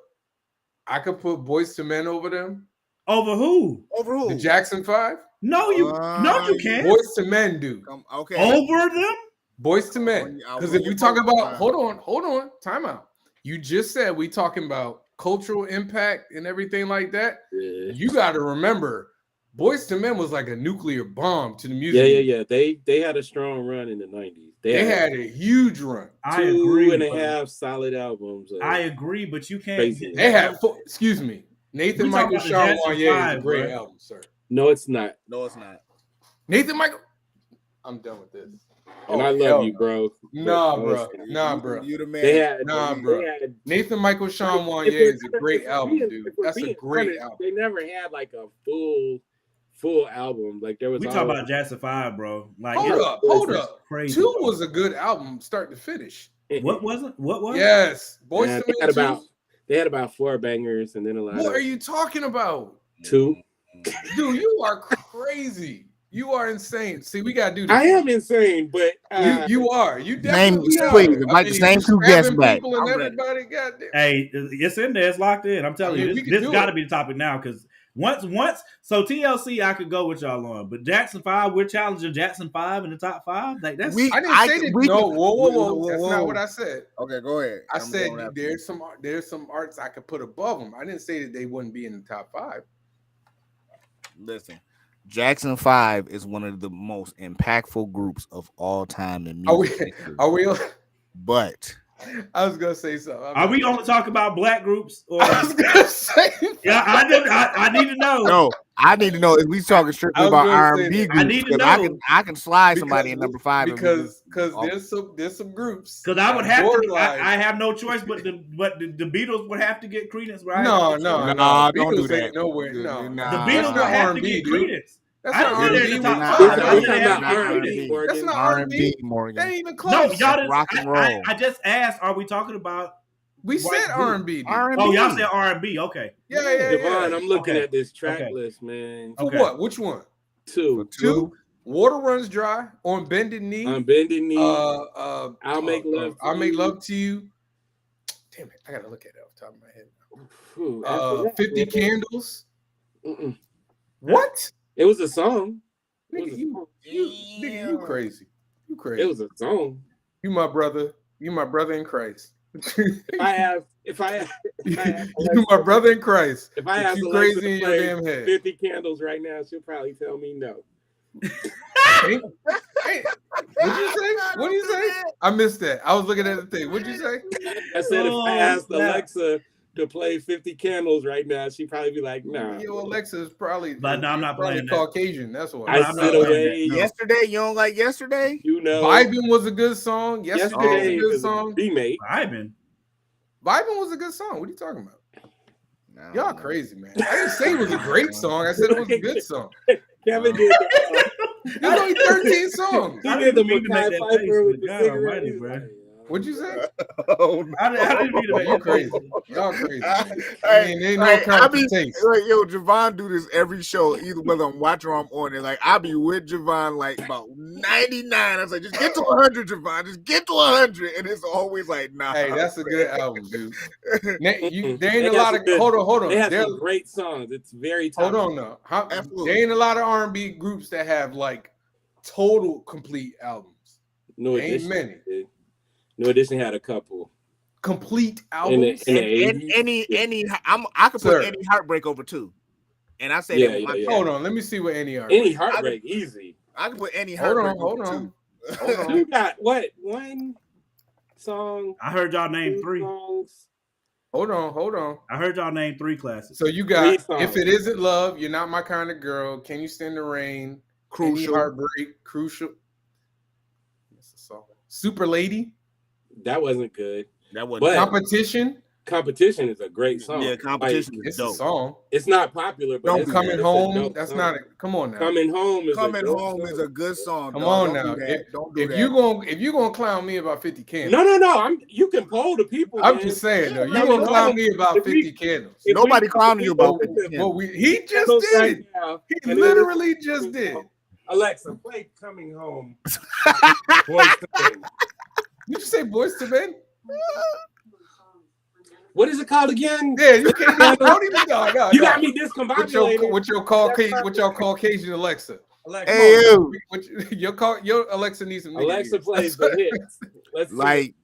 Boyz II Men over them. Over who? The Jackson 5. No, you can't. Boyz II Men do. Okay. Over them. Boyz II Men. Because if we talk about, hold on, time out. You just said we talking about cultural impact and everything like that. Yeah. You got to remember. Boyz II Men was like a nuclear bomb to the music. Yeah. They had a strong run in the 90s. They had a huge run. I agree. 2.5 solid albums. I agree, but you can't. Crazy. They had. Excuse me. Nathan Michael Sean Wanye is a great album, sir. No, it's not. Nathan Michael. I'm done with this. And I love you, bro. Nah, bro. You the man. Bro. Nathan Michael Sean Wanye is a great album, dude. That's a great album. They never had like a full album. Like there was. We talk about Jackson 5, bro. Like hold up. Crazy, 2 was a good album, start to finish. What wasn't? What was? Yes, Boyz II Men. They had about 4 bangers, and then a lot. What are you talking about? 2. Dude, you are crazy. You are insane. See, we gotta do this. I am insane, but you are. You definitely are. Please, like the same two guests back. People and everybody, goddamn. Hey, it's in there. It's locked in. I'm telling you, this got to be the topic now because once. So TLC, I could go with y'all on, but Jackson 5, we're challenging Jackson 5 in the top 5. Like that's. I didn't say that. No, whoa. That's not what I said. Okay, go ahead. I said there's some arts I could put above them. I didn't say that they wouldn't be in the top 5. Listen, Jackson 5 is one of the most impactful groups of all time in music. Are we? But I was gonna say something. Are we gonna talk about black groups? Or... I was gonna say. Yeah, I need to know. No, I need to know if we talking strictly about R&B groups. I need to know. I can slide somebody in number 5 because there's some groups. Because I would have to. I have no choice, but the Beatles would have to get credence, right? No, don't do that. Nowhere. No, the Beatles would have to get credence. That's not R&B. That's not R&B, Morgan. That ain't even close. No, y'all rock and roll. I just asked, are we talking about? We said R&B. Oh, y'all said R&B. Okay. Yeah. Devon, I'm looking at this track list, man. For what? Which one? 2. Water Runs Dry, On Bended Knee. On Bended Knee. I'll Make Love to You. Damn it, I gotta look at it off the top of my head. 50 Candles. What? It was a song. Nigga, you crazy. You crazy. It was a song. You my brother. You my brother in Christ. If I have you my brother in Christ. If I have you crazy in your damn head. 50 Candles right now, she'll probably tell me no. Hey, what'd you say? What did you say? I missed that. I was looking at the thing. What'd you say? I said if I asked Alexa to play 50 Candles right now, she'd probably be like, nah. Yo, Alexa is probably, but no, I'm not playing Caucasian. That's why. I sit away. Yesterday, you don't like Yesterday? You know, Vibin' was a good song. Yesterday was a good song. Remake. Vibin' was a good song. What are you talking about? No, y'all crazy, man. I didn't say it was a great song. I said it was a good song. Kevin did that. There's only 13 songs. He did the Mackay Pfeiffer with the cigarette, bro. What'd you say? I didn't mean to make you crazy. Y'all crazy. Ain't no taste. Yo, Javon do this every show, either whether I'm watching or I'm on it. Like, I be with Javon like about 99. I was like, just get to 100, Javon. Just get to 100. And it's always like, nah. Hey, that's a good album, dude. There ain't a lot of hold on. They have some great songs. It's very tough. Hold on now. There ain't a lot of R&B groups that have like total complete albums. No, ain't many. New Edition had a couple complete albums. I could put Any Heartbreak over 2, and I say Hold on, let me see what Any Heartbreak. Any Heartbreak, easy. I could put Any Heartbreak. Hold on. You got what? One song. I heard y'all name 3 songs. Hold on. I heard y'all name 3 classics. So you got If It Isn't Love, You're Not My Kind of Girl, Can You Stand the Rain, Crucial, Any Heartbreak, Crucial. What's the song? Super Lady. That wasn't good. That wasn't. Competition. Competition is a great song. Yeah, Competition is dope. A song. It's not popular, but Coming Home. That's song. Not. Come on now. Coming Home is a good song. Come on now. If you gonna clown me about 50 Candles. No. You can poll the people. I'm just saying though. You gonna clown me about 50 Candles. Nobody clowning you about 50 Candles. He just did. He literally just did. Alexa, play Coming Home. Did you say Boyz II Men? What is it called again? Yeah, you can't. No. You got me discombobulated. With your Caucasian Alexa. Hey, you. Your Alexa needs some. Alexa plays the hits. Let's see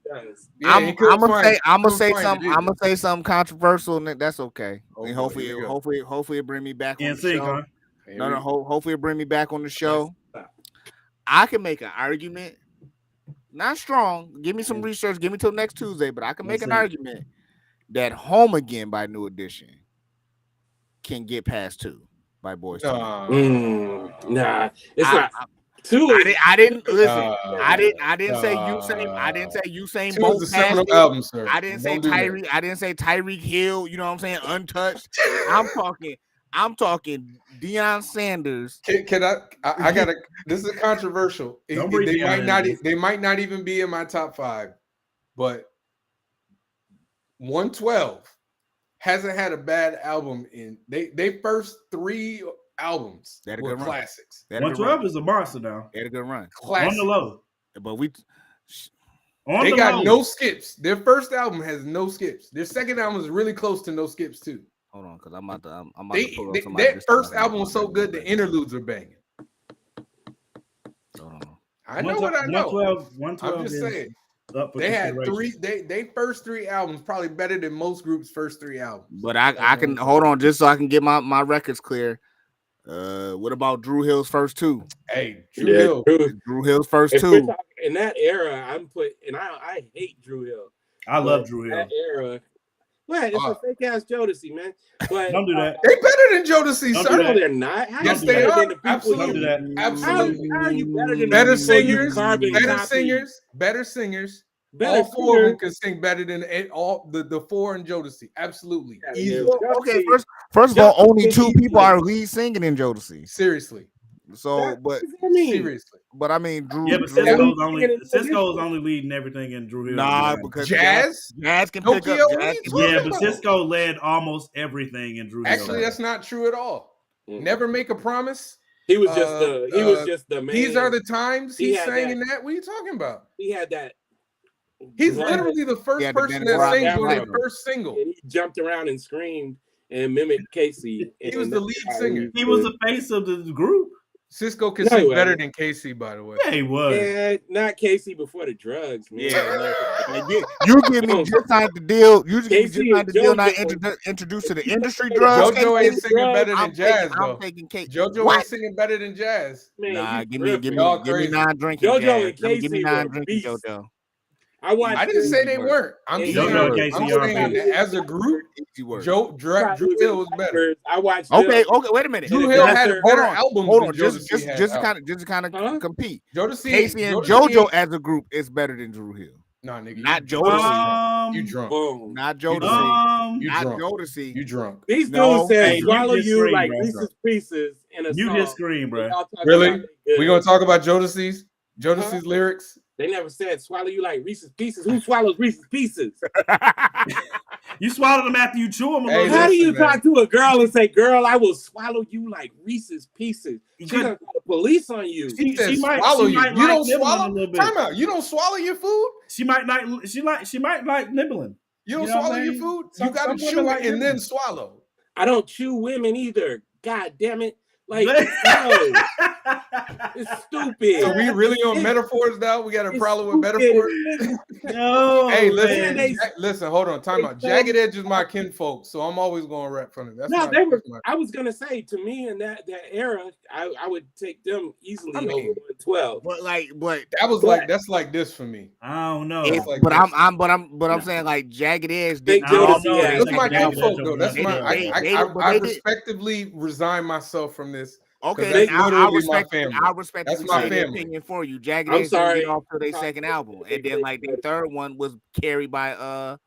I'm gonna say something controversial, and that's okay. And hopefully it'll bring me back on the show. Hopefully it'll bring me back on the show. I can make an argument. Not strong. Give me some research. Give me till next Tuesday, but I can make an argument that Home Again by New Edition can get past 2 by Boyz II Men. Nah, it's not. 2. I didn't listen. I didn't say Usain Bolt passed album, sir. I didn't say Tyreek. I didn't say Tyreek Hill. You know what I'm saying? Untouched. I'm talking Deion Sanders. Can I gotta. This is controversial. They might not even be in my top 5, but 112 hasn't had a bad album in they first 3 albums were classics. 112 is a monster now. They had a good run. On the low. But they got no skips. Their first album has no skips. Their second album is really close to no skips too. Hold on, because I'm about to pull up that first album was so good, the interludes are banging. I know what I know. 112 I'm just saying. They had they first three albums probably better than most groups' first three albums. But I can hold on just so I can get my records clear. What about Dru Hill's first two? Hey, Dru Hill's first two. In that era, I hate Dru Hill. I love Dru Hill. That era. What? It's a fake ass Jodeci, man. But don't do that. They better than Jodeci, sir. No, they're not. Yes, they are. Absolutely. Absolutely. How are you better than better singers? Better singers. All four of them can sing better than all the four in Jodeci. Absolutely. Easily. Okay, first of all, only two people are lead singing in Jodeci. Seriously. So, but seriously. But I mean, Dru. Yeah, but Cisco's only leading everything in Dru Hill. Nah, because Jazz can pick up. Yeah, but Cisco led almost everything in Dru Hill. Actually, that's not true at all. Never Make a Promise. He was just the man. These Are the Times. He sang in that. What are you talking about? He had that. He's literally the first person that sang on their first single. And he jumped around and screamed and mimicked Casey. He was the lead singer. He was the face of the group. Cisco can sing better than Casey, by the way. Yeah, he was. Yeah, not Casey before the drugs, man. Yeah, you give me just time to deal. You give me just time to deal. Not introduced to the industry drugs. JoJo ain't singing better than Jazz, though. I'm taking JoJo ain't singing better than Jazz. Man, nah, give me non-drinking. JoJo and Casey give me non-drinking. JoJo. I didn't say they weren't. I'm saying as a group, Dru Hill was better. I watched. Okay, wait a minute. Dru Hill had a better album. Hold on, just to kind of compete. Casey and JoJo as a group is better than Dru Hill. No, nigga, not Jodeci. You drunk? Not Jodeci. Not Jodeci. You drunk? These dudes said swallow you like Reese's Pieces in a song. You just scream, bro. Really? We gonna talk about Jodeci's lyrics? They never said swallow you like Reese's Pieces. Who swallows Reese's Pieces? You swallow them after you chew them. How do you talk to a girl and say, "Girl, I will swallow you like Reese's Pieces"? She's gonna call the police on you. She might swallow you. You don't swallow. Time out. You don't swallow your food. She might like nibbling. You don't swallow your food. You gotta chew it and then swallow. I don't chew women either. God damn it. Like, no. It's stupid. So we really on metaphors now? We got a problem with metaphors? No. Hey, listen, hold on. Time out. Jagged Edge is my kinfolk, so I'm always going to rap from it. I was going to say, to me, in that era, I would take them easily over 112. But that's like this for me. I don't know. I'm saying like Jagged Edge. That's my kinfolk, though. That's I respectively resign myself from this. Okay, I respect that's my family opinion for you. Jagged Edge didn't get off to their second album, and then like their third one was carried by the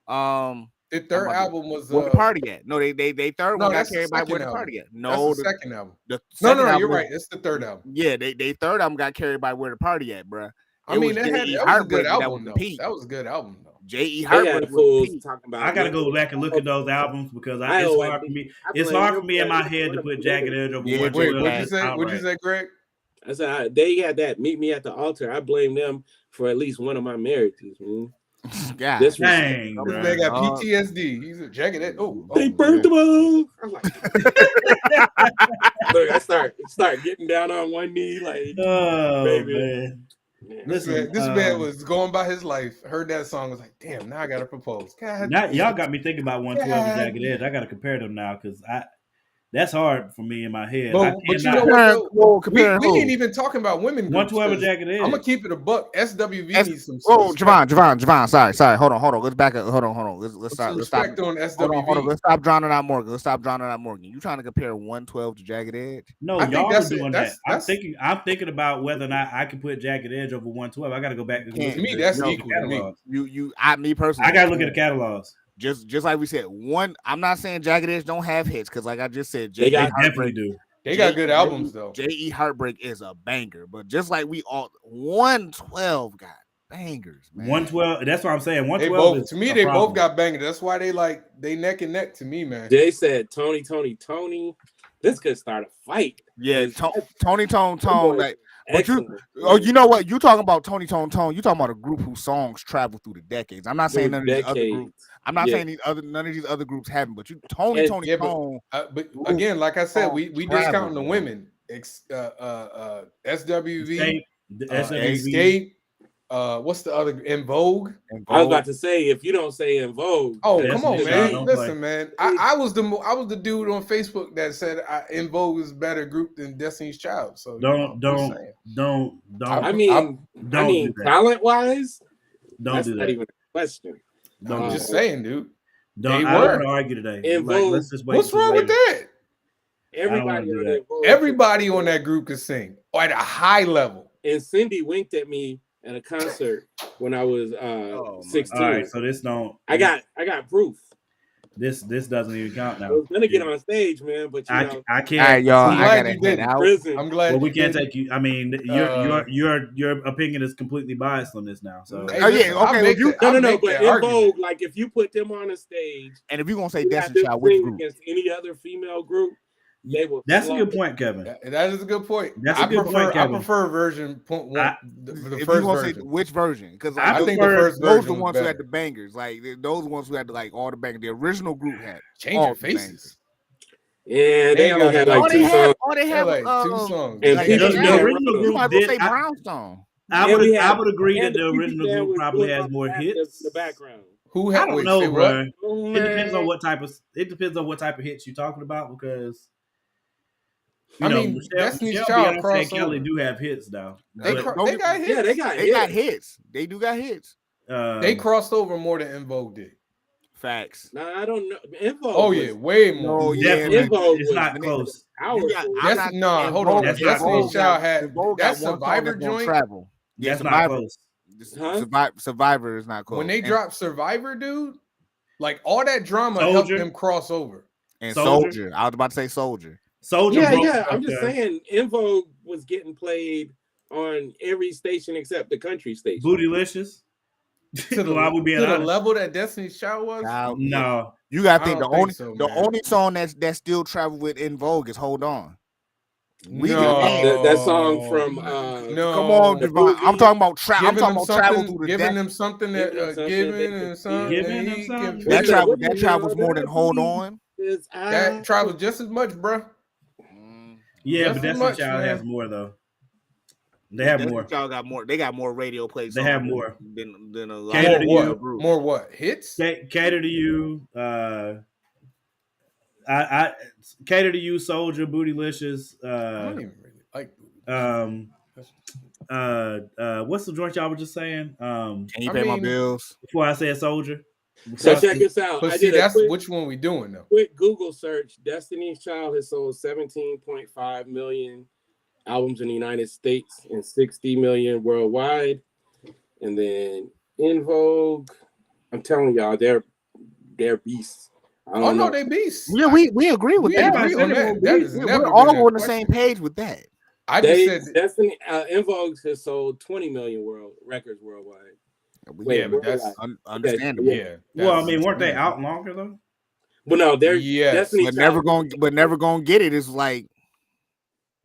third album was Where the Party At. No, they third one got carried by Where the Party At. No, that's the second album. No, you're right. It's the third album. Yeah, they third album got carried by Where the Party At, bro. I mean, that was a good album. That was a good album. J.E. Heartbreak was talking about. I gotta go back and look at those albums because it's hard for me in my head to put Jagged Edge over. Wait, what'd you say, Greg? I said they had that Meet Me at the Altar. I blame them for at least one of my marriages, man. God, this dang, man got PTSD. He's a Jagged Edge. They burnt them all. I'm like, look, I start getting down on one knee, like, baby. Man. This man was going by his life, heard that song, was like, damn, now I gotta propose. Now, y'all got me thinking about 112 and Jagged Edge. I gotta compare them now because that's hard for me in my head. But you know what? We ain't even talking about women. 112 and Jagged Edge. I'm gonna keep it a buck. SWV needs some. Oh, Javon. Sorry. Hold on. Let's back up. Hold on. Let's stop. On SWV. Hold on. Let's stop drowning out Morgan. You trying to compare 112 to Jagged Edge? No, y'all are doing that. I'm thinking about whether or not I can put Jagged Edge over 112. I got to go back. To me, that's equal to me. Me personally, I got to look at the catalogs. Just like we said, I'm not saying Jagged Edge don't have hits because, like I just said, they definitely do. They got good albums though. J.E. Heartbreak is a banger, but just like we all 112 got bangers, man. 112. That's what I'm saying. 112. To me, they both got bangers. That's why they neck and neck to me, man. Jay said Tony. this could start a fight. Yeah, Tony Tone. Like, but you know what? You talking about Tony Tone? You talking about a group whose songs travel through the decades. I'm not saying none of these other groups. I'm not saying none of these other groups haven't. But Tony Tone. But again, like I said, we discounting the women. SWV, Escape. What's the other? En Vogue. I was about to say, if you don't say En Vogue, come on, man. Listen, man. I was the dude on Facebook that said En Vogue is a better group than Destiny's Child. So don't. I mean, talent wise, that's not even a question. I'm just saying, dude. I don't want to argue today. En Vogue. Let's just wait. What's wrong with that? Everybody on that group can sing at a high level. And Cindy winked at me at a concert when I was 16. All right, so this don't. I got proof. This doesn't even count now. I was gonna get on stage, man, but I can't. All right, y'all. I gotta head out. I'm glad. Well, we can't take you. I mean, your opinion is completely biased on this now. So. Oh yeah, okay. No. But En Vogue, like if you put them on a stage, and if you're gonna say Destiny's Child, which group against any other female group, they will. That's a good point, Kevin. That is a good point. That's a good point, Kevin. I prefer version point one. The first version. Which version? Because I think the first version. Those are the ones who had the bangers. Like those ones who had all the bangers. The original group had Changing Faces. Yeah, they only had like two songs. They had like 2 songs. And the original group did. Say Brownstone. I would agree that the original group probably has more hits. The background. Who had? I don't know, bro. It depends on what type of hits you're talking about because. Destiny's Child and Kelly do have hits now. They got hits. Yeah, they got hits. They do got hits. They crossed over more than En Vogue did. Facts. Nah, I don't know. En Vogue. Oh yeah, way more. En Vogue it's not close. Hold on. Destiny's Child had that Survivor joint. Travel. That's not close. Survivor is not close. When they dropped Survivor, dude, like all that drama helped them cross over. And Soldier. I was about to say Soldier. Yeah. I'm just saying, En Vogue was getting played on every station except the country station. Bootylicious. To the level that Destiny's Child was. No, you gotta think the only song that still travel with En Vogue is "Hold On." That song from no. Come on, Devon. I'm talking about travel. I'm talking about travel through the giving them something that giving them something. That travels more than "Hold On." That travels just as much, bro. Yeah, but Destiny's Child has more though. They have more. Child got more. They got more radio plays. They have more than a lot. Cater to you. More what? Hits? Cater to you. I Cater to You, Soldier, Bootylicious. I don't even really like. What's the joint y'all were just saying? Can you pay my bills? Before I said Soldier. So check this out. But which one we doing though? Quick Google search. Destiny's Child has sold 17.5 million albums in the United States and 60 million worldwide. And then En Vogue, I'm telling y'all, they're beasts. Oh no, they beasts. Yeah, we agree with that. We're all on the same page with that. I just said Destiny. En Vogue has sold 20 million records worldwide. Yeah, but that's understandable. Yeah. Well, I mean, weren't they out longer though? Well, no, they're Destiny. Never gonna get it. It's like,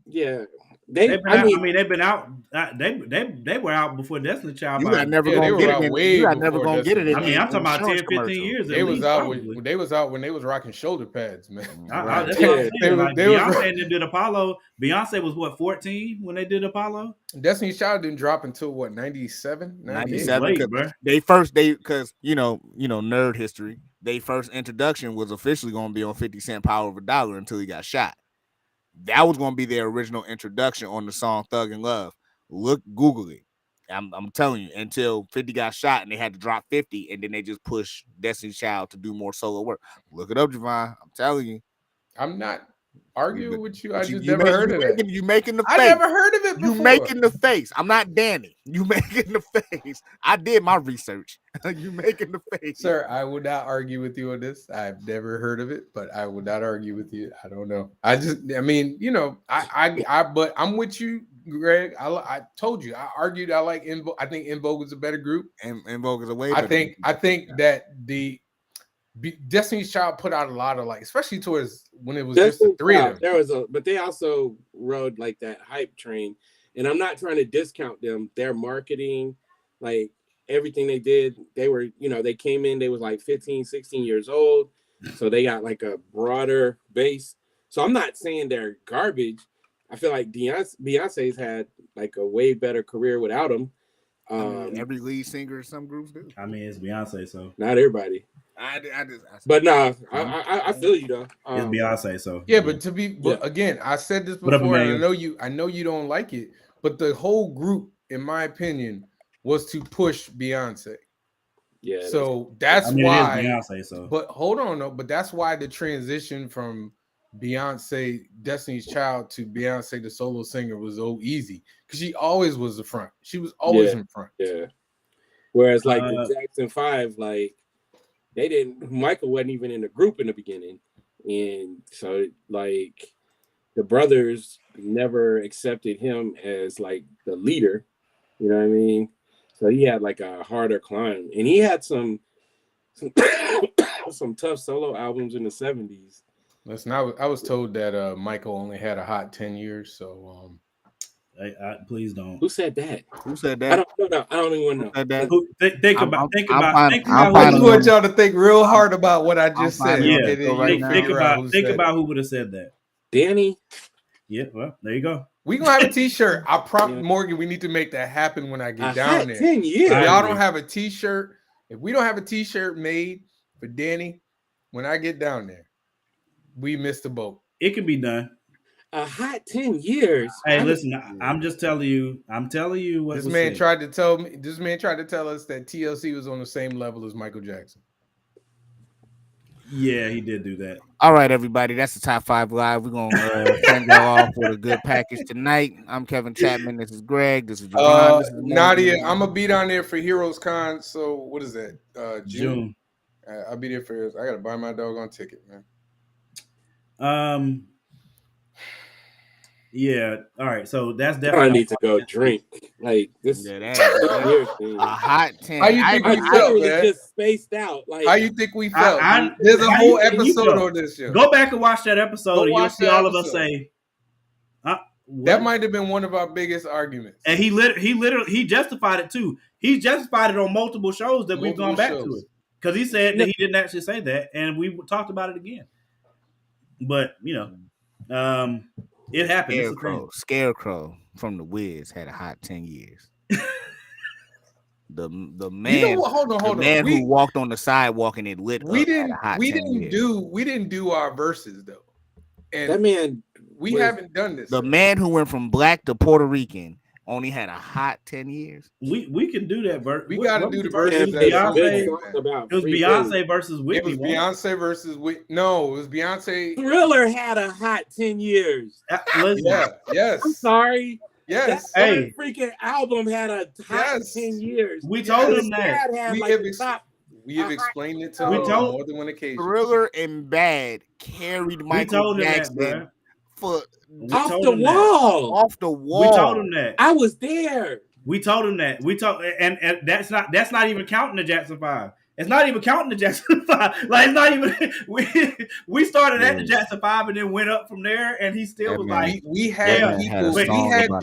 yeah. They've been out. They were out before Destiny's Child. You got never gonna get it. You got never gonna get it. I mean, I'm talking about 10, 15 years. They was out. They was out when they was rocking shoulder pads, man. That's what I'm saying. Like, Beyonce did Apollo. Beyonce was what 14 when they did Apollo. Destiny's Child didn't drop until what 97. 97. Because you know nerd history. Their first introduction was officially going to be on 50 Cent Power of a Dollar until he got shot. That was going to be their original introduction on the song Thug and Love. Google it. I'm telling you, until 50 got shot and they had to drop 50, and then they just pushed Destiny's Child to do more solo work. Look it up, Javon. I'm telling you. I'm not arguing with you. I just never heard of it. You making the face. I never heard of it before. You making the face. I'm not Danny. You making the face. I did my research. You making the face. Sir, I would not argue with you on this. I've never heard of it, but I would not argue with you. I don't know. But I'm with you, Greg. I told you. I argued. I like En Vogue. I think En Vogue is a better group. En Vogue is a way better I think that Destiny's Child put out a lot of like, especially towards when it was just the three of them. There was but they also rode like that hype train, and I'm not trying to discount them. Their marketing, like everything they did, they were, they came in, they was like 15, 16 years old, so they got like a broader base. So I'm not saying they're garbage. I feel like Beyonce's had like a way better career without them. Every lead singer in some groups do. I mean, it's Beyonce, so not everybody. I feel you though. It's Beyonce, so yeah. But again, I said this before, and I know you don't like it, but the whole group, in my opinion, was to push Beyonce. Yeah. So that's why. It is Beyonce, so. But hold on, though. But that's why the transition from Beyonce, Destiny's Child, to Beyonce, the solo singer, was so easy because she always was the front. She was always in front. Yeah. Whereas like the Jackson 5, like Michael wasn't even in the group in the beginning, and so like the brothers never accepted him as like the leader. You know what I mean? So he had like a harder climb, and he had some tough solo albums in the 70s. Listen, I was told that Michael only had a hot 10 years, so please don't. Who said that? Who said that? I don't even want to know. Think about. I just want y'all to think real hard about what I just said. Yeah, think about who would have said that. Danny. Yeah, well, there you go. We gonna have a T-shirt. I promise, Morgan. We need to make that happen when I get down there. 10 years. If y'all don't have a T-shirt, if we don't have a T-shirt made for Danny, when I get down there, we missed the boat. It can be done. A hot 10 years. Hey, listen, I'm just telling you. I'm telling you what this man tried to tell me. This man tried to tell us that TLC was on the same level as Michael Jackson. Yeah, he did do that. All right, everybody, that's the Top 5 Live. We're gonna send y'all off with a good package tonight. I'm Kevin Chapman. This is Greg. This is Javon. This is Nadia. I'm gonna be down there for Heroes Con. So what is that? June. I'll be there for. I gotta buy my doggone ticket, man. Yeah. All right. So that's definitely. I need to go drink. Like this. A hot 10. How you think we felt, man? Just spaced out. Like how you think we felt? There's a whole episode on this show. Go back and watch that episode, and you'll see all of us say. That might have been one of our biggest arguments. And he justified it too. He justified it on multiple shows that we've gone back to it because he said that he didn't actually say that, and we talked about it again. But it happened. Scarecrow from the Wiz had a hot 10 years. The man, who walked on the sidewalk and it lit. We didn't do our verses though. And that man, we haven't done this. The man who went from black to Puerto Rican only had a hot 10 years. We can do that verse. We got to do the verses. It was Beyonce versus Whitney. It was Beyonce versus Whitney. No, it was Beyonce. Thriller had a hot 10 years. Yes. I'm sorry. Yes. That freaking album had a hot 10 years. We told him that. We have explained it to him on more than one occasion. Thriller and Bad carried Michael Jackson for off the wall. We told him that. I was there. We told him that. And that's not even counting the Jackson 5. It's not even counting the Jackson 5. Like it's not even. We started at the Jackson 5 and then went up from there, and he still was like, we had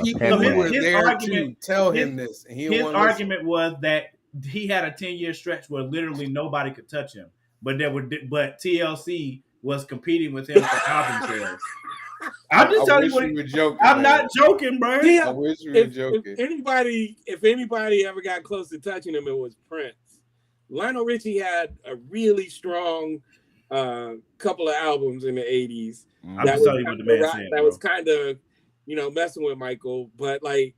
people who were there to tell him this. And his argument was that he had a 10-year stretch where literally nobody could touch him, but TLC was competing with him for album sales. I'm just telling you were joking. I'm not joking, bro. I wish you were joking. If anybody ever got close to touching him, it was Prince. Lionel Richie had a really strong couple of albums in the 80s. I'm just telling you what the man said. That was kind of, messing with Michael, but like.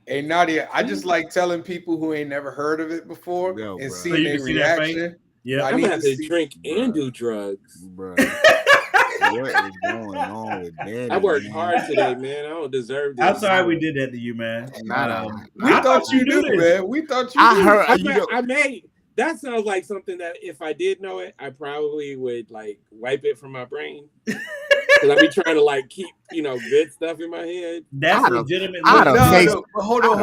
Hey Nadia, I just like telling people who ain't never heard of it before and seeing their reaction. Yeah, I'm gonna have to drink and do drugs, bro. What is going on with that? I worked hard today, man. I don't deserve this. I'm sorry we did that to you, man. We thought you knew, man. We thought you. I made. That sounds like something that if I did know it, I probably would like wipe it from my brain. Because I be trying to like keep good stuff in my head. That's legitimate. Hold on.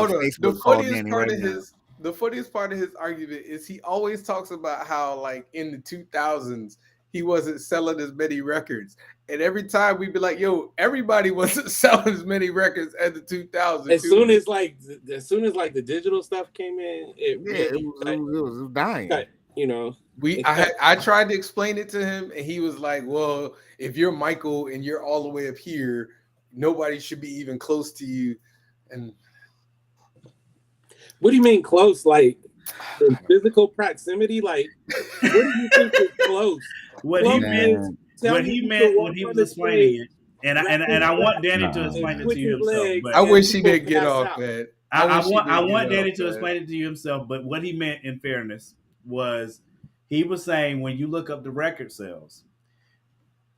The the funniest part of his argument is he always talks about how like in the 2000s he wasn't selling as many records, and every time we'd be like, "Yo, everybody wasn't selling as many records as the 2000s." As soon as the digital stuff came in, it was dying. You know, I tried to explain it to him, and he was like, "Well, if you're Michael and you're all the way up here, nobody should be even close to you." And what do you mean close? Like in physical proximity? Like what do you think is close? What he meant when he was explaining it, and I want Danny to explain it to you himself. But I wish he didn't get off that. I want Danny to explain it to you himself. But what he meant, in fairness, was he was saying when you look up the record sales,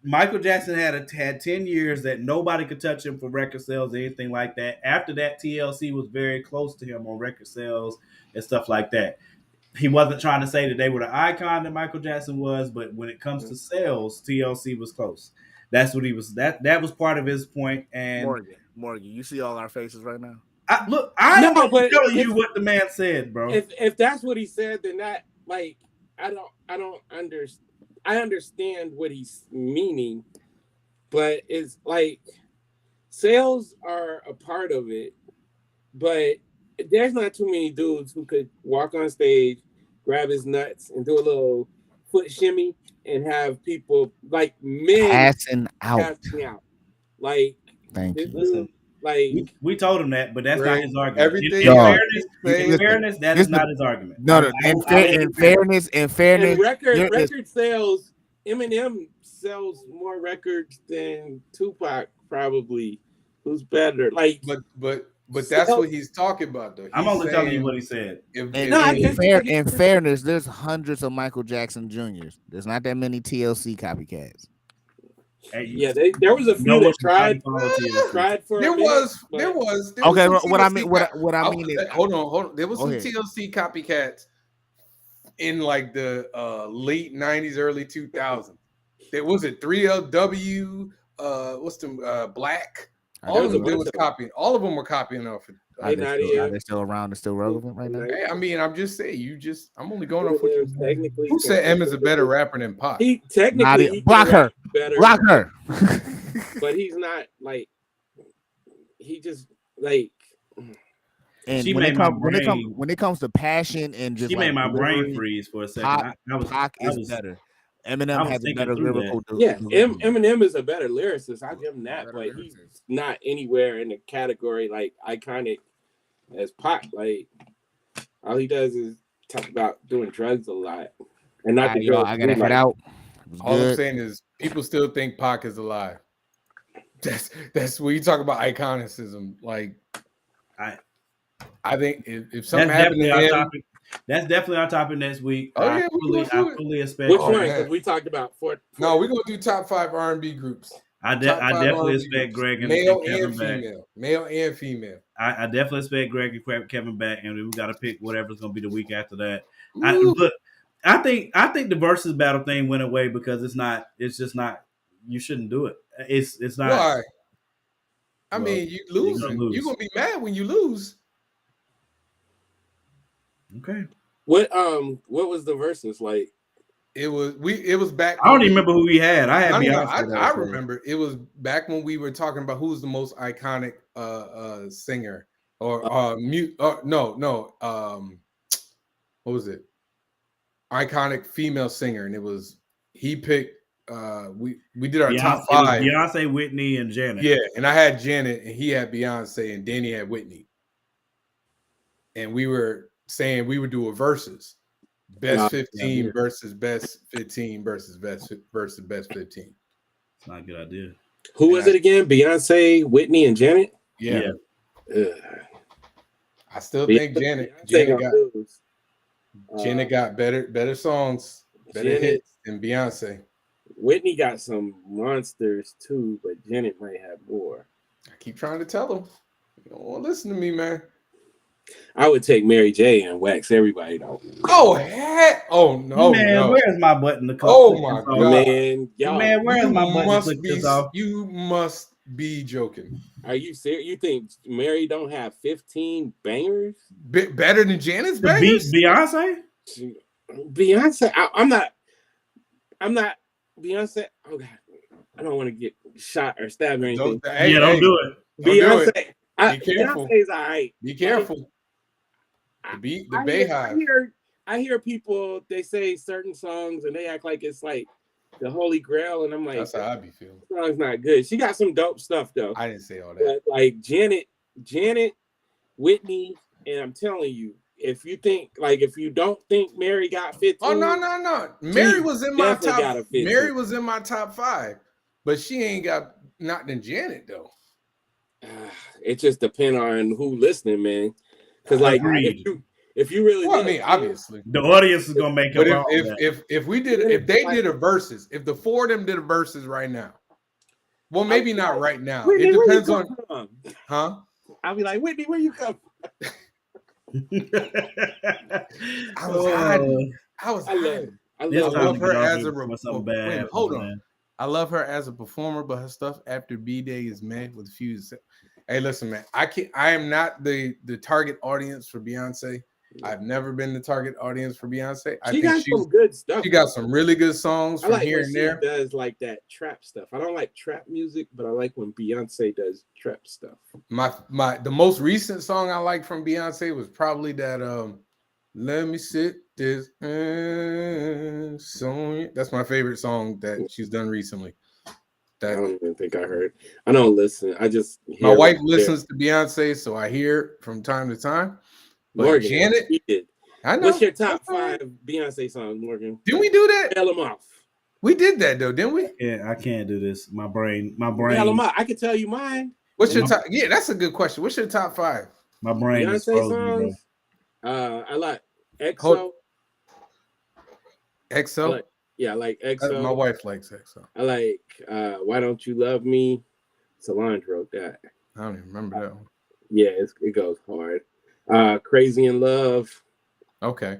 Michael Jackson had 10 years that nobody could touch him for record sales or anything like that. After that, TLC was very close to him on record sales and stuff like that. He wasn't trying to say that they were the icon that Michael Jackson was, but when it comes to sales, TLC was close. That's what he was. That was part of his point. And Morgan, you see all our faces right now. I'm telling you what the man said, bro. If that's what he said, then that like I don't understand. I understand what he's meaning, but it's like sales are a part of it, but there's not too many dudes who could walk on stage, grab his nuts, and do a little foot shimmy and have people like men passing out. Like, thank you. Listen, like we told him that, but that's not his argument. Everything in fairness, that is not his argument. No, in fairness, record sales, Eminem sells more records than Tupac probably. Who's better? Like, but that's what he's talking about, though. I'm only telling you what he said. In fairness, there's hundreds of Michael Jackson Juniors. There's not that many TLC copycats. Yeah, there was a few that tried for. There was. Okay, what I mean is, hold on. There was some TLC copycats in like the late '90s, early 2000s. There was a 3LW. What's the Black? All of them was copying. All of them were copying off it. Are they still around? They're still relevant right now? Hey, I mean, I'm just saying. I'm only going off what you technically. Who said M is a better rapper than Pac? He technically block her. But he's not like. He just like. And when it comes to passion and just, she made my brain freeze for a second. Pac is better. Eminem has a better lyrical. Yeah, Eminem is a better lyricist. I'll give him that, but he's not anywhere in the category like iconic as Pac. Like all he does is talk about doing drugs a lot, and not the drugs. I gotta head out. All I'm saying is people still think Pac is alive. That's when you talk about iconicism. Like I think if something happened to him. That's definitely our topic next week. I fully expect. Which one? Because we talked about No, we're gonna do top 5 R&B groups. I definitely expect Greg and male Kevin and female. back. Male and female. I definitely expect Greg and Kevin back, and we got to pick whatever's gonna be the week after that. I think the versus battle thing went away because it's just not. You shouldn't do it. It's not. Why? I mean, you lose. You're gonna be mad when you lose. Okay. What was the versus like? It was back. I don't even remember who we had. I remember it was back when we were talking about who's the most iconic singer or mute. No. What was it? Iconic female singer, and it was he picked. We did our top 5. Beyonce, Whitney, and Janet. Yeah, and I had Janet, and he had Beyonce, and Danny had Whitney, and we were saying we would do a versus best 15 versus best 15 versus best 15. It's not a good idea. Who was it again? Beyonce, Whitney, and Janet. Yeah. I still think Janet got better songs, better hits than Beyonce. Whitney got some monsters too, but Janet might have more. I keep trying to tell them. You don't want to listen to me, man. I would take Mary J and wax everybody though. Oh heck! Oh no, man! No. Where's my button to Oh my god, man! Man, where's my button to click this off? You must be joking. Are you serious? You think Mary don't have 15 bangers? Better than Janet's bangers? Beyonce? Beyonce. I'm not Beyonce. Oh God, I don't want to get shot or stabbed or anything. Don't do it. Beyonce. Be careful. Beyonce's all right. Be careful. The Bayhive. I hear people, they say certain songs and they act like it's like the Holy Grail, and I'm like, that's how I be feeling. The song's not good. She got some dope stuff though. I didn't say all that. But like Janet, Whitney, and I'm telling you, if you don't think Mary got 15, oh no. Mary was in my top. Mary was in my top 5, but she ain't got not than Janet though. It just depends on who listening, man. Because like if you really, well, I mean, obviously the audience is gonna make. But if they did a versus, if the 4 of them did a versus right now, well, maybe not right now. Whitney, it depends on, huh? I'll be like, Whitney, where you come from? I was hiding. I love her as a performer. Hold on. I love her as a performer, but her stuff after B-Day is mad with Fuse. Hey, listen, man. I am not the target audience for Beyonce. I've never been the target audience for Beyonce. She got some good stuff. She got some really good songs from here and there. She does like that trap stuff. I don't like trap music, but I like when Beyonce does trap stuff. The most recent song I liked from Beyonce was probably that Let Me Sit This Song. That's my favorite song that she's done recently. I don't even think I heard. I don't listen. I just hear my wife listens to Beyonce, so I hear it from time to time. But Morgan, Janet, I know. What's your top 5 Beyonce songs, Morgan? Didn't we do that? Tell them off. We did that though, didn't we? Yeah, I can't do this. My brain. Tell them off. I can tell you mine. What's your top? Yeah, that's a good question. What's your top 5? My brain Beyonce is frozen, songs. I like EXO. EXO. I like EXO. My wife likes EXO. I like Why Don't You Love Me? Solange wrote that. I don't even remember that one. Yeah, it goes hard. Crazy in Love. Okay.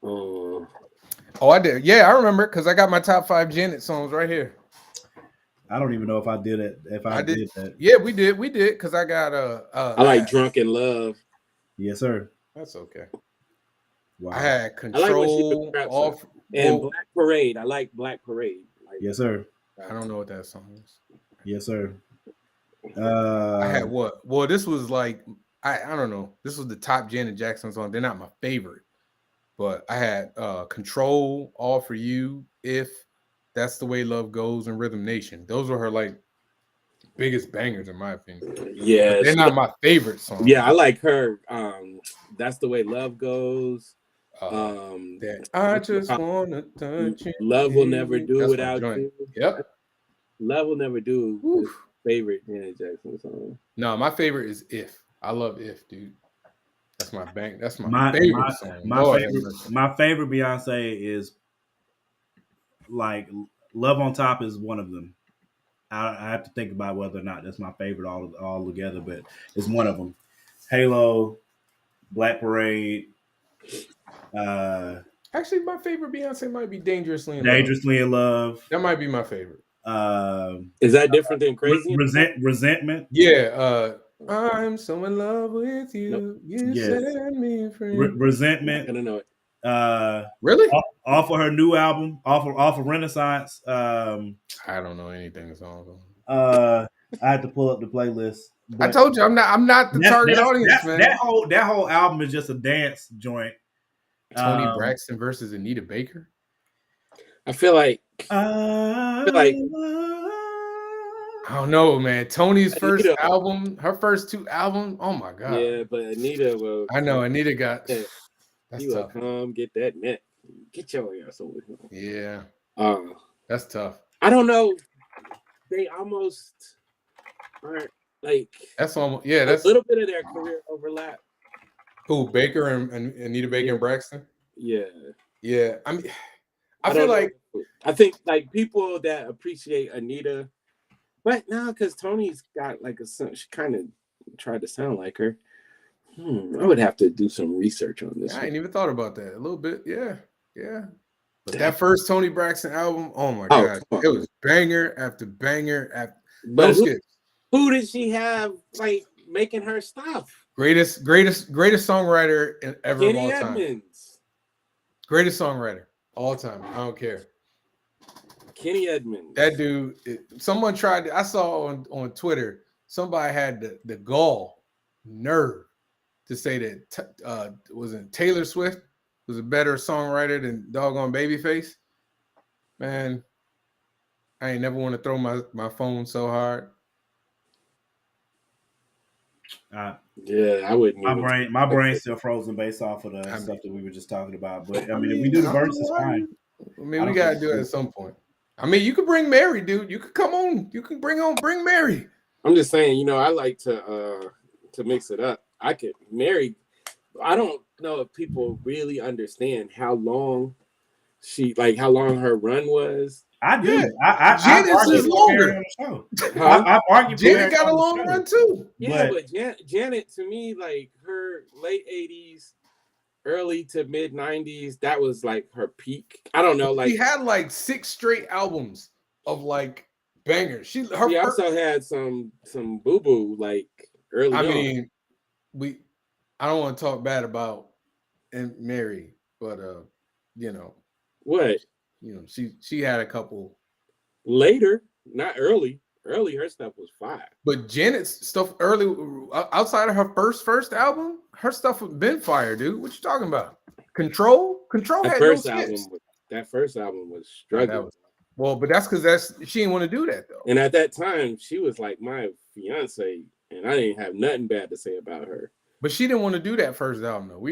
I did. Yeah, I remember because I got my top 5 Janet songs right here. I don't even know if I did it. If I did that. Yeah, we did because I got I like Drunk in Love. Yes, sir. That's okay. Wow. I had Control off and Black Parade. I like Black Parade. Yes, sir. I don't know what that song is. Yes, sir. I had what? Well, this was like I don't know. This was the top Janet Jackson song. They're not my favorite, but I had Control, All For You, If, That's the Way Love Goes, and Rhythm Nation. Those were her like biggest bangers in my opinion. Yeah, but they're not my favorite songs. Yeah, I like her. That's the Way Love Goes. I just wanna touch you. Love Will Never Do Without You. Yep. Love Will Never Do. Favorite Janet Jackson song. No, my favorite is If. I love If, dude. That's my bang. That's my favorite song. My favorite Beyonce is like Love on Top is one of them. I have to think about whether or not that's my favorite all together, but it's one of them. Halo, Black Parade. Actually, my favorite Beyonce might be Dangerously in Love. That might be my favorite. Is that different than Crazy? Resentment. Yeah. I'm so in love with you. You set me free. Resentment. I don't know it. Really? Off of her new album, off of Renaissance. I don't know anything song. I had to pull up the playlist. I told you I'm not the target audience, man. That whole album is just a dance joint. Tony Braxton versus Anita Baker. I feel like I don't know, man. Tony's first album, her first 2 albums. Oh my god. Yeah, but Anita will. I know Anita got. That's you tough. Come get that net. Get your ass over here. Yeah. That's tough. I don't know. They almost aren't like. That's almost That's a little bit of their career overlap. Who, Baker and Anita Baker and Braxton? Yeah. Yeah. I mean, I feel like I think like people that appreciate Anita. But now, because Tony's got like she kind of tried to sound like her. I would have to do some research on this. I ain't even thought about that. A little bit, yeah. But that first Tony Braxton album, oh my god, it was banger after banger after. But Who did she have like making her stuff? Greatest songwriter ever of all time. Edmonds. Greatest songwriter all time. I don't care. Kenny Edmonds. That dude. Someone tried. I saw on Twitter. Somebody had the gall, nerve, to say that wasn't Taylor Swift was a better songwriter than doggone Babyface. Man, I ain't never want to throw my phone so hard. Yeah, I wouldn't. My brain's still frozen based off of the stuff that we were just talking about. But I mean, if we do the verse, it's fine. I mean, we gotta do it at some point. I mean, you could bring Mary, dude. You could come on. You can bring Mary. I'm just saying, I like to mix it up. I could Mary. I don't know if people really understand how long her run was. I do. Yeah. Janet is longer. I've argued. Janet got a long run too. Yeah, but Janet, to me, like her late 80s, early to mid 90s, that was like her peak. I don't know. Like she had like 6 straight albums of like bangers. She also had some boo boo like early. I mean, I don't want to talk bad about Mary, but what? She had a couple later, not early. Early, her stuff was fire. But Janet's stuff early, outside of her first album, her stuff has been fire, dude. What you talking about? Control had no hits. That first album was struggling. But that's because she didn't want to do that though. And at that time, she was like my fiance, and I didn't have nothing bad to say about her. But she didn't want to do that first album though.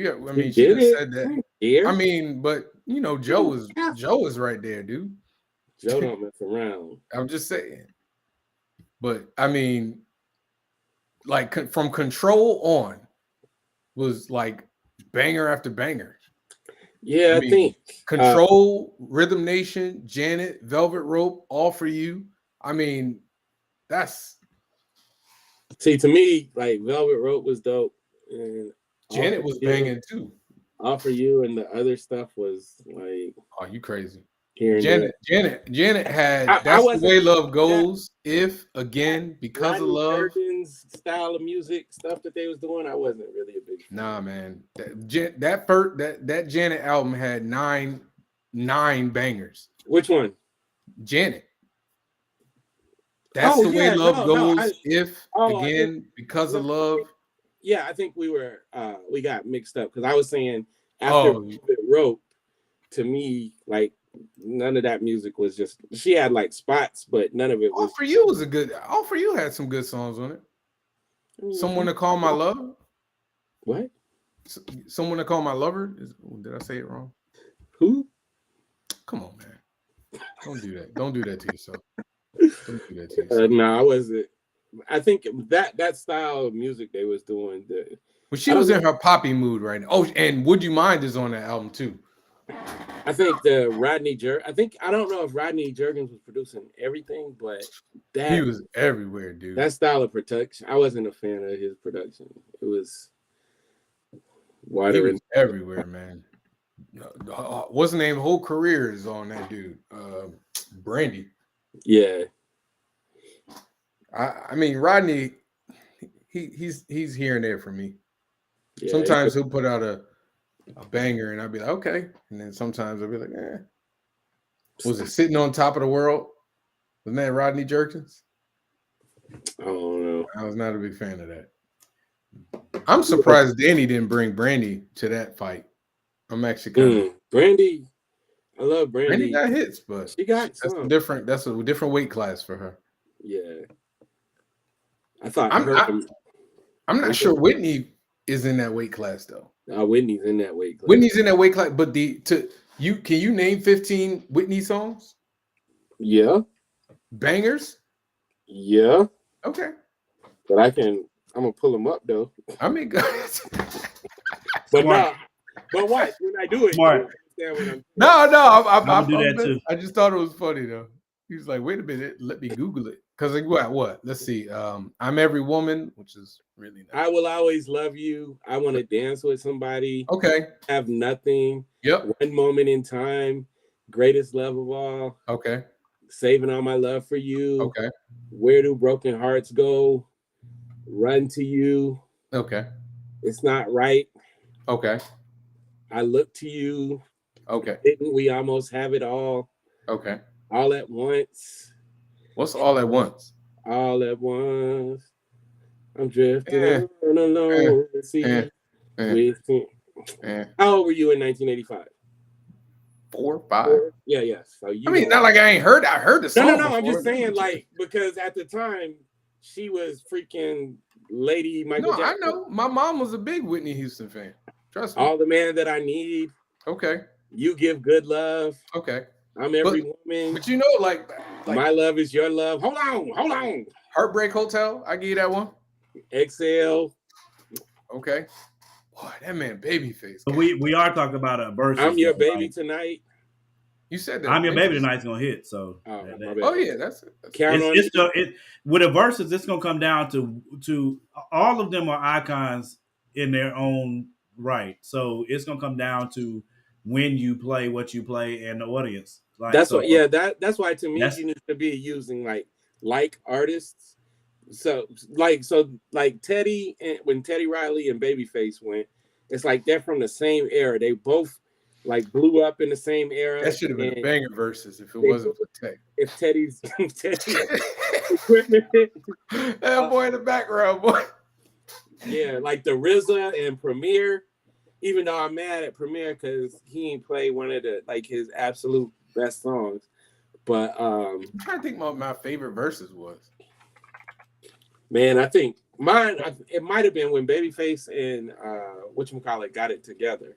She said that. Yeah. I mean, but Joe was right there, dude. Joe don't mess around. I'm just saying. But I mean, like from Control on was like banger after banger. Yeah, I think Control, Rhythm Nation, Janet, Velvet Rope, All For You. I mean, to me, like Velvet Rope was dope. And Janet was banging too. All For You and the other stuff was like, oh, you crazy. Janet had That's the Way Love Goes. If again, Because of Love. Perkins style of music stuff that they was doing, I wasn't really a big fan. Nah, man. That Janet album had nine bangers. Which one? Janet. That's the Way Love Goes. Again, Because of Love. Yeah, I think we got mixed up because I was saying after Rope, to me, like none of that music was just. She had like spots, but none of it was. All For You was All For You had some good songs on it. Someone to Call My Love. What? Someone to Call My Lover. Did I say it wrong? Who? Come on, man. Don't do that. Don't do that to yourself. Don't do that to yourself. No, I wasn't. I think that style of music they was doing. But she was in her poppy mood right now. Oh, and Would You Mind is on that album too. I think the Rodney I don't know if Rodney Jerkins was producing everything, but he was everywhere, dude. That style of production, I wasn't a fan of his production. It was wider and everywhere, man. What's the name? Whole career is on that dude. Brandy. Yeah. I mean, Rodney, he's here and there for me. Yeah, sometimes he'll put out a banger and I'll be like, okay. And then sometimes I'll be like, eh. Was it Sitting on Top of the World? Wasn't that Rodney Jerkins? I don't know. I was not a big fan of that. I'm surprised Danny didn't bring Brandy to that fight. I'm actually kind of Brandy. I love Brandy. Brandy got hits, but she got that's a different weight class for her. Yeah. I thought I'm not sure Whitney is in that weight class though. Whitney's in that weight class. Whitney's in that weight class, but can you name 15 Whitney songs? Yeah. Bangers? Yeah. Okay. But I'm gonna pull them up though. I mean, but what? When I do it, Smart. I'm do that too. I just thought it was funny though. He was like, wait a minute, let me Google it. Because what? Let's see. I'm Every Woman, which is really nice. I Will Always Love You. I Want to Dance with Somebody. Okay. Have Nothing. Yep. One Moment in Time. Greatest Love of All. Okay. Saving All My Love for You. Okay. Where Do Broken Hearts Go? Run to You. Okay. It's Not Right. Okay. I Look to You. Okay. Didn't We Almost Have It All? Okay. All at Once. What's All at Once? All at Once. I'm drifting on alone. How old were you in 1985? 4, 5. Yeah. So I mean, not like I ain't heard. I heard the song. No. I'm just saying, like, because at the time she was freaking Lady Michael Jackson. I know. My mom was a big Whitney Houston fan. Trust me. All the Man That I Need. Okay. You Give Good Love. Okay. I'm Every Woman. But you know, like My Love Is Your Love. Hold on. Heartbreak Hotel. I give you that one. Exhale. Okay. Boy, that man Babyface. We are talking about a verse. I'm Your Baby Tonight. You said that. I'm Your Baby Tonight's gonna hit. So yeah, that's Count on with the verses, it's gonna come down to all of them are icons in their own right. So it's gonna come down to when you play, what you play, and the audience. Like, that's why. That's why to me you need to be using like artists. So Teddy and when Teddy Riley and Babyface went, it's like they're from the same era. They both like blew up in the same era. That should have been a banger versus if it wasn't for Teddy. If Teddy's equipment, that boy in the background, boy. Yeah, like the RZA and Premier. Even though I'm mad at Premier because he ain't played one of his absolute best songs. But I'm trying to think what my favorite verses was. Man, I think mine. It might have been when Babyface and whatchamacallit got it together.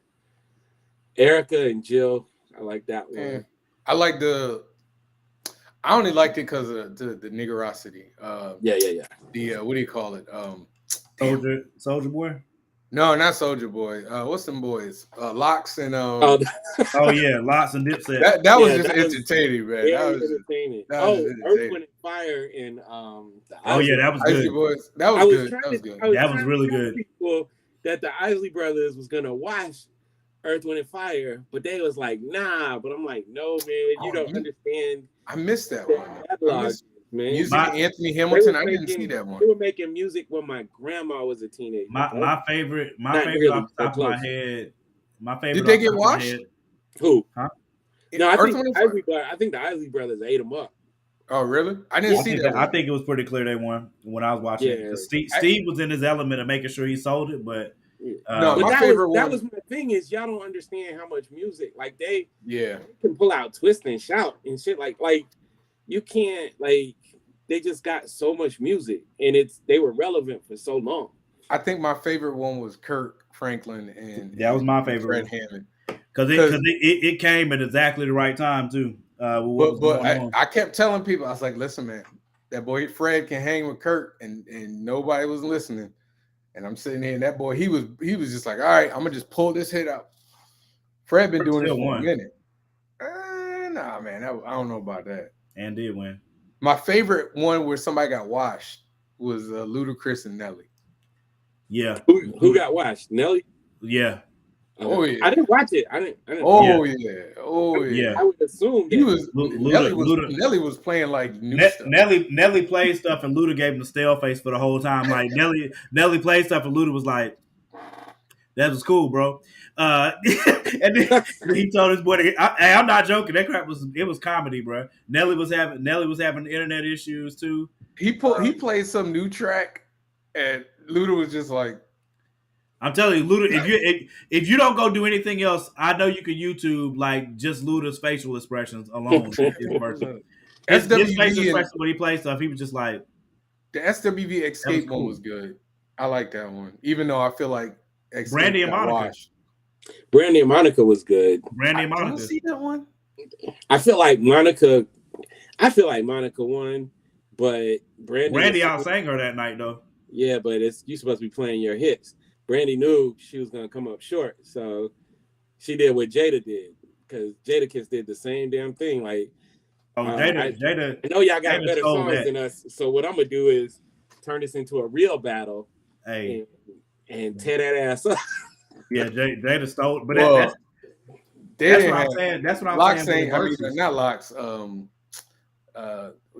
Erica and Jill. I like that one. Yeah. I like I only liked it because of the niggerosity. Yeah. The what do you call it? Soldier Boy. No, not Soldier Boy. What's them boys? Locks and oh yeah, Locks and Dipset. That was just entertaining, man. Yeah, that was entertaining. Earth, Wind and Fire and that was good. Boys. That was good. That was really good. People that the Isley Brothers was gonna watch Earth, Wind and Fire, but they was like, nah. But I'm like, no, man, you don't understand. I missed that one. Man, music Anthony Hamilton. I didn't see that one. They were making music when my grandma was a teenager. My favorite off the top of my head. My favorite. Did they get washed? Who? Huh? No, I think the Isley Brothers ate them up. Oh, really? I didn't see that. I think it was pretty clear they won when I was watching it. Steve was in his element of making sure he sold it, but that was my thing is y'all don't understand how much music they can pull out Twist and Shout and shit like you can't they just got so much music and they were relevant for so long. I think my favorite one was Kirk Franklin and that was my favorite. Fred Hammond because it came at exactly the right time too. But I kept telling people, I was like, listen, man, that boy Fred can hang with Kirk, and nobody was listening. And I'm sitting here, and that boy, he was just like, all right, I'm gonna just pull this hit out. Fred been doing this for a minute. Nah, man, I don't know about that. And did win. My favorite one where somebody got washed was Ludacris and Nelly. Yeah. Who got washed? Nelly? Yeah. Oh yeah. I didn't watch it. I didn't. Oh yeah. I would assume he was Nelly was playing like new stuff. Nelly played stuff and Luda gave him the stale face for the whole time. Like Nelly played stuff and Luda was like, "That was cool, bro." And then he told his boy, "I'm not joking. That crap was comedy, bro." Nelly was having internet issues too. He played some new track, and Luda was just like. I'm telling you, Luda. If you don't go do anything else, I know you can YouTube just Luda's facial expressions alone. His facial expression when he plays stuff, he was just like. The SWV Escape one was good. I like that one, even though I feel like Brandy and Monica. Brandy and Monica was good. Brandy and Monica. Did you see that one? I feel like Monica won, but Brandy outsang her that night though. Yeah, but you supposed to be playing your hits. Brandy knew she was gonna come up short, so she did what Jada did because Jadakiss did the same damn thing. Jada. I know y'all got better songs than us, so what I'm gonna do is turn this into a real battle. Hey, and tear that ass up. Yeah, Jada stole, but that's what I'm saying. That's what I'm Locks saying. Not Locks.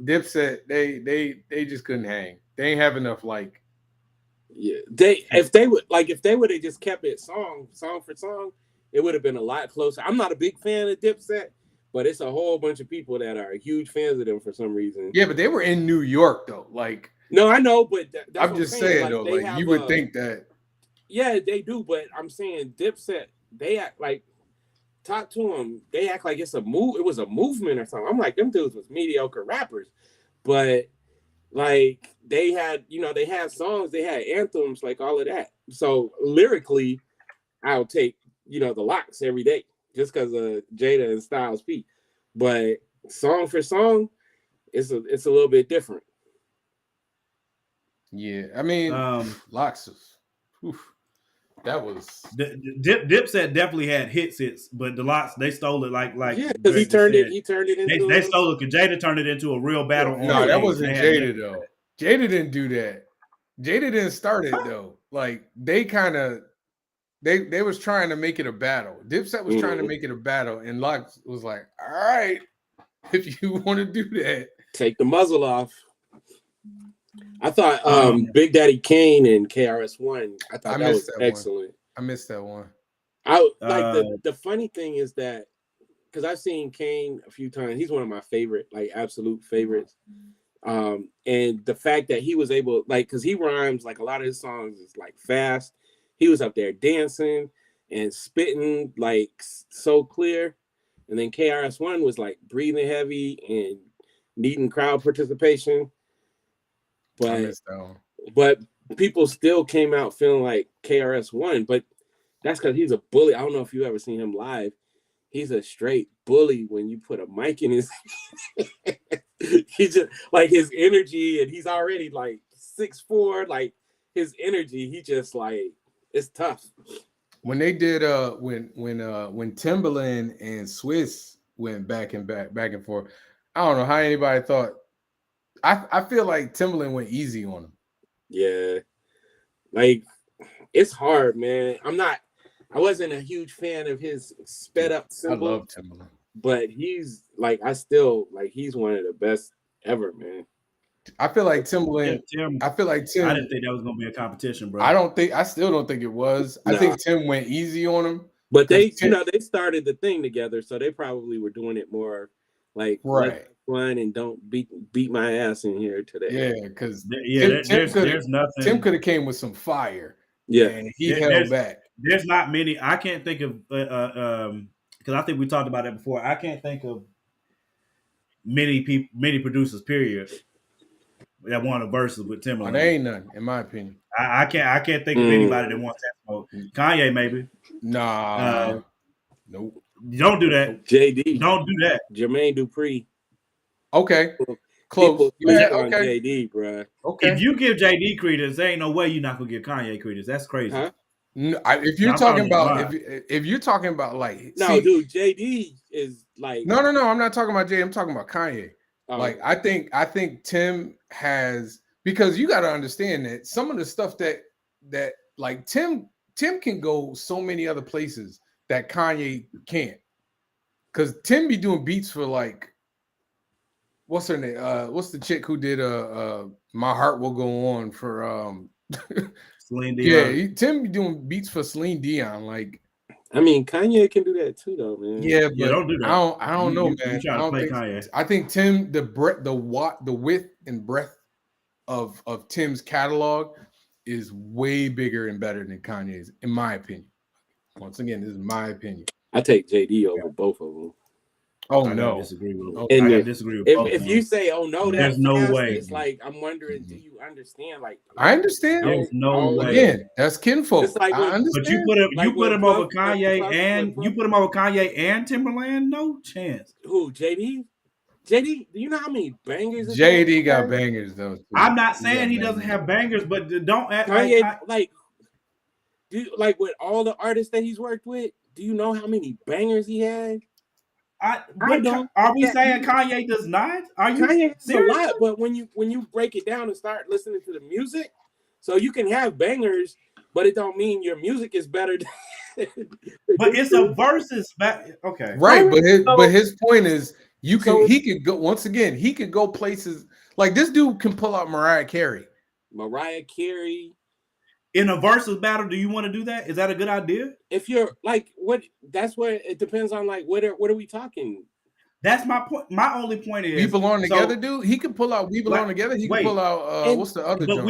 Dipset, they just couldn't hang. They ain't have enough like. Yeah, if they would have just kept it song for song, it would have been a lot closer. I'm not a big fan of Dipset, but it's a whole bunch of people that are huge fans of them for some reason. Yeah, but they were in New York though. Like, no, I know, but I'm just saying though, like you would think that. Yeah, they do, but I'm saying Dipset, they act like, talk to them, they act like it's a move. It was a movement or something. I'm like, them dudes was mediocre rappers, but like they had songs, they had anthems, like all of that. So lyrically, I'll take the Lox every day just because of Jada and Styles P. But song for song, it's a little bit different. Yeah, I mean, Lox is. That was Dipset definitely had hits, but the Lox, they stole it like yeah, because he turned it into they stole it because Jada turned it into a real battle. No, that wasn't Jada though. Jada didn't do that. Jada didn't start it though. Like they was trying to make it a battle. Dipset was trying to make it a battle, and Lox was like, "All right, if you want to do that, take the muzzle off." I thought Big Daddy Kane and KRS-One. I thought that was excellent. I missed that one. The funny thing is that because I've seen Kane a few times, he's one of my favorite, like absolute favorites. And the fact that he was able, like, because he rhymes, like a lot of his songs is like fast. He was up there dancing and spitting like so clear, and then KRS-One was like breathing heavy and needing crowd participation. But people still came out feeling like KRS-One, but that's because he's a bully. I don't know if you ever seen him live. He's a straight bully when you put a mic in his he just like his energy, and he's already like 6'4", like his energy, he just like it's tough. When they did when Timbaland and Swiss went back and forth, I don't know how anybody thought. I feel like Timbaland went easy on him. Yeah, like it's hard, man. I wasn't a huge fan of his sped up symbol. I love Timbaland, but he's like, he's one of the best ever, man. I feel like Timbaland. I feel like Tim. I didn't think that was gonna be a competition, bro. I still don't think it was. Nah. I think Tim went easy on him. But they started the thing together, so they probably were doing it more like right. Fun and don't beat my ass in here today. Yeah, because there's nothing. Tim could have came with some fire. Yeah, and he held back. There's not many. I can't think of because I think we talked about it before. I can't think of many producers, period, that want a versus with Timbaland. There ain't none, in my opinion. I can't think of anybody that wants that smoke. Kanye, maybe. Nah. Nope. Don't do that. JD. Don't do that. Jermaine Dupri. Okay. Close. Yeah, okay. JD, bro. Okay. If you give JD credence, there ain't no way you're not gonna give Kanye credence. That's crazy. Huh? No, if you're talking about if you're talking about like dude, JD is like no, I'm not talking about JD. I'm talking about Kanye. Like I think Tim has, because you got to understand that some of the stuff that like Tim can go so many other places that Kanye can't, because Tim be doing beats for like, what's her name? What's the chick who did My Heart Will Go On for Celine Dion? Yeah, Tim be doing beats for Celine Dion. Like, I mean, Kanye can do that too, though, man. Yeah, but don't do that. I don't know, man. I think Tim, the width and breadth of Tim's catalog is way bigger and better than Kanye's, in my opinion. Once again, this is my opinion. I take JD over both of them. Oh no, I disagree with both. If you say, "Oh no," there's no way. It's like I'm wondering, do you understand? Like, I understand. There's no way. Again, that's kinfolk. It's like I understand. But you put him over Kanye and Timberland. No chance. Who? JD? JD? Do you know how many bangers? JD got bangers though. I'm not saying he doesn't have bangers, but don't act like with all the artists that he's worked with. Do you know how many bangers he had? Are we saying Kanye does not? Are you Kanye has serious? a lot, but when you break it down and start listening to the music, so you can have bangers, but it don't mean your music is better. But it's a versus. Okay, right? But his point is He could go once again. He could go places like this dude can pull out Mariah Carey. In a versus battle, do you want to do that? Is that a good idea? If you're like, what? That's where it depends on like what are we talking? That's my point. My only point is We Belong Together, dude. He can pull out We Belong Together. He can pull out what's the other? But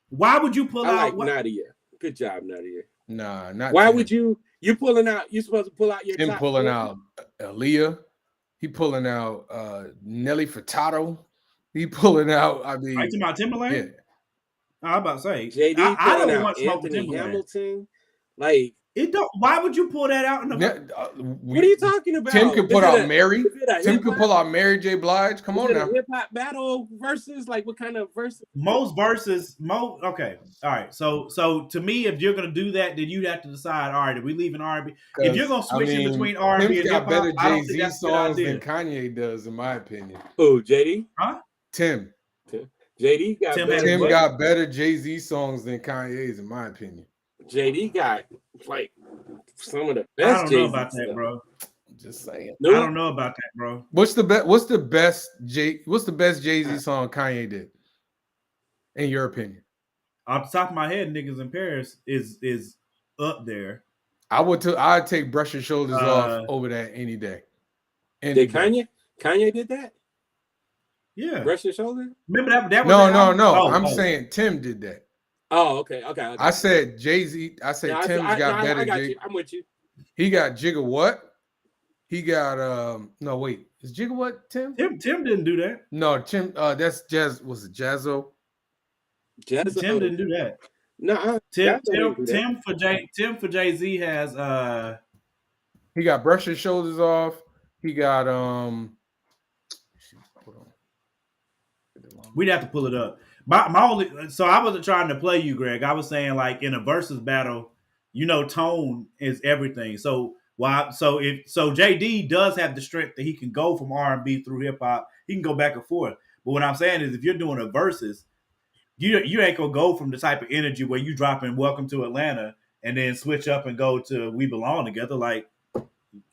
why would you pull out? Like Nadia. Good job, Nadia. Nah, not. Why would you? You're pulling out. You're supposed to pull out your. Him pulling out Aaliyah. He pulling out Nelly Furtado. He pulling out. I mean, are you talking about Timberlake? Yeah. I'm about to say JD. I don't want smoke with Anthony Timberlake. Hamilton. Like it don't. Why would you pull that out in the? What are you talking about? Tim could put out Mary. Tim could pull out Mary J. Blige. Come on now. Hip hop battle versus like what kind of versus? Okay, all right. So to me, if you're gonna do that, then you'd have to decide. All right, if we leave an R&B, if you're gonna switch in between R&B and hip hop, better I don't think Jay-Z that's a good songs idea. than Kanye does, in my opinion. Who, JD? Huh? Tim. JD got Tim got better Jay-Z songs than Kanye's, in my opinion. JD got like some of the best. I don't know about that, bro. Just saying. I don't know about that, bro. What's the best Jay-Z song Kanye did? In your opinion? Off the top of my head, Niggas in Paris is up there. I'd take Brush Your Shoulders Off over that any day. Did Kanye? Kanye did that? Yeah. Brush Your Shoulders? Remember that was No. I'm saying Tim did that. Oh, okay. I said Jay-Z. I said Tim's got better. I got you. I'm with you. He got Jigga What? He got no wait. Is Jigga What Tim? Tim didn't do that. No, Tim. That's Jazz. Was it Jazzo? Tim didn't do that. No, Tim for Jay-Z has he got Brush Your Shoulders Off. He got hold on. We'd have to pull it up. My only, so I wasn't trying to play you, Greg. I was saying like in a versus battle, tone is everything. So JD does have the strength that he can go from R&B through hip hop. He can go back and forth. But what I'm saying is, if you're doing a versus, you ain't gonna go from the type of energy where you drop in Welcome to Atlanta and then switch up and go to We Belong Together. Like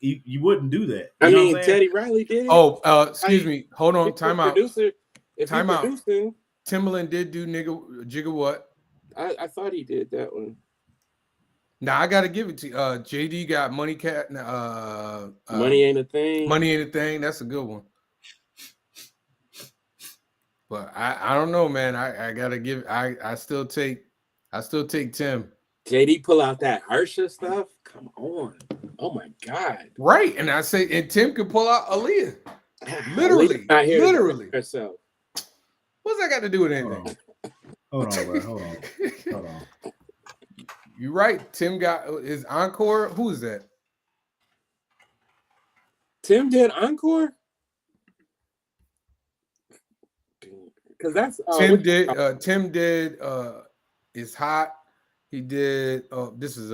you wouldn't do that. I mean, Teddy Riley did it. Oh, excuse me. Hold on. Time out. Time out. Timbaland did do Jigga What? I thought he did that one. Now I gotta give it to you. JD got Money Cat. Money Ain't a Thing. Money Ain't a Thing. That's a good one. But I don't know, man. I gotta give. I still take Tim. JD pull out that Harsha stuff. Come on. Oh my God. Right, and Tim could pull out Aaliyah. Literally. Herself. What's that got to do with anything? Hold on, bro. Hold on. You're right. Tim got his encore. Who is that? Tim did encore? Because that's Tim did It's Hot. He did this is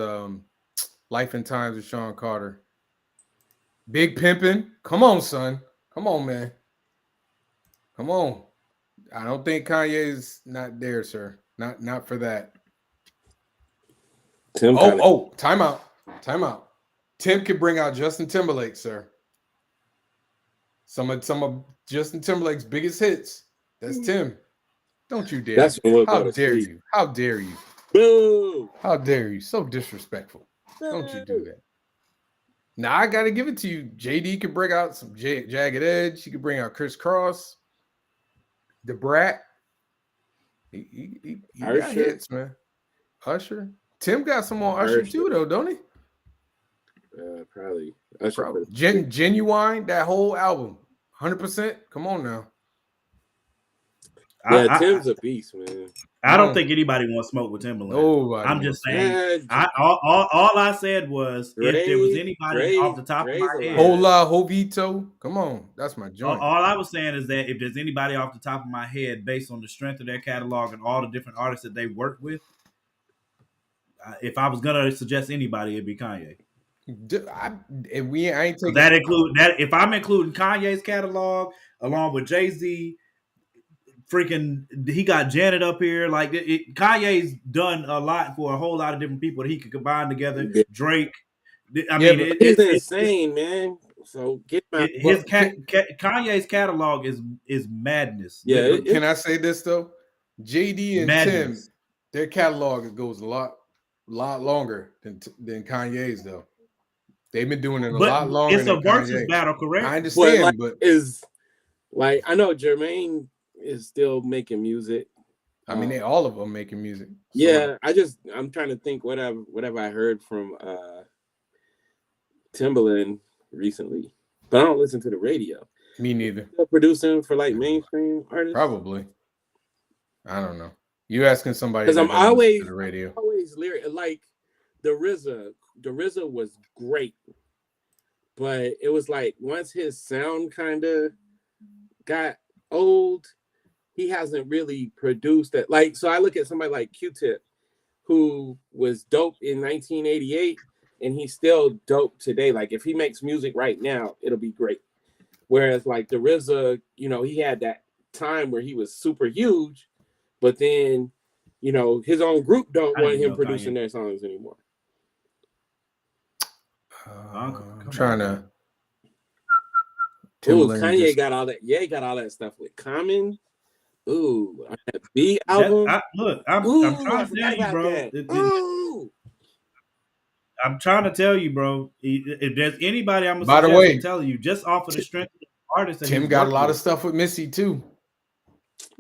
Life and Times with Sean Carter. Big Pimpin'. Come on, son. Come on, man. Come on. I don't think Kanye's not there, sir. Not for that. Tim. Time out. Tim could bring out Justin Timberlake, sir. Some of Justin Timberlake's biggest hits. That's Tim. Don't you dare. How dare you? How dare you? Boo! How dare you? So disrespectful. Don't you do that. Now I gotta give it to you. JD could bring out some Jagged Edge. He could bring out Chris Cross. The Brat. He got hits, man. Usher. Tim got some on Usher too, though, don't he? Probably. Genuine, that whole album. 100%. Come on now. Yeah, Tim's a beast, man. I don't think anybody wants smoke with Timbaland. Nobody. I'm just saying. All I said was if there was anybody off the top of my head. Hola, Jovito. Come on. That's my joint. All I was saying is that if there's anybody off the top of my head based on the strength of their catalog and all the different artists that they work with, if I was going to suggest anybody, it'd be Kanye. I ain't taking that include that. If I'm including Kanye's catalog along with Jay-Z, freaking, he got Janet up here. Like Kanye's done a lot for a whole lot of different people that he could combine together. Drake, it's insane, man. So get my Kanye's catalog is madness. Yeah. Can I say this though? JD and madness. Tim, their catalog goes a lot longer than Kanye's though. They've been doing it a lot longer. It's a versus battle, correct? I understand, but I know Jermaine is still making music. I mean, they all of them making music. So. Yeah, I'm trying to think whatever I heard from Timbaland recently, but I don't listen to the radio. Me neither. Still producing for like mainstream artists? Probably. I don't know. You asking somebody because I'm always to the radio. Always lyric like the RZA. The RZA was great, but it was like once his sound kind of got old, he hasn't really produced that. Like, so I look at somebody like Q-Tip, who was dope in 1988, and he's still dope today. Like, if he makes music right now, it'll be great. Whereas, like, the RZA, you know, he had that time where he was super huge, but then, you know, his own group don't want him producing their songs anymore. I'm trying to. Ooh, Kanye got all that. Yeah, he got all that stuff with Common. Ooh, that B album. I'm trying to tell you, bro. I'm trying to tell you, bro. If there's anybody, I'm telling you, just off of the strength of the artist. Tim got a lot of stuff with Missy too.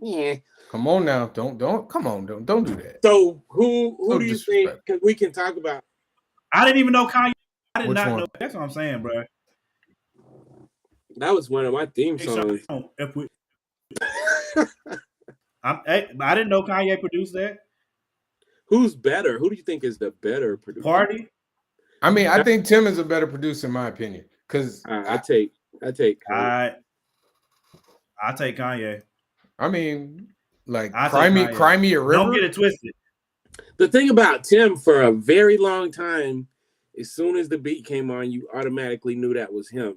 Yeah. Come on now, don't do that. So who do you think? Because we can talk about. I didn't even know Kanye. I did Which not one? know. That's what I'm saying, bro. That was one of my theme songs. I didn't know Kanye produced that. Who's better? Who do you think is the better producer? Party. I mean, I think Tim is a better producer in my opinion. Because I take Kanye. I mean, like Cry Me a River. Don't get it twisted. The thing about Tim, for a very long time, as soon as the beat came on, you automatically knew that was him.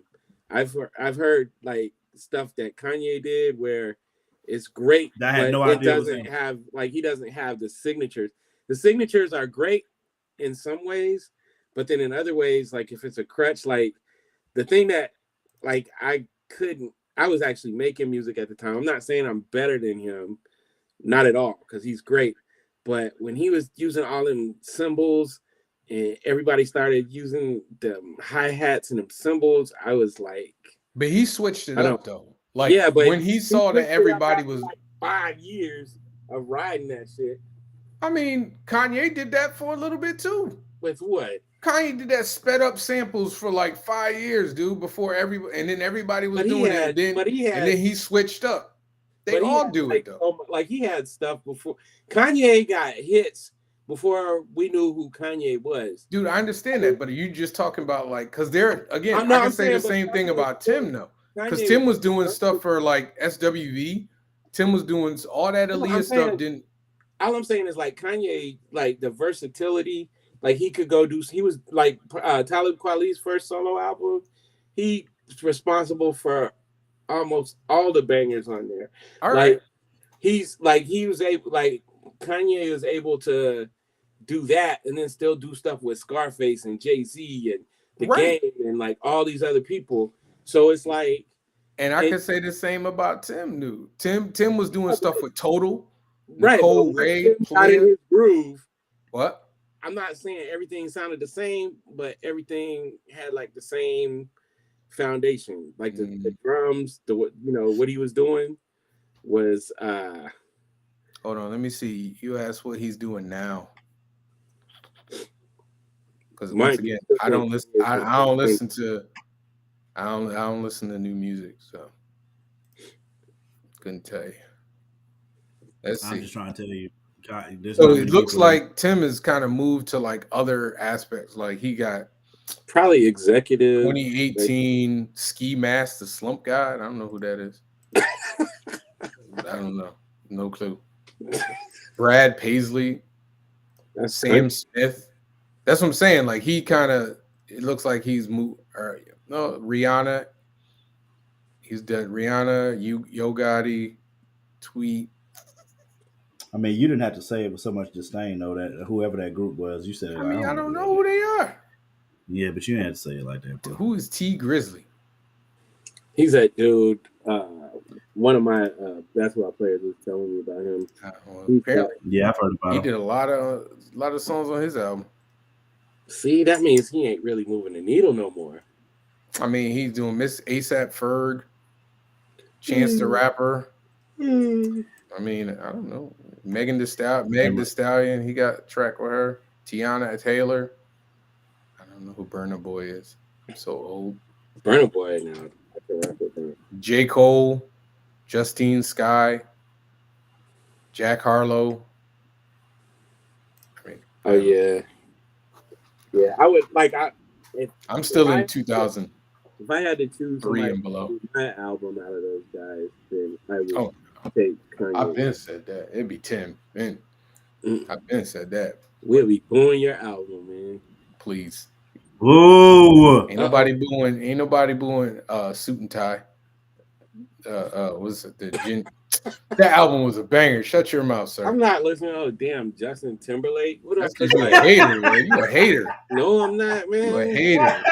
I've heard like stuff that Kanye did where it's great, I had no it idea doesn't have like he doesn't have the signatures. The signatures are great in some ways, but then in other ways, like if it's a crutch, like the thing that like I was actually making music at the time. I'm not saying I'm better than him, not at all, because he's great. But when he was using all them cymbals and everybody started using the hi-hats and them cymbals, I was like... But he switched it up, though. Like, yeah, but when he saw that everybody was... Like 5 years of riding that shit. I mean, Kanye did that for a little bit, too. With what? Kanye did that sped up samples for like 5 years, dude, before and then everybody was doing it. And then he switched up. They all do it, though. Like, he had stuff before. Kanye got hits before we knew who Kanye was. Dude, I understand that, but are you just talking about like, because they're, again, I can say the same thing about Tim, though. Because Tim was doing stuff for like SWV. Tim was doing all that Aaliyah stuff. All I'm saying is like Kanye, like the versatility, like he could go do, he was like Talib Kweli's first solo album. He was responsible for almost all the bangers on there. All right. Kanye was able to do that and then still do stuff with Scarface and Jay-Z and The Game and like all these other people. So it's like, and I can say the same about Tim, dude. Tim was doing stuff with Total, right? Nicole Ray, his groove. What? I'm not saying everything sounded the same, but everything had like the same foundation. Like the drums, what he was doing was. Hold on, let me see. You asked what he's doing now. Because once again, I don't listen. I don't listen to. I don't listen to new music, so couldn't tell you. Let's see. I'm just trying to tell you. So it looks like Tim has kind of moved to like other aspects. Like he got probably executive 2018 Ski Mask, the Slump God. I don't know who that is. I don't know. No clue. Brad Paisley. That's Sam Smith. That's what I'm saying. Like he kind of, it looks like he's moved. No, Rihanna. He's done Rihanna, Yo Gotti, Tweet. I mean, you didn't have to say it with so much disdain, though, that whoever that group was, you said it. I mean, I don't know who they are. Yeah, but you didn't have to say it like that, bro. Who is T Grizzly? He's that dude. One of my basketball players was telling me about him. Yeah, I've heard about him. He did a lot of songs on his album. See, that means he ain't really moving the needle no more. I mean, he's doing Miss ASAP Ferg, Chance the Rapper. I mean, I don't know. Meg Thee Stallion, he got a track with her. Tiana Taylor. I don't know who Burna Boy is. I'm so old. Burna Boy now. I can rap with him. J. Cole, Justine Skye, Jack Harlow. I mean, oh yeah. Yeah, I would like I'm still in 2000. If I had to choose 3 and below my album out of those guys, then I would take Kanye. I've been said that. It'd be Tim. Man, I've been said that. We'll be booing your album, man. Please. Ooh. Ain't nobody booing Suit and Tie. Was it the gin? That album was a banger. Shut your mouth, sir. I'm not listening to damn Justin Timberlake. What else? You a hater, man. You a hater. No, I'm not, man. You a hater.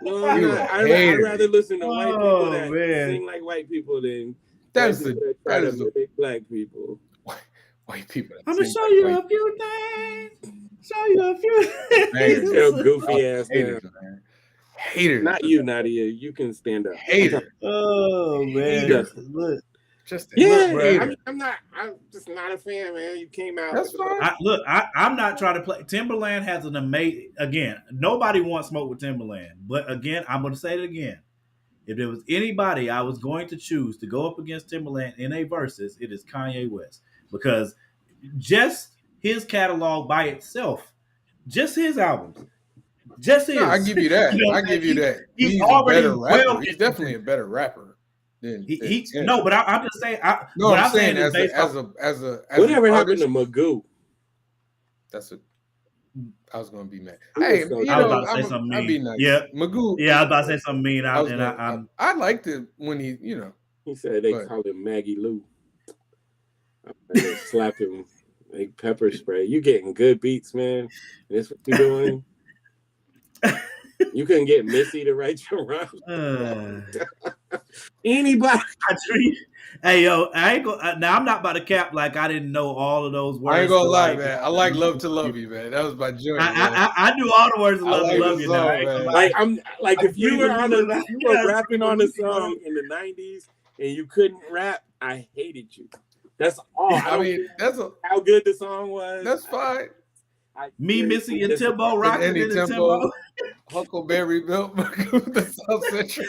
No, I'm not. I'd rather listen to white people that sing like white people than that is black people. White people. I'm gonna show you a few things. Show you a few things. Goofy ass haters, man. Haters. Not you, Nadia. You can stand up. Hater. Oh man. Look. Just I'm just not a fan, man. You came out. That's fine. I'm not trying to play. Timberland has an amazing. Again, nobody wants smoke with Timberland, but again, I'm going to say it again. If there was anybody I was going to choose to go up against Timberland in a versus, it is Kanye West, because just his catalog by itself, just his albums, just his. No, I give you that. I give you that. He's already a better rapper. He's definitely a better rapper. No, but I'm just saying. I'm saying as a whatever happened to Magoo? I was gonna be mad. I was about to say something mean. I'd be nice. Yeah, Magoo. Yeah, I was about to say something mean. I liked it when he said they call him Maggie Lou. Slap him like pepper spray. You getting good beats, man. That's what you doing. You couldn't get Missy to write your rhyme. Anybody? Hey yo, I ain't go. Now I'm not about to cap like I didn't know all of those words. I ain't gonna lie, man. I like "Love to Love You," man. That was my joint. I knew all the words of "Love to Love You." Song, like I'm like if you were rapping on a song in the '90s and you couldn't rap, I hated you. That's all. I mean, how good the song was. That's fine. Me, Missy, and Timbo rocking in the Timbo. Huckleberry Milk, the South Central.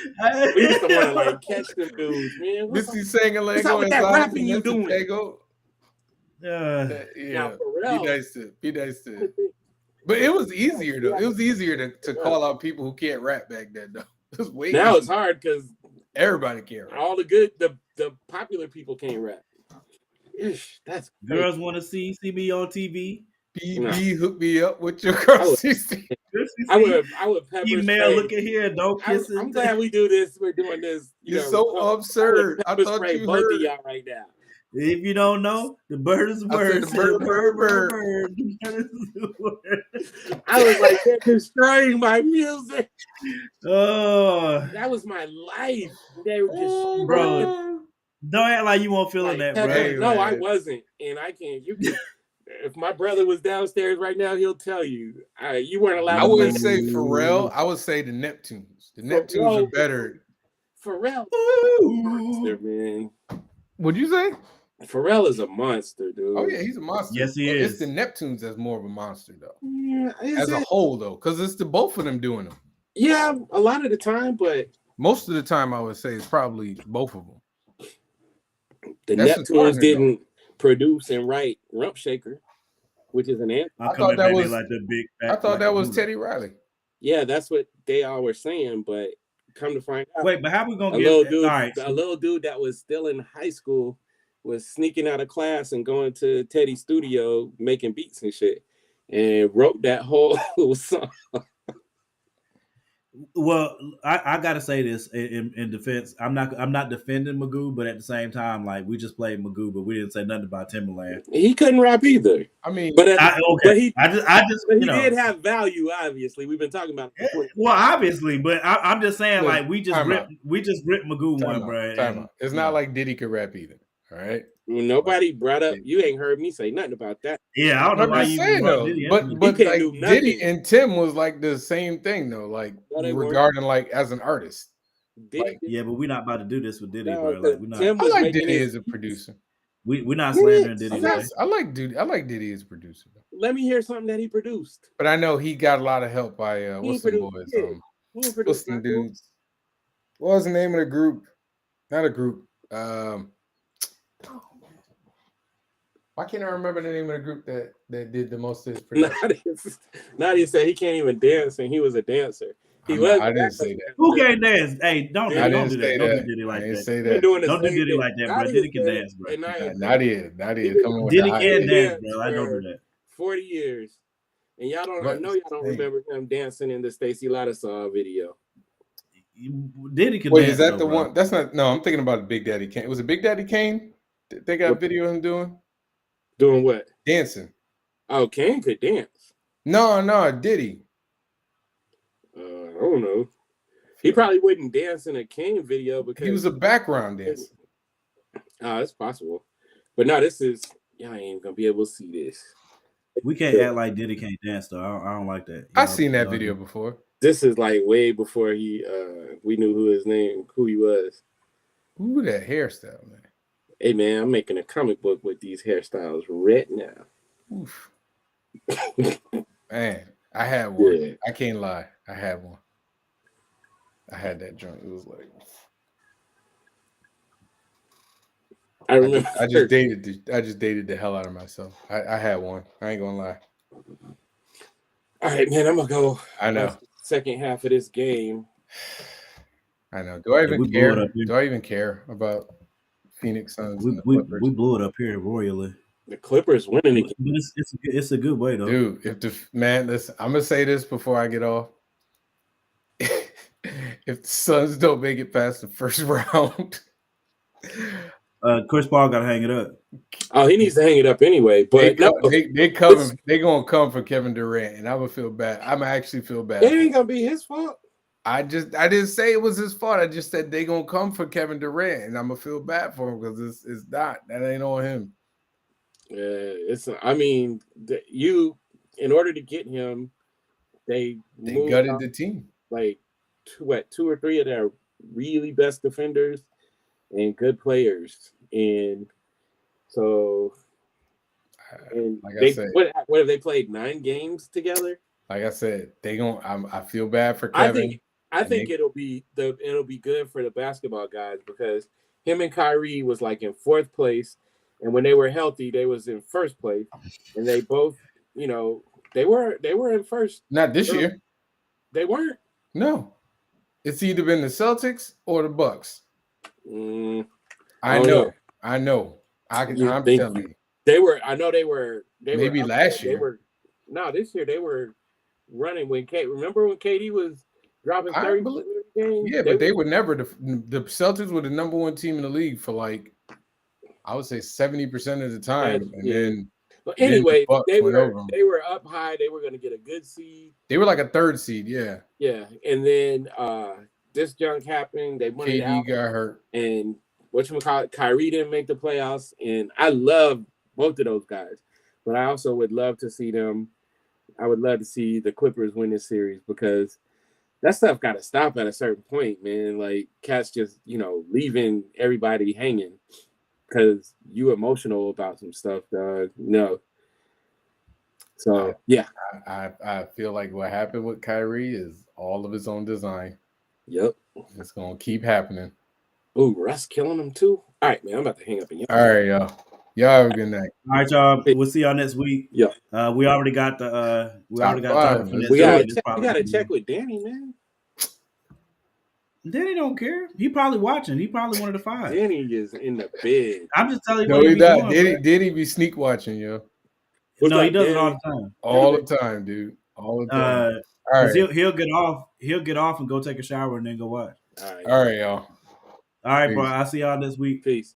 We used to want to like catch them dudes, man. Missy singing like that rapping you doing? Yeah. Be nice to. But it was easier though. It was easier to call out people who can't rap back then though. It was way now easier. It's hard because everybody can rap. All the popular people can't rap. Ish, that's girls want to see me on TV. BB, hook me up with your girl. I would pepper email. spray. Look at here, don't kiss it. I'm glad we do this. We're doing this. You're so absurd. I thought you both heard of y'all right now. If you don't know, the bird is a bird. Bird. I was like, they're destroying my music. Oh, that was my life. They were just bro. Don't act like you won't feeling that, bro. No, I wasn't, and I can't. You can. If my brother was downstairs right now, he'll tell you. You weren't allowed. I wouldn't say Pharrell. I would say the Neptunes. The Neptunes are better. Pharrell, monster, man. What'd you say? Pharrell is a monster, dude. Oh yeah, he's a monster. Yes, he is. It's the Neptunes that's more of a monster, though. Yeah, as a whole, though, because it's the both of them doing them. Yeah, a lot of the time, but most of the time, I would say it's probably both of them. The Neptunes didn't produce and write Rump Shaker, which is an anthem. I thought that was like the big. I thought that was Teddy Riley. Yeah, that's what they all were saying, but come to find out, wait, but how we gonna get a little dude that was still in high school was sneaking out of class and going to Teddy's studio making beats and shit, and wrote that whole song. Well, I gotta say this in defense. I'm not defending Magoo, but at the same time, like we just played Magoo, but we didn't say nothing about Timberland. He couldn't rap either. I mean, but he did have value. Obviously, we've been talking about it. Well, obviously, but I'm just saying, like we just ripped Magoo one, bro. It's not like Diddy could rap either. All right. Nobody brought up. You ain't heard me say nothing about that. Yeah, I don't know why you saying though. But like Diddy and Tim was like the same thing though. Like regarding like as an artist. Like, yeah, but we're not about to do this with Diddy, bro. Like, we're not. I like Diddy as a producer. We're not slandering Diddy. I like Diddy as a producer. Let me hear something that he produced. But I know he got a lot of help by what's the boys? What's the dudes? What was the name of the group? Not a group. Why can't I remember the name of the group that did the most of his production? Nadia said he can't even dance, and he was a dancer. I didn't say that. Who can't dance? Hey, don't do that. Don't do Diddy like that. Don't do Diddy like that, bro. Diddy can dance, bro. Nadia, come on. Diddy can dance, bro. I don't do that. 40 years, and y'all don't remember him dancing in the Stacey Lattisaw video. Diddy can Wait, dance. Is that the one? That's not. No, I'm thinking about Big Daddy Kane. Was it Big Daddy Kane? They got a video of him doing. Doing what? Dancing. Oh, Kane could dance. No, Diddy. I don't know. He probably wouldn't dance in a Kane video because he was a background dancer. It's possible. But no, y'all ain't gonna be able to see this. We can't act like Diddy can't dance though. I don't like that. I've seen that video before. This is like way before we knew who he was. Ooh, that hairstyle, man. Hey man, I'm making a comic book with these hairstyles right now. Oof. Man, I had one. Yeah. I can't lie. I had one. I had that joint. It was like I remember. I just dated the hell out of myself. I had one. I ain't gonna lie. All right, man. I'm gonna go. I know. Second half of this game. I know. Do I even care? Do I even care about Phoenix Suns? We blew it up here royally. The Clippers winning again. But it's a good way though. Dude, listen, I'm gonna say this before I get off. If the Suns don't make it past the first round, Chris Paul got to hang it up. Oh, he needs to hang it up anyway. But they gonna come for Kevin Durant, and I would feel bad. I'm actually feel bad. It ain't gonna be his fault. I didn't say it was his fault. I just said they gonna come for Kevin Durant, and I'm gonna feel bad for him because it's not. That ain't on him. In order to get him, they gutted the team. Like two or three of their really best defenders and good players, and so what have they played 9 games together? Like I said, I feel bad for Kevin. I think it'll be good for the basketball guys because him and Kyrie was like in 4th place, and when they were healthy, they was in 1st place, and they both, they were in first. Not this year. They weren't. No, it's either been the Celtics or the Bucks. I know. I'm telling you. They were. I know they were. Maybe last year. This year they were running when Remember when KD was dropping 30 games? Yeah, but they were never the Celtics were the number 1 team in the league for like I would say 70% of the time, and then. But anyway, they were up high. They were going to get a good seed. They were like a 3rd seed, yeah. Yeah, and then this junk happened. They won it out. KD got hurt, and whatchamacallit, Kyrie didn't make the playoffs. And I love both of those guys, but I also would love to see them. I would love to see the Clippers win this series because that stuff got to stop at a certain point, man. Like cats just leaving everybody hanging. Because you emotional about some stuff, dog. No. So yeah. I feel like what happened with Kyrie is all of his own design. Yep. It's gonna keep happening. Ooh, Russ killing him too. All right, man. I'm about to hang up. All right, y'all. Y'all have a good night. All right, y'all. We'll see y'all next week. Yeah. We already got the we gotta check with Danny, man. Danny don't care. He probably watching. He probably one of the 5. Danny is in the bed. I'm just telling you. No, he not. Danny be sneak watching, yo. No, he does it all the time. All the time, dude. All right. He'll get off and go take a shower and then go watch. All right, y'all. All right, bro. I'll see y'all this week. Peace.